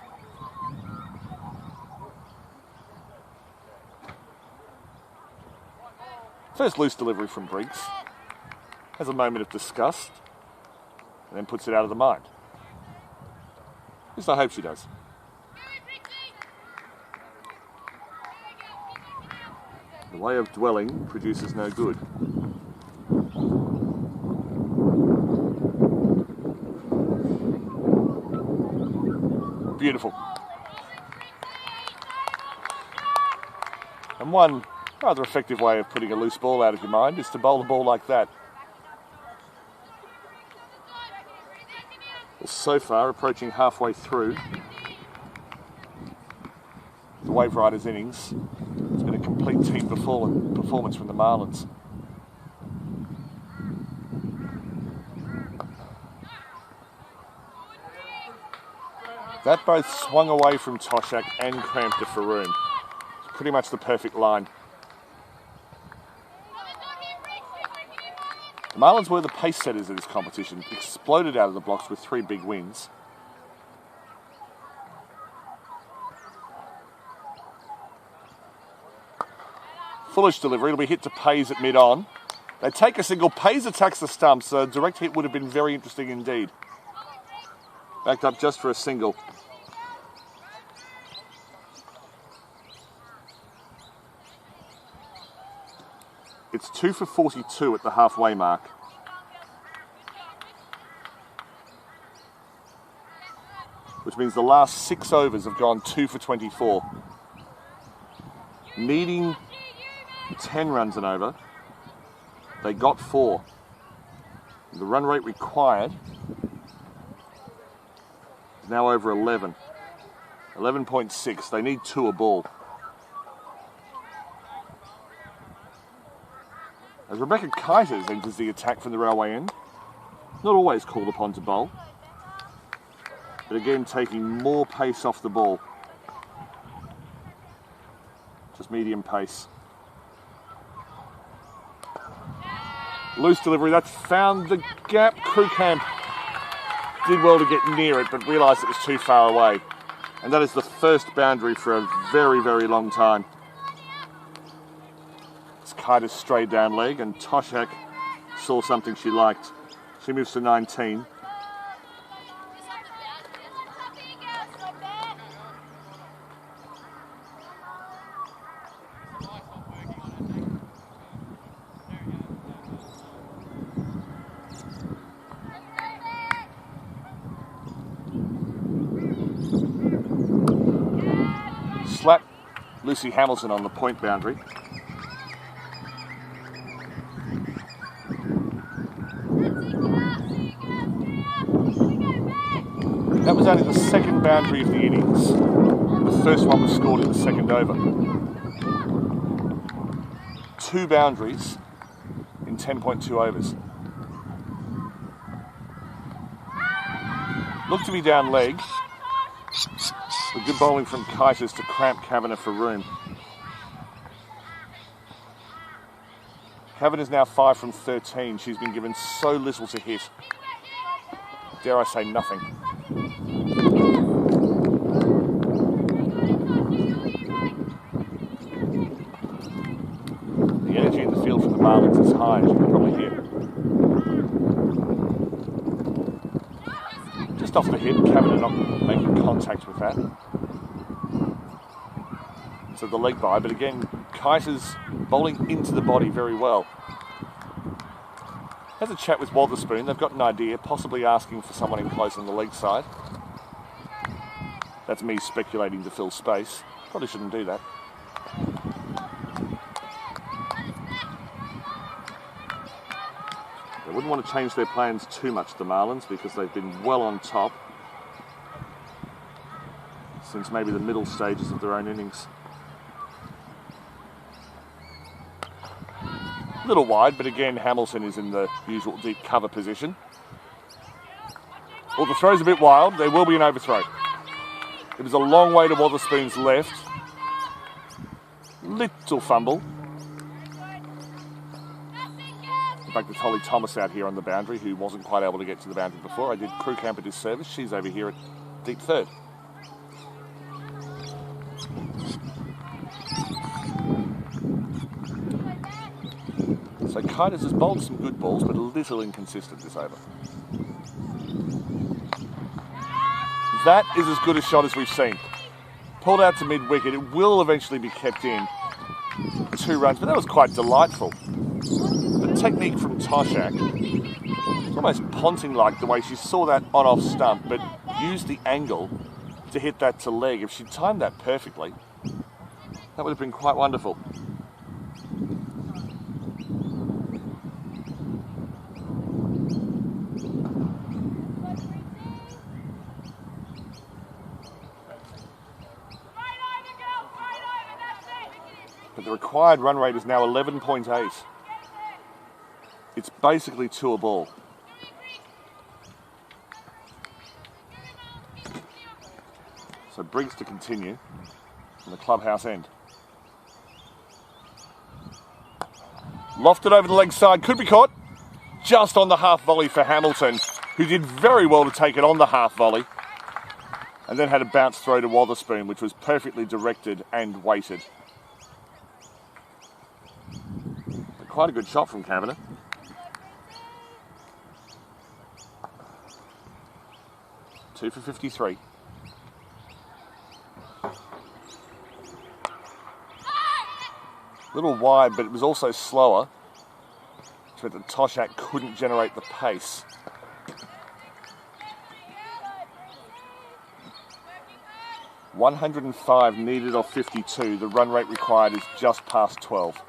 First loose delivery from Briggs. Has a moment of disgust. And then puts it out of the mind. At least I hope she does. The way of dwelling produces no good. Beautiful. And one rather effective way of putting a loose ball out of your mind is to bowl the ball like that. Well, so far, approaching halfway through the Waveriders innings, it's been a complete team performance from the Marlins. That both swung away from Toshak and cramped to Faroon. It's pretty much the perfect line. The Marlins were the pace setters of this competition, exploded out of the blocks with 3 big wins. Foolish delivery, it'll be hit to Pays at mid-on. They take a single, Pays attacks the stumps, so a direct hit would have been very interesting indeed. Backed up just for a single. It's 2 for 42 at the halfway mark. Which means the last 6 overs have gone 2 for 24. Needing 10 runs and over, they got 4. The run rate required is now over 11. 11.6. They need 2 a ball. As Rebecca Kiters enters the attack from the railway end, not always called upon to bowl, but again taking more pace off the ball. Just medium pace. Loose delivery, that's found the gap. Crew camp did well to get near it, but realised it was too far away. And that is the first boundary for a very, very long time. Kiters straight down leg, and Toshak saw something she liked. She moves to 19. Slap Lucy Hamilton on the point boundary. That was only the second boundary of the innings. The first one was scored in the second over. 2 boundaries in 10.2 overs. Looked to be down leg. With good bowling from Kiters to cramp Kavanagh for room. Kavanagh is now 5 from 13. She's been given so little to hit. Dare I say nothing. The energy in the field for the Marlins is high, as you can probably hear. Just off the hit, Kavanagh not making contact with that. So the leg by, but again, Kiters bowling into the body very well. Has a chat with Wotherspoon. They've got an idea, possibly asking for someone in close on the leg side. That's me speculating to fill space. Probably shouldn't do that. They wouldn't want to change their plans too much, the Marlins, because they've been well on top since maybe the middle stages of their own innings. A little wide, but again, Hamilton is in the usual deep cover position. Well, the throw's a bit wild. There will be an overthrow. It was a long way to Wotherspoon's left. Little fumble. In fact, it's Holly Thomas out here on the boundary, who wasn't quite able to get to the boundary before. I did crew camp at his service. She's over here at deep third. So Kiters has bowled some good balls, but a little inconsistent this over. That is as good a shot as we've seen. Pulled out to mid-wicket. It will eventually be kept in. 2 runs, but that was quite delightful. The technique from Toshak, it's almost Ponting-like the way she saw that on-off stump, but used the angle to hit that to leg. If she'd timed that perfectly, that would have been quite wonderful. But the required run rate is now 11.8. It's basically 2 a ball. So Briggs to continue from the clubhouse end. Lofted over the leg side, could be caught. Just on the half volley for Hamilton, who did very well to take it on the half volley. And then had a bounce throw to Wotherspoon, which was perfectly directed and weighted. But quite a good shot from Kavanagh. Two for 53. A little wide, but it was also slower, so that Toshak couldn't generate the pace. .105 needed off 52. The run rate required is just past 12.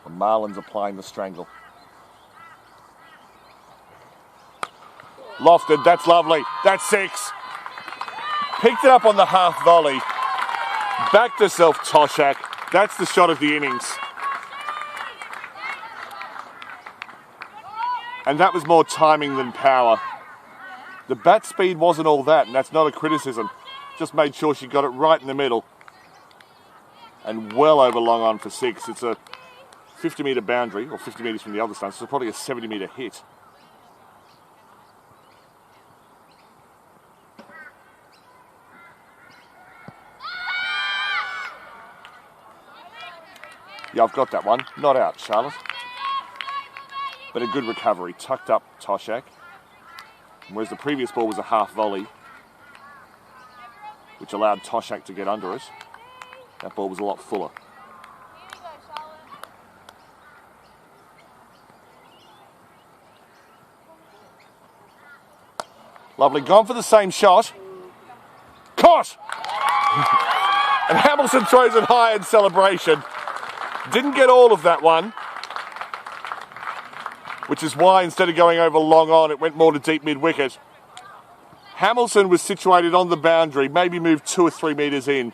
The Marlins applying the strangle. Lofted, that's lovely. That's 6. Picked it up on the half volley. Backed herself, Toshak. That's the shot of the innings. And that was more timing than power. The bat speed wasn't all that, and that's not a criticism. Just made sure she got it right in the middle. And well over long on for 6. It's a 50-metre boundary, or 50 metres from the other stump, so probably a 70-metre hit. Yeah, I've got that one. Not out, Charlotte. But a good recovery. Tucked up Toshak. Whereas the previous ball was a half volley, which allowed Toshak to get under it. That ball was a lot fuller. Lovely. Gone for the same shot. Caught! And Hamilton throws it high in celebration. Didn't get all of that one, which is why instead of going over long on, it went more to deep mid-wicket. Hamilton was situated on the boundary, maybe moved 2 or 3 metres in.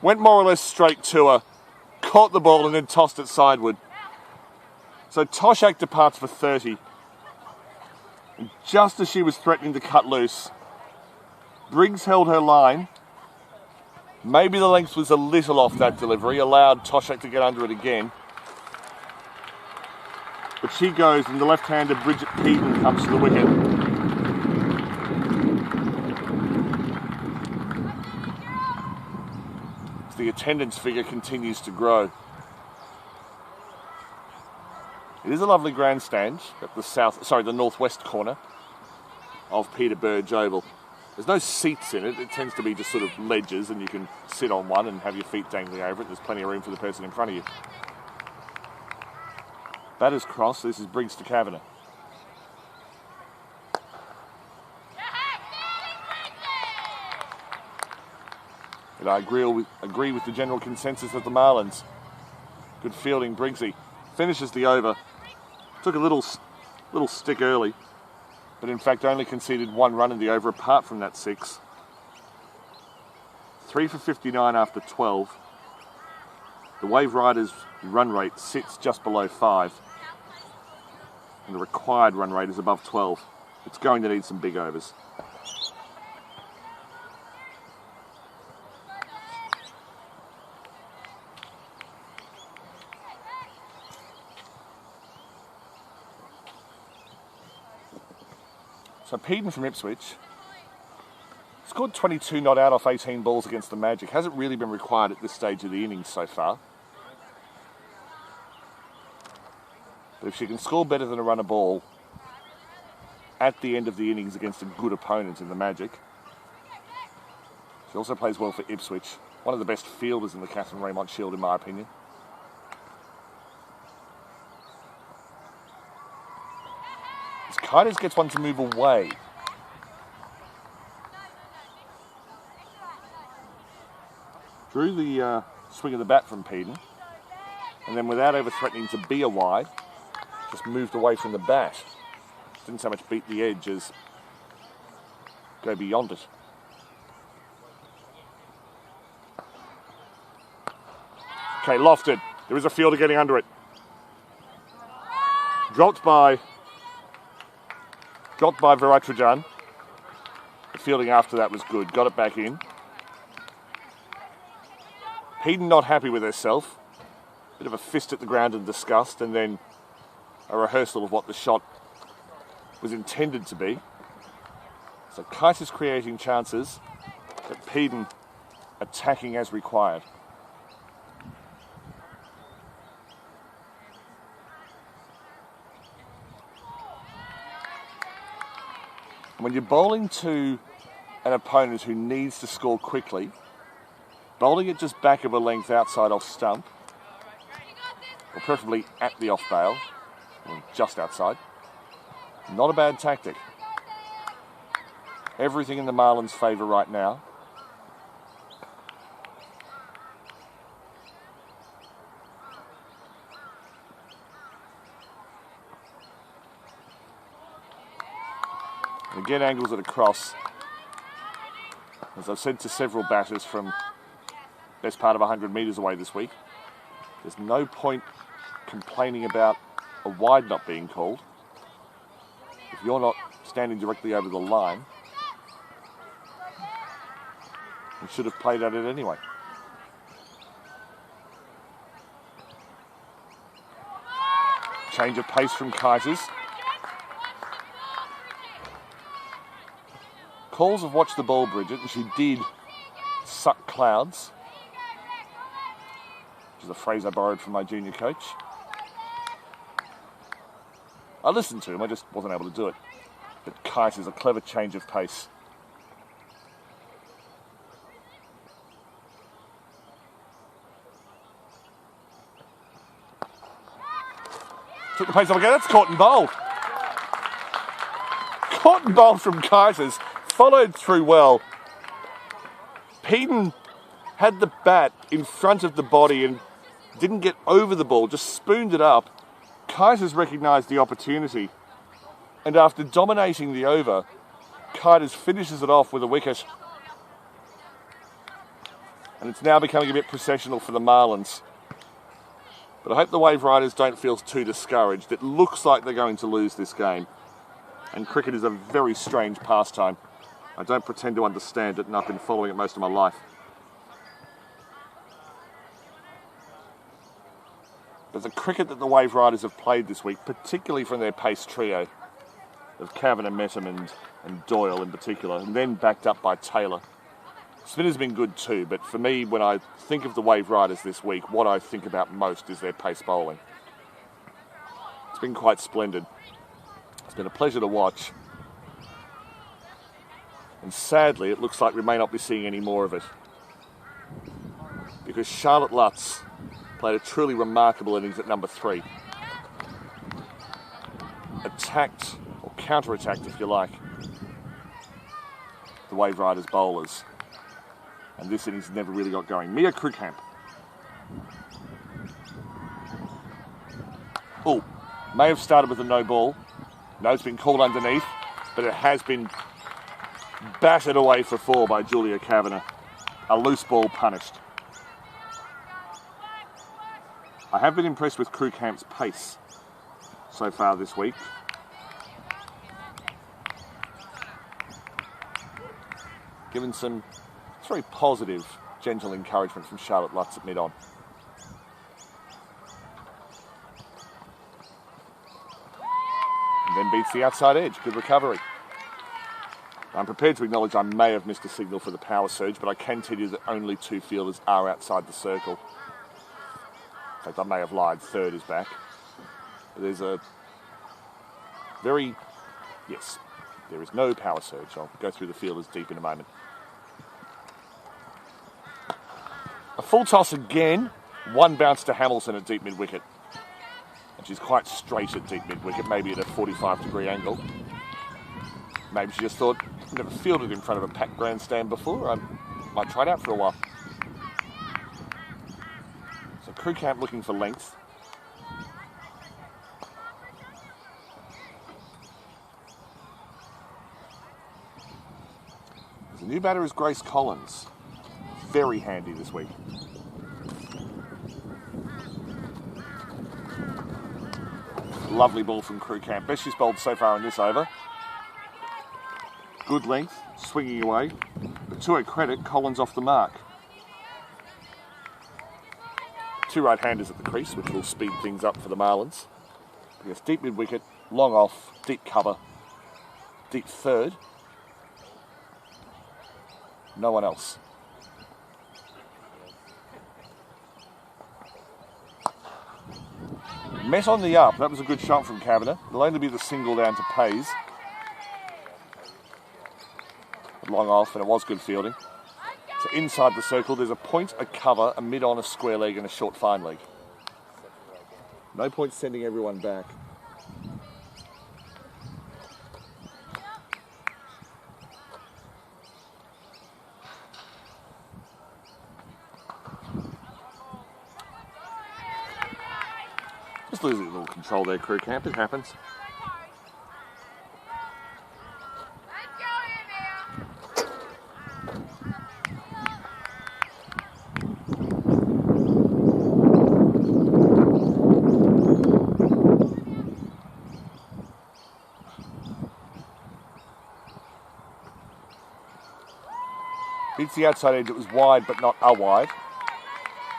Went more or less straight to her, caught the ball and then tossed it sideward. So Toshak departs for 30. And just as she was threatening to cut loose, Briggs held her line. Maybe the length was a little off that delivery, allowed Toshak to get under it again. But she goes, and the left-hander Bridget Peden comes to the wicket. The attendance figure continues to grow. It is a lovely grandstand at the northwest corner of Peter Burge Oval. There's no seats in it. It tends to be just sort of ledges, and you can sit on one and have your feet dangling over it. There's plenty of room for the person in front of you. Batter's cross. This is Briggs to Kavanagh. And I agree with the general consensus of the Marlins. Good fielding, Briggsy. Finishes the over. Took a little stick early, but in fact only conceded 1 run in the over apart from that 6. 3 for 59 after 12. The Waveriders' run rate sits just below 5, and the required run rate is above 12. It's going to need some big overs. So Peden from Ipswich scored 22 not out off 18 balls against the Magic. Hasn't really been required at this stage of the innings so far. But if she can score better than a run a ball at the end of the innings against a good opponent in the Magic. She also plays well for Ipswich. One of the best fielders in the Catherine Raymond Shield in my opinion. Kiters gets one to move away. Drew the swing of the bat from Peden, and then without ever threatening to be a wide, just moved away from the bat. Didn't so much beat the edge as go beyond it. Okay, lofted. There is a fielder getting under it. Dropped by Waveriders. The fielding after that was good. Got it back in. Peden not happy with herself. Bit of a fist at the ground in disgust, and then a rehearsal of what the shot was intended to be. So Kite is creating chances, but Peden attacking as required. When you're bowling to an opponent who needs to score quickly, bowling it just back of a length outside off stump, or preferably at the off bail, or just outside, not a bad tactic. Everything in the Marlins' favour right now. Again, angles it across. As I've said to several batters from best part of 100 metres away this week, there's no point complaining about a wide not being called if you're not standing directly over the line. You should have played at it anyway. Change of pace from Kiters. Calls have watched the ball, Bridget, and she did suck clouds, which is a phrase I borrowed from my junior coach. I listened to him, I just wasn't able to do it. But Kite is a clever change of pace. Took the pace up again, that's caught and bowled. Caught and bowled from Kiters. Followed through well. Peden had the bat in front of the body and didn't get over the ball, just spooned it up. Kiters recognised the opportunity, and after dominating the over, Kiters finishes it off with a wicket. And it's now becoming a bit processional for the Marlins. But I hope the Waveriders don't feel too discouraged. It looks like they're going to lose this game. And cricket is a very strange pastime. I don't pretend to understand it, and I've been following it most of my life. But the cricket that the Waveriders have played this week, particularly from their pace trio of Cavan and Metham and Doyle in particular, and then backed up by Taylor. Spinner's been good too, but for me, when I think of the Waveriders this week, what I think about most is their pace bowling. It's been quite splendid. It's been a pleasure to watch. And sadly, it looks like we may not be seeing any more of it. Because Charlotte Lutz played a truly remarkable innings at number 3. Attacked, or counter-attacked if you like, the Waveriders bowlers. And this innings never really got going. Mia Krughamp. Oh, may have started with a no ball. No, it's been called underneath, but it has been battered away for 4 by Julia Kavanagh. A loose ball punished. I have been impressed with Krughamp's pace so far this week. Given some very positive, gentle encouragement from Charlotte Lutz at mid-on. And then beats the outside edge. Good recovery. I'm prepared to acknowledge I may have missed a signal for the power surge, but I can tell you that only 2 fielders are outside the circle. In fact, I may have lied. 3rd is back. There's a very... Yes, there is no power surge. I'll go through the fielders deep in a moment. A full toss again. 1 bounce to Hamilton at deep mid-wicket. And she's quite straight at deep mid-wicket, maybe at a 45-degree angle. Maybe she just thought, I've never fielded in front of a packed grandstand before. I might try it out for a while. So Krughamp looking for length. The new batter is Grace Collins. Very handy this week. Lovely ball from Krughamp. Best she's bowled so far in this over. Good length, swinging away. But to her credit, Collins off the mark. 2 right-handers at the crease, which will speed things up for the Marlins. Yes, deep mid-wicket, long off, deep cover, deep 3rd. No one else. Met on the up. That was a good shot from Kavanagh. It'll only be the single down to Pays. Long off, and it was good fielding. So inside the circle, there's a point, a cover, a mid-on, a square leg, and a short fine leg. No point sending everyone back. Just losing a little control there, Krughamp. It happens. Beats the outside edge. It was wide, but not a wide.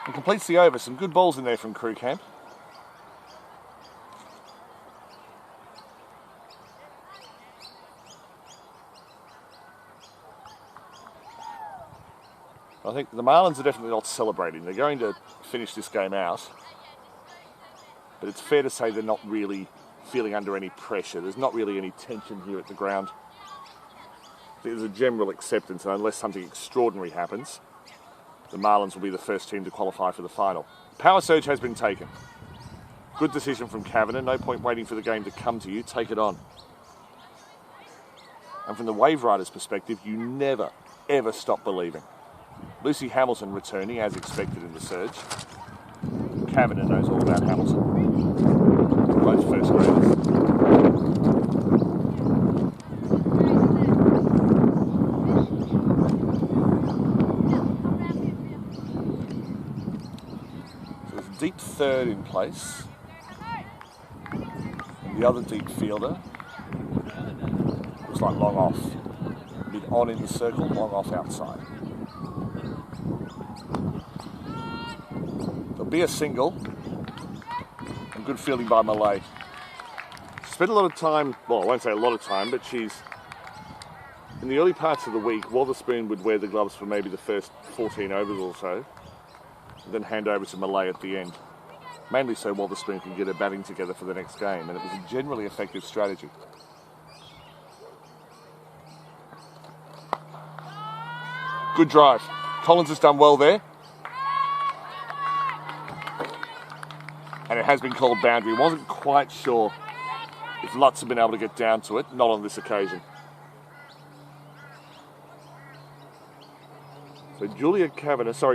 And completes the over. Some good balls in there from Krughamp. I think the Marlins are definitely not celebrating. They're going to finish this game out. But it's fair to say they're not really feeling under any pressure. There's not really any tension here at the ground. There's a general acceptance, and unless something extraordinary happens, the Marlins will be the first team to qualify for the final. Power surge has been taken. Good decision from Kavanagh. No point waiting for the game to come to you. Take it on. And from the Waveriders' perspective, you never, ever stop believing. Lucy Hamilton returning as expected in the surge. Kavanagh knows all about Hamilton. Both first graders. So there's a deep 3rd in place. And the other deep fielder looks like long off. Mid on in the circle, long off outside. There'll be a single, and good fielding by Malay. She spent a lot of time, well, I won't say a lot of time, but she's, in the early parts of the week, Wotherspoon would wear the gloves for maybe the first 14 overs or so, and then hand over to Malay at the end. Mainly so Wotherspoon can get her batting together for the next game, and it was a generally effective strategy. Good drive. Collins has done well there. And it has been called boundary. Wasn't quite sure if Lutz had been able to get down to it. Not on this occasion. So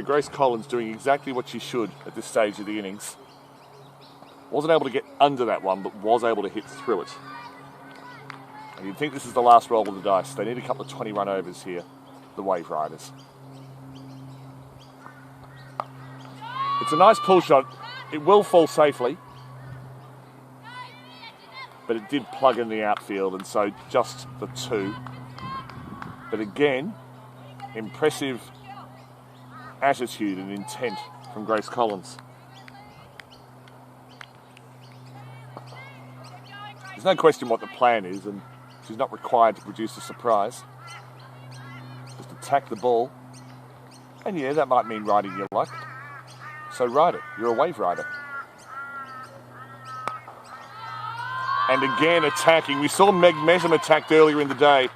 Grace Collins doing exactly what she should at this stage of the innings. Wasn't able to get under that one, but was able to hit through it. And you'd think this is the last roll of the dice. They need a couple of 20-run overs here, the Waveriders. It's a nice pull shot. It will fall safely. But it did plug in the outfield, and so just the 2. But again, impressive attitude and intent from Grace Collins. There's no question what the plan is, and she's not required to produce a surprise. Just attack the ball. And yeah, that might mean riding your luck. So ride it. You're a wave rider. And again attacking. We saw Meg Metham attacked earlier in the day.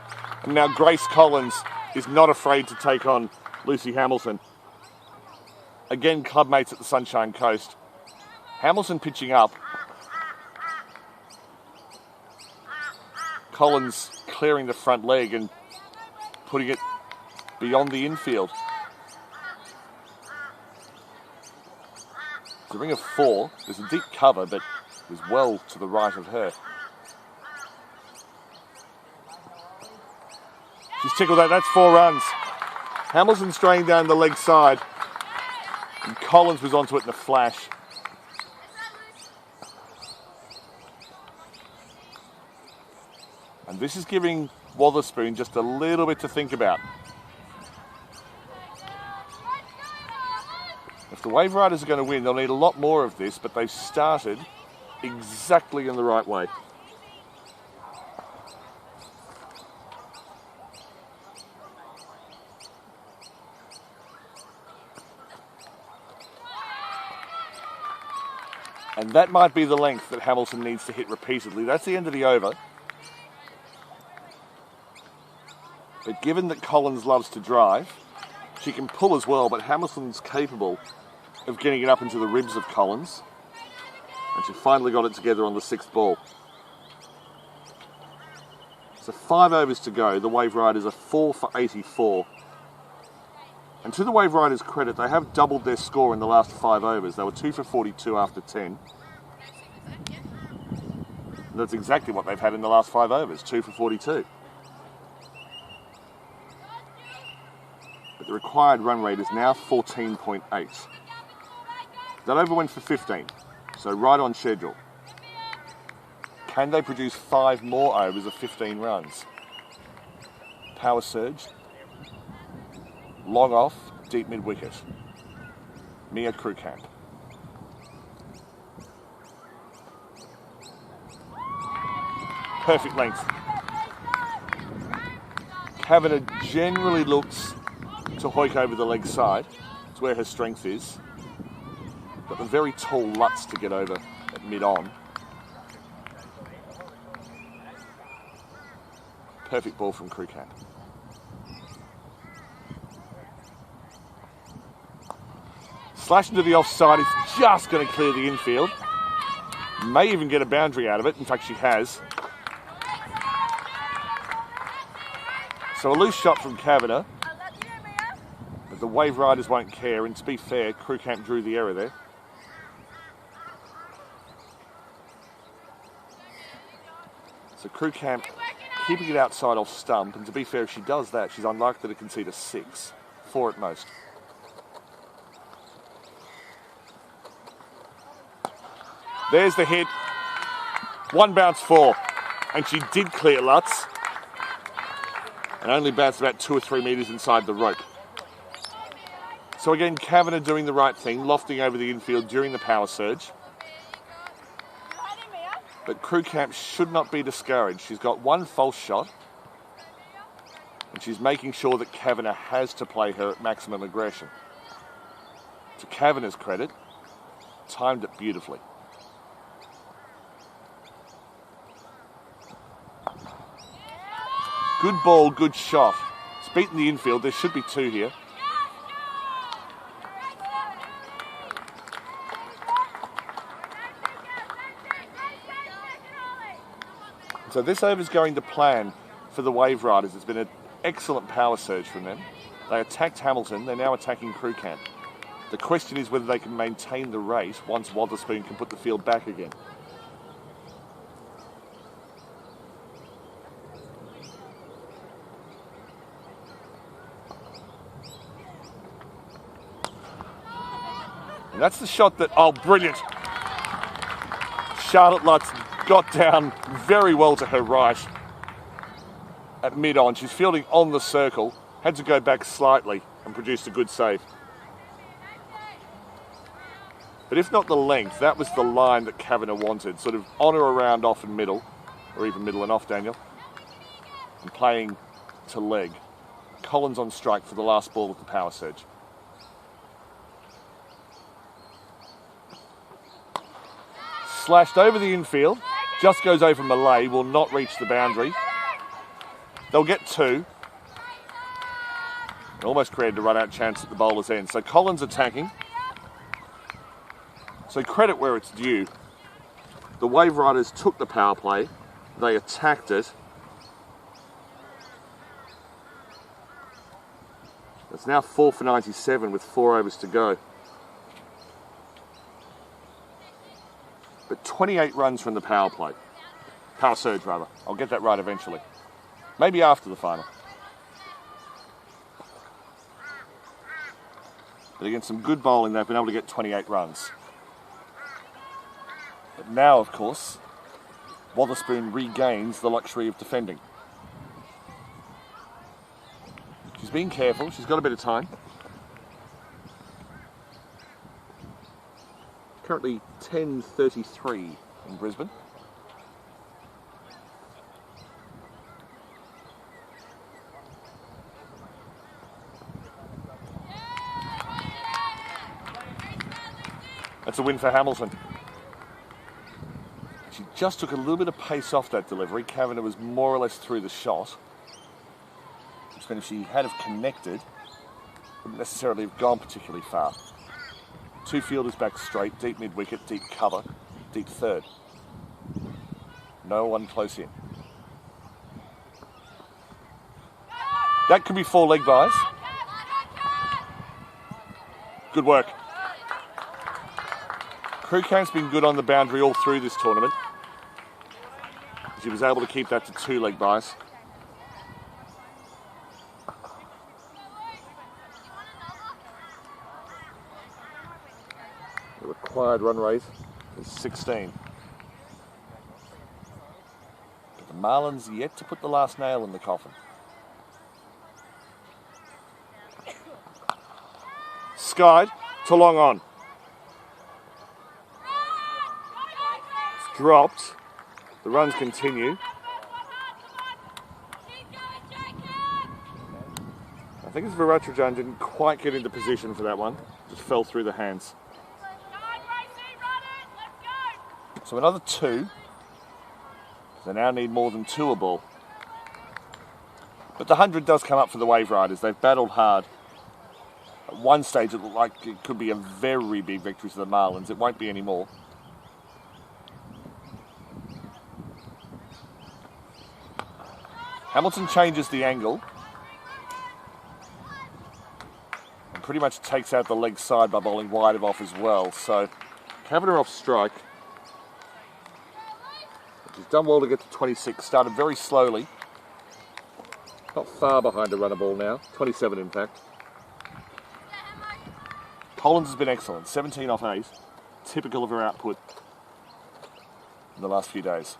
And now Grace Collins is not afraid to take on Lucy Hamilton. Again, club mates at the Sunshine Coast. Hamilton pitching up. Collins clearing the front leg and putting it beyond the infield. It's a ring of 4. There's a deep cover, but it was well to the right of her. She's tickled that. That's 4 runs. Hamilton straying down the leg side. And Collins was onto it in a flash. And this is giving Wotherspoon just a little bit to think about. If the Waveriders are going to win, they'll need a lot more of this, but they've started exactly in the right way. And that might be the length that Hamilton needs to hit repeatedly. That's the end of the over. But given that Collins loves to drive, she can pull as well, but Hamilton's capable of getting it up into the ribs of Collins. And she finally got it together on the 6th ball. So 5 overs to go. The Waveriders are 4 for 84. And to the Waveriders' credit, they have doubled their score in the last 5 overs. They were 2 for 42 after 10. And that's exactly what they've had in the last 5 overs, 2 for 42. But the required run rate is now 14.8. That over went for 15, so right on schedule. Can they produce 5 more overs of 15 runs? Power surge. Long off, deep mid-wicket. Mia Krewkamp. Perfect length. Kavanagh generally looks to hoik over the leg side. It's where her strength is. Got the very tall Lutz to get over at mid-on. Perfect ball from Krewkamp. Slash into the offside, it's just going to clear the infield. May even get a boundary out of it, in fact she has. So a loose shot from Kavanagh. But the Waveriders won't care, and to be fair, Krewkamp drew the error there. So Krewkamp keeping it outside off stump, and to be fair, if she does that, she's unlikely to concede a 6, 4 at most. There's the hit. 1 bounce 4. And she did clear Lutz. And only bounced about 2 or 3 metres inside the rope. So again, Kavanagh doing the right thing, lofting over the infield during the power surge. But Krewkamp should not be discouraged. She's got 1 false shot. And she's making sure that Kavanagh has to play her at maximum aggression. To Kavanagh's credit, timed it beautifully. Good ball, good shot. It's beaten the infield. There should be 2 here. So this over's going to plan for the Waveriders. It's been an excellent power surge from them. They attacked Hamilton, they're now attacking Crew Camp. The question is whether they can maintain the rate once Wotherspoon can put the field back again. And that's the shot that, oh, brilliant. Charlotte Lutz got down very well to her right at mid-on. She's fielding on the circle, had to go back slightly and produced a good save. But if not the length, that was the line that Kavanagh wanted, sort of on or around off and middle, or even middle and off, Daniel, and playing to leg. Collins on strike for the last ball of the power surge. Slashed over the infield, just goes over Malay, will not reach the boundary. They'll get two. Almost created a run-out chance at the bowler's end. So Collins attacking. So credit where it's due. The Waveriders took the power play. They attacked it. It's now 4 for 97 with 4 overs to go. But 28 runs from the power play. Power surge, rather. I'll get that right eventually. Maybe after the final. But against some good bowling, they've been able to get 28 runs. But now, of course, Wotherspoon regains the luxury of defending. She's being careful. She's got a bit of time. Currently 10:33 in Brisbane. That's a win for Hamilton. She just took a little bit of pace off that delivery. Kavanagh was more or less through the shot. Which meant if she had have connected, wouldn't necessarily have gone particularly far. Two fielders back straight, deep mid-wicket, deep cover, deep third. No one close in. That could be 4 leg byes. Good work. Crew Camp's been good on the boundary all through this tournament. She was able to keep that to 2 leg byes. The required run rate is 16. But the Marlins yet to put the last nail in the coffin. Skied to long on. It's dropped. The runs continue. I think it's Viratrajan didn't quite get into position for that one. Just fell through the hands. So another 2. They now need more than 2 a ball. But the 100 does come up for the Waveriders. They've battled hard. At one stage it looked like it could be a very big victory for the Marlins. It won't be anymore. Hamilton changes the angle. And pretty much takes out the leg side by bowling wide of off as well. So Kavanagh off strike. She's done well to get to 26. Started very slowly. Not far behind a runner ball now. 27 in fact. Collins has been excellent. 17 off 8. Typical of her output in the last few days.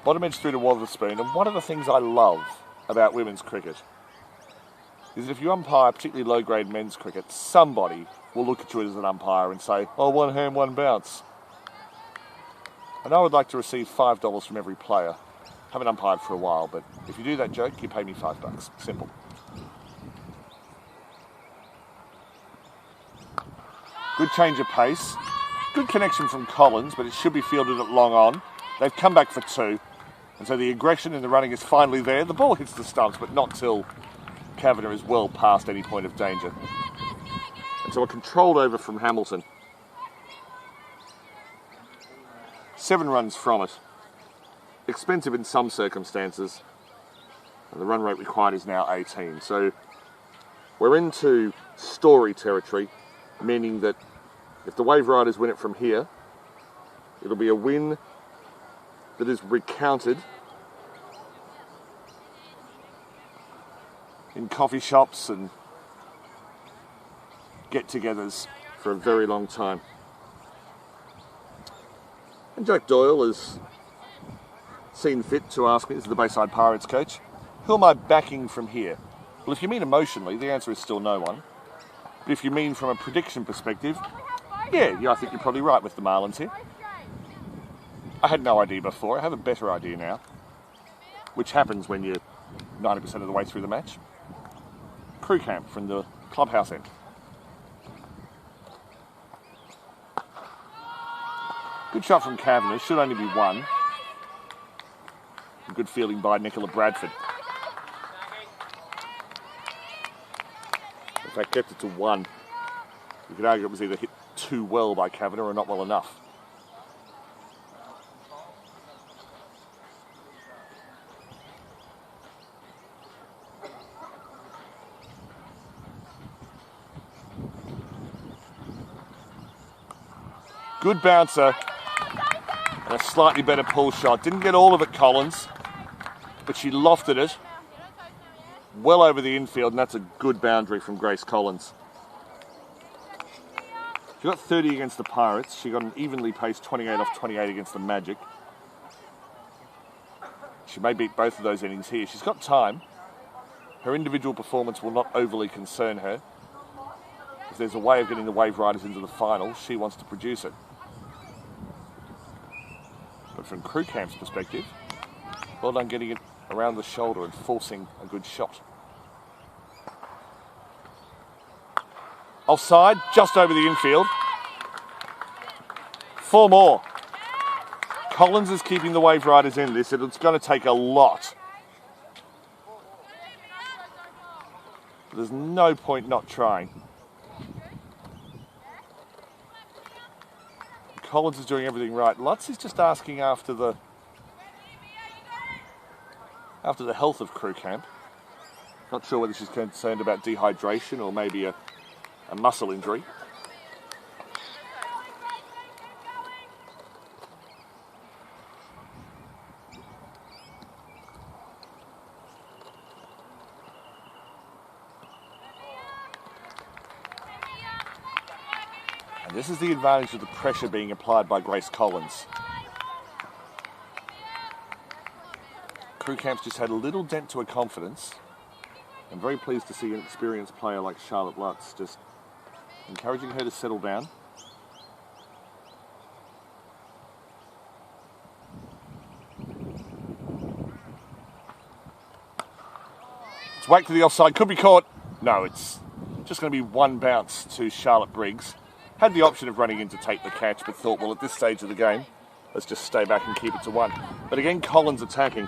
Bottom edge through to Waterspoon. And one of the things I love about women's cricket is that if you umpire particularly low-grade men's cricket, somebody will look at you as an umpire and say, oh, 1 hand, 1 bounce. And I would like to receive $5 from every player. Haven't umpired for a while, but if you do that joke, you pay me $5. Simple. Good change of pace. Good connection from Collins, but it should be fielded at long on. They've come back for 2. And so the aggression in the running is finally there. The ball hits the stumps, but not till Kavanagh is well past any point of danger. And so a controlled over from Hamilton. 7 runs from it. expensive in some circumstances, and the run rate required is now 18. So we're into story territory, meaning that if the Waveriders win it from here, it'll be a win that is recounted in coffee shops and get-togethers for a very long time. And Jack Doyle has seen fit to ask me, this is the Bayside Pirates coach, who am I backing from here? Well, if you mean emotionally, the answer is still no one. But if you mean from a prediction perspective, yeah, I think you're probably right with the Marlins here. I had no idea before. I have a better idea now, which happens when you're 90% of the way through the match. Crew camp from the clubhouse end. Good shot from Kavanagh, should only be one. Good fielding by Nicola Bradford. In fact, kept it to one. You could argue it was either hit too well by Kavanagh or not well enough. Good bouncer and a slightly better pull shot. Didn't get all of it, Collins, but she lofted it well over the infield, and that's a good boundary from Grace Collins. She got 30 against the Pirates. She got an evenly paced 28 off 28 against the Magic. She may beat both of those innings here. She's got time. Her individual performance will not overly concern her. If there's a way of getting the Waveriders into the final, she wants to produce it. But from Crew Camp's perspective, well done getting it around the shoulder and forcing a good shot. Offside, just over the infield. 4 more. Collins is keeping the Waveriders in this, and it's going to take a lot. There's no point not trying. Collins is doing everything right. Lutz is just asking after the health of Crew Camp. Not sure whether she's concerned about dehydration or maybe a muscle injury. And this is the advantage of the pressure being applied by Grace Collins. Crew Camp's just had a little dent to her confidence. I'm very pleased to see an experienced player like Charlotte Lutz just encouraging her to settle down. Let's wait for the offside. Could be caught. No, it's just going to be one bounce to Charlotte Briggs. Had the option of running in to take the catch, but thought, well, at this stage of the game, let's just stay back and keep it to one. But again, Collins attacking.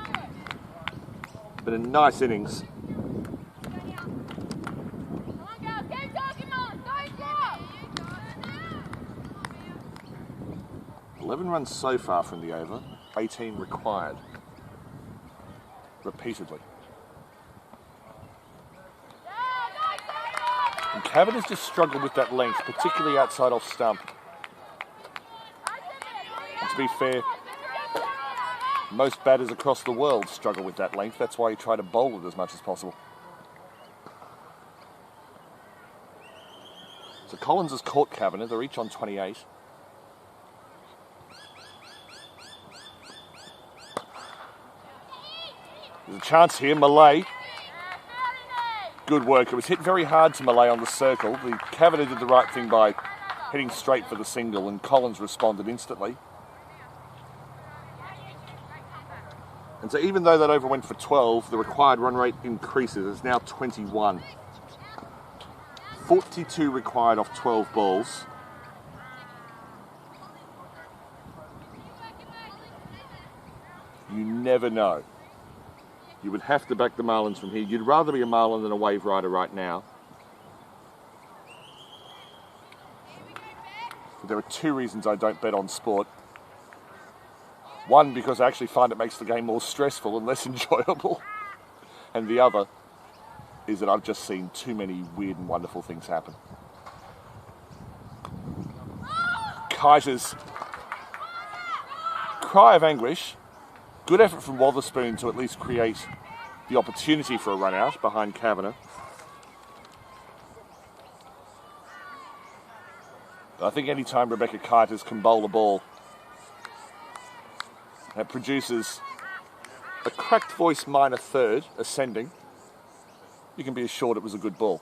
But a nice innings. 11 runs so far from the over, 18 required. Repeatedly. And Kavanagh's just struggled with that length, particularly outside off stump. And to be fair, most batters across the world struggle with that length. That's why you try to bowl it as much as possible. So Collins has caught Kavanagh. They're each on 28. There's a chance here. Malay. Good work. It was hit very hard to Malay on the circle. The Kavanagh did the right thing by heading straight for the single, and Collins responded instantly. And so even though that over went for 12, the required run rate increases. It's now 21. 42 required off 12 balls. You never know. You would have to back the Marlins from here. You'd rather be a Marlin than a Waverider right now. But there are two reasons I don't bet on sport. One, because I actually find it makes the game more stressful and less enjoyable. And the other is that I've just seen too many weird and wonderful things happen. Kaiser's cry of anguish. Good effort from Wotherspoon to at least create the opportunity for a run out behind Kavanagh. I think any time Rebecca Kaiser can bowl a ball that produces a cracked voice minor third ascending, you can be assured it was a good ball.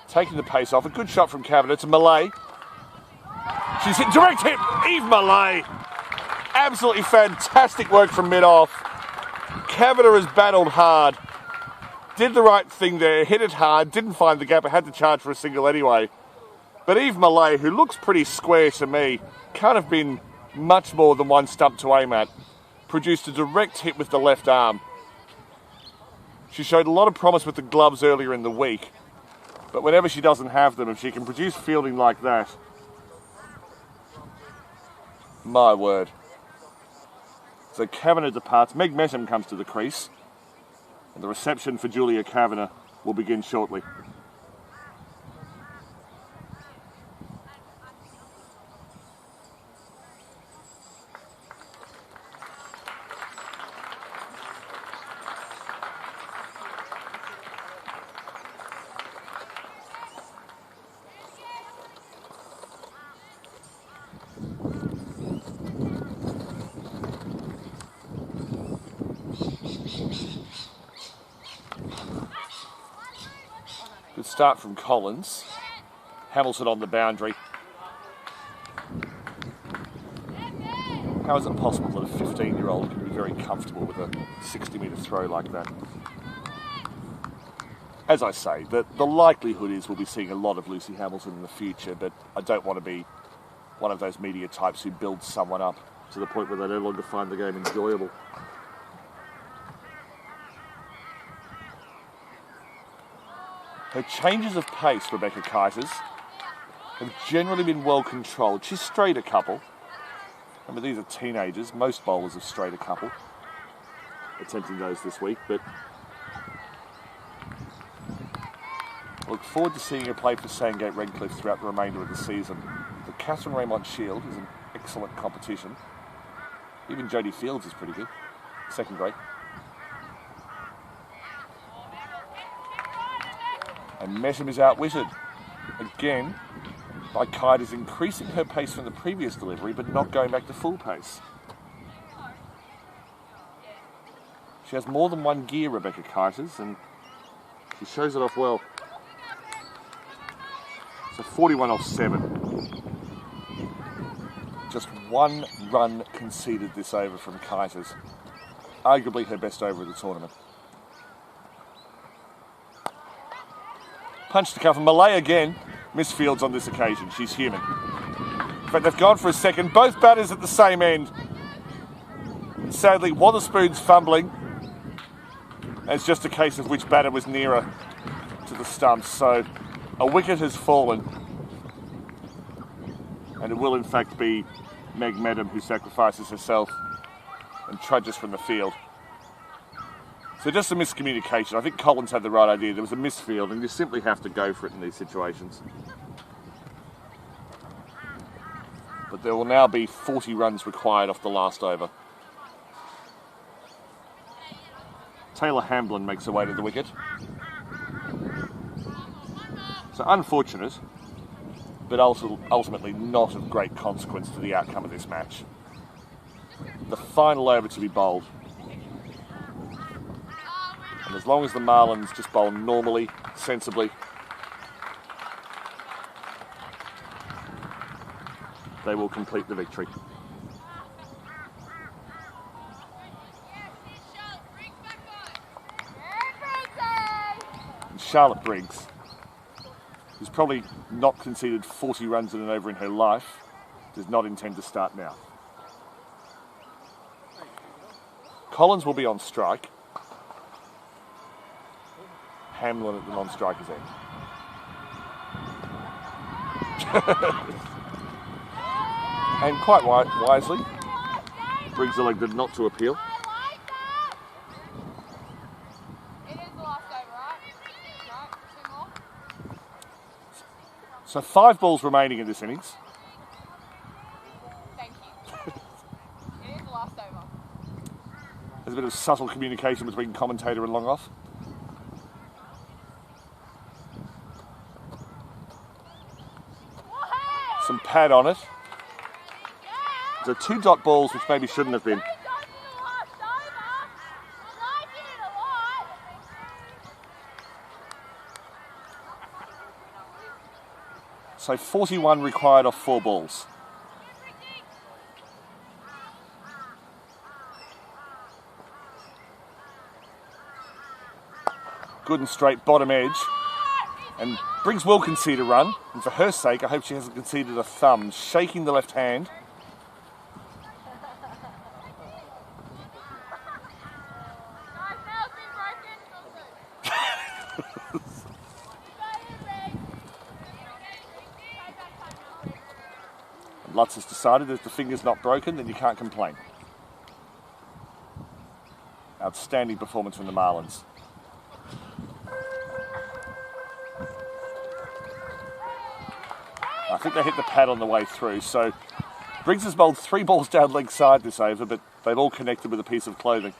Taking the pace off, a good shot from Kavanagh to Malay. She's hit, direct hit, Eve Malay. Absolutely fantastic work from mid-off. Kavanagh has battled hard. Did the right thing there, hit it hard, didn't find the gap, but had to charge for a single anyway. But Eve Malay, who looks pretty square to me, can't have been much more than one stump to aim at, produced a direct hit with the left arm. She showed a lot of promise with the gloves earlier in the week, but whenever she doesn't have them, if she can produce fielding like that, my word. So Kavanagh departs, Meg Metham comes to the crease, and the reception for Julia Kavanagh will begin shortly. Good start from Collins. Hamilton on the boundary. How is it possible that a 15-year-old can be very comfortable with a 60-metre throw like that? As I say, the likelihood is we'll be seeing a lot of Lucy Hamilton in the future, but I don't want to be one of those media types who builds someone up to the point where they no longer find the game enjoyable. Her changes of pace, Rebecca Kaiser's, have generally been well controlled. She's strayed a couple. Remember, these are teenagers. Most bowlers have strayed a couple. Attempting those this week, but I look forward to seeing her play for Sandgate Redcliffe throughout the remainder of the season. The Catherine Raymond Shield is an excellent competition. Even Jodie Fields is pretty good. Second grade. And Metham is outwitted. Again, by Kaiser's increasing her pace from the previous delivery, but not going back to full pace. She has more than one gear, Rebecca Kaiser's, and she shows it off well. So 41 off 7. Just one run conceded this over from Kaiser's. Arguably her best over of the tournament. Punch to cover. Malay again. Miss Fields on this occasion. She's human. In fact, they've gone for a second. Both batters at the same end. Sadly, Wotherspoon's fumbling. It's just a case of which batter was nearer to the stumps. So a wicket has fallen. And it will in fact be Meg Metham who sacrifices herself and trudges from the field. So just a miscommunication. I think Collins had the right idea. There was a misfield and you simply have to go for it in these situations. But there will now be 40 runs required off the last over. Taylor Hamblin makes her way to the wicket. So unfortunate, but also ultimately not of great consequence to the outcome of this match. The final over to be bowled. And as long as the Marlins just bowl normally, sensibly, they will complete the victory. And Charlotte Briggs, who's probably not conceded 40 runs in an over in her life, does not intend to start now. Collins will be on strike. Hamlin at the non-striker's end. And quite wisely, Briggs elected not to appeal. So 5 balls remaining in this innings. Thank you. It is the last over. There's a bit of subtle communication between commentator and long off. Some pad on it. So 2 dot balls, which maybe shouldn't have been. So 41 required off 4 balls. Good and straight bottom edge. And Briggs will concede a run. And for her sake, I hope she hasn't conceded a thumb. Shaking the left hand. Lutz has decided that if the finger's not broken, then you can't complain. Outstanding performance from the Marlins. I think they hit the pad on the way through, so Briggs has bowled 3 balls down leg side this over, but they've all connected with a piece of clothing.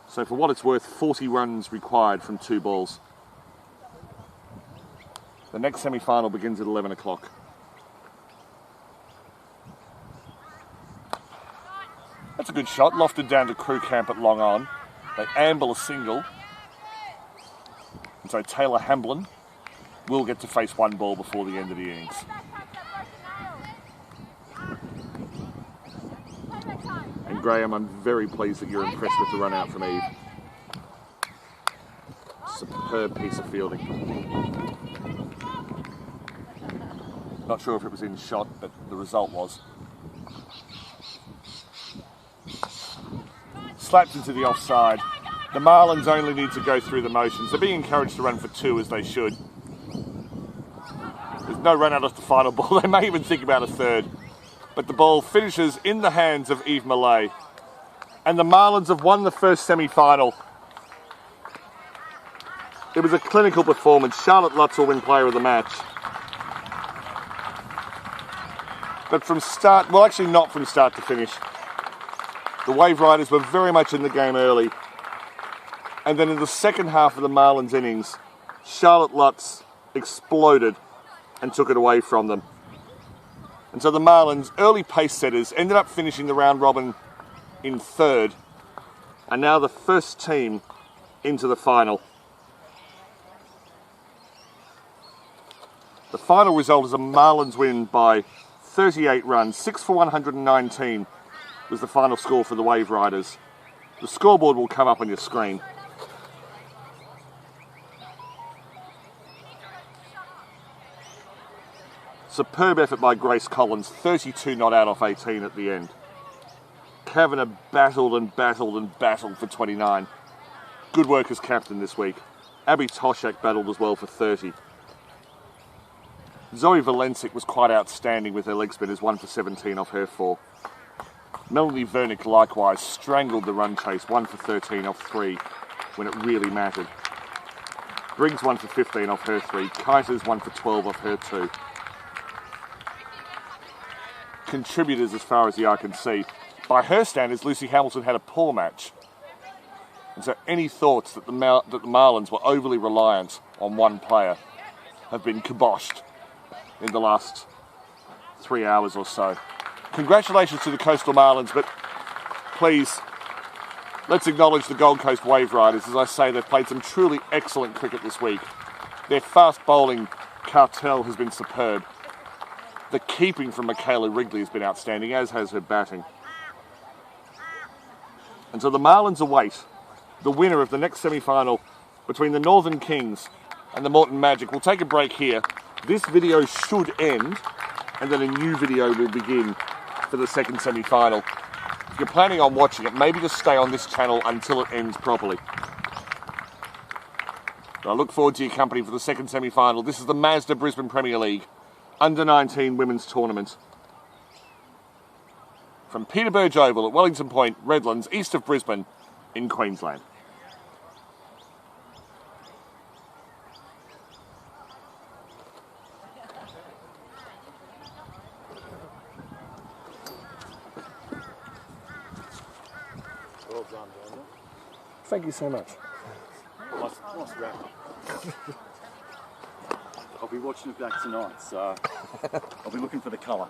So for what it's worth, 40 runs required from 2 balls. The next semi-final begins at 11 o'clock. That's a good shot, lofted down to crew camp at long on. They amble a single. And so Taylor Hamblin will get to face 1 ball before the end of the innings. And Graham, I'm very pleased that you're impressed with the run out from Eve. Superb piece of fielding. Not sure if it was in shot, but the result was. Slapped into the offside. The Marlins only need to go through the motions. They're being encouraged to run for 2 as they should. There's no run out of the final ball. They may even think about a 3rd. But the ball finishes in the hands of Eve Millay. And the Marlins have won the first semi-final. It was a clinical performance. Charlotte Lutz will win player of the match. But from start, well actually not from start to finish. The Waveriders were very much in the game early. And then in the second half of the Marlins innings, Charlotte Lutz exploded and took it away from them. And so the Marlins, early pace setters, ended up finishing the round robin in 3rd. And now the first team into the final. The final result is a Marlins win by 38 runs, 6 for 119 was the final score for the Waveriders. The scoreboard will come up on your screen. Superb effort by Grace Collins, 32 not out off 18 at the end. Kavanagh battled and battled and battled for 29. Good work as captain this week. Abby Toshak battled as well for 30. Zoe Valencic was quite outstanding with her leg spinners, 1 for 17 off her 4. Melanie Vernick likewise strangled the run chase, 1 for 13 off 3 when it really mattered. Briggs 1 for 15 off her 3. Keiters 1 for 12 off her 2. Contributors as far as the eye can see. By her standards, Lucy Hamilton had a poor match. And so any thoughts that the Marlins were overly reliant on one player have been kiboshed in the last 3 hours or so. Congratulations to the Coastal Marlins, but please, let's acknowledge the Gold Coast Waveriders. As I say, they've played some truly excellent cricket this week. Their fast bowling cartel has been superb. The keeping from Michaela Wrigley has been outstanding, as has her batting. And so the Marlins await the winner of the next semi-final between the Northern Kings and the Moreton Magic. We'll take a break here. This video should end, and then a new video will begin for the second semi-final. if you're planning on watching it, maybe just stay on this channel until it ends properly. I look forward to your company for the second semi-final. This is the Mazda Brisbane Premier League Under-19 Women's Tournament. From Peter Burge Oval at Wellington Point, Redlands, east of Brisbane in Queensland. Well done, Daniel. Thank you so much. Nice wrap. I'll be watching it back tonight, so I'll be looking for the colour.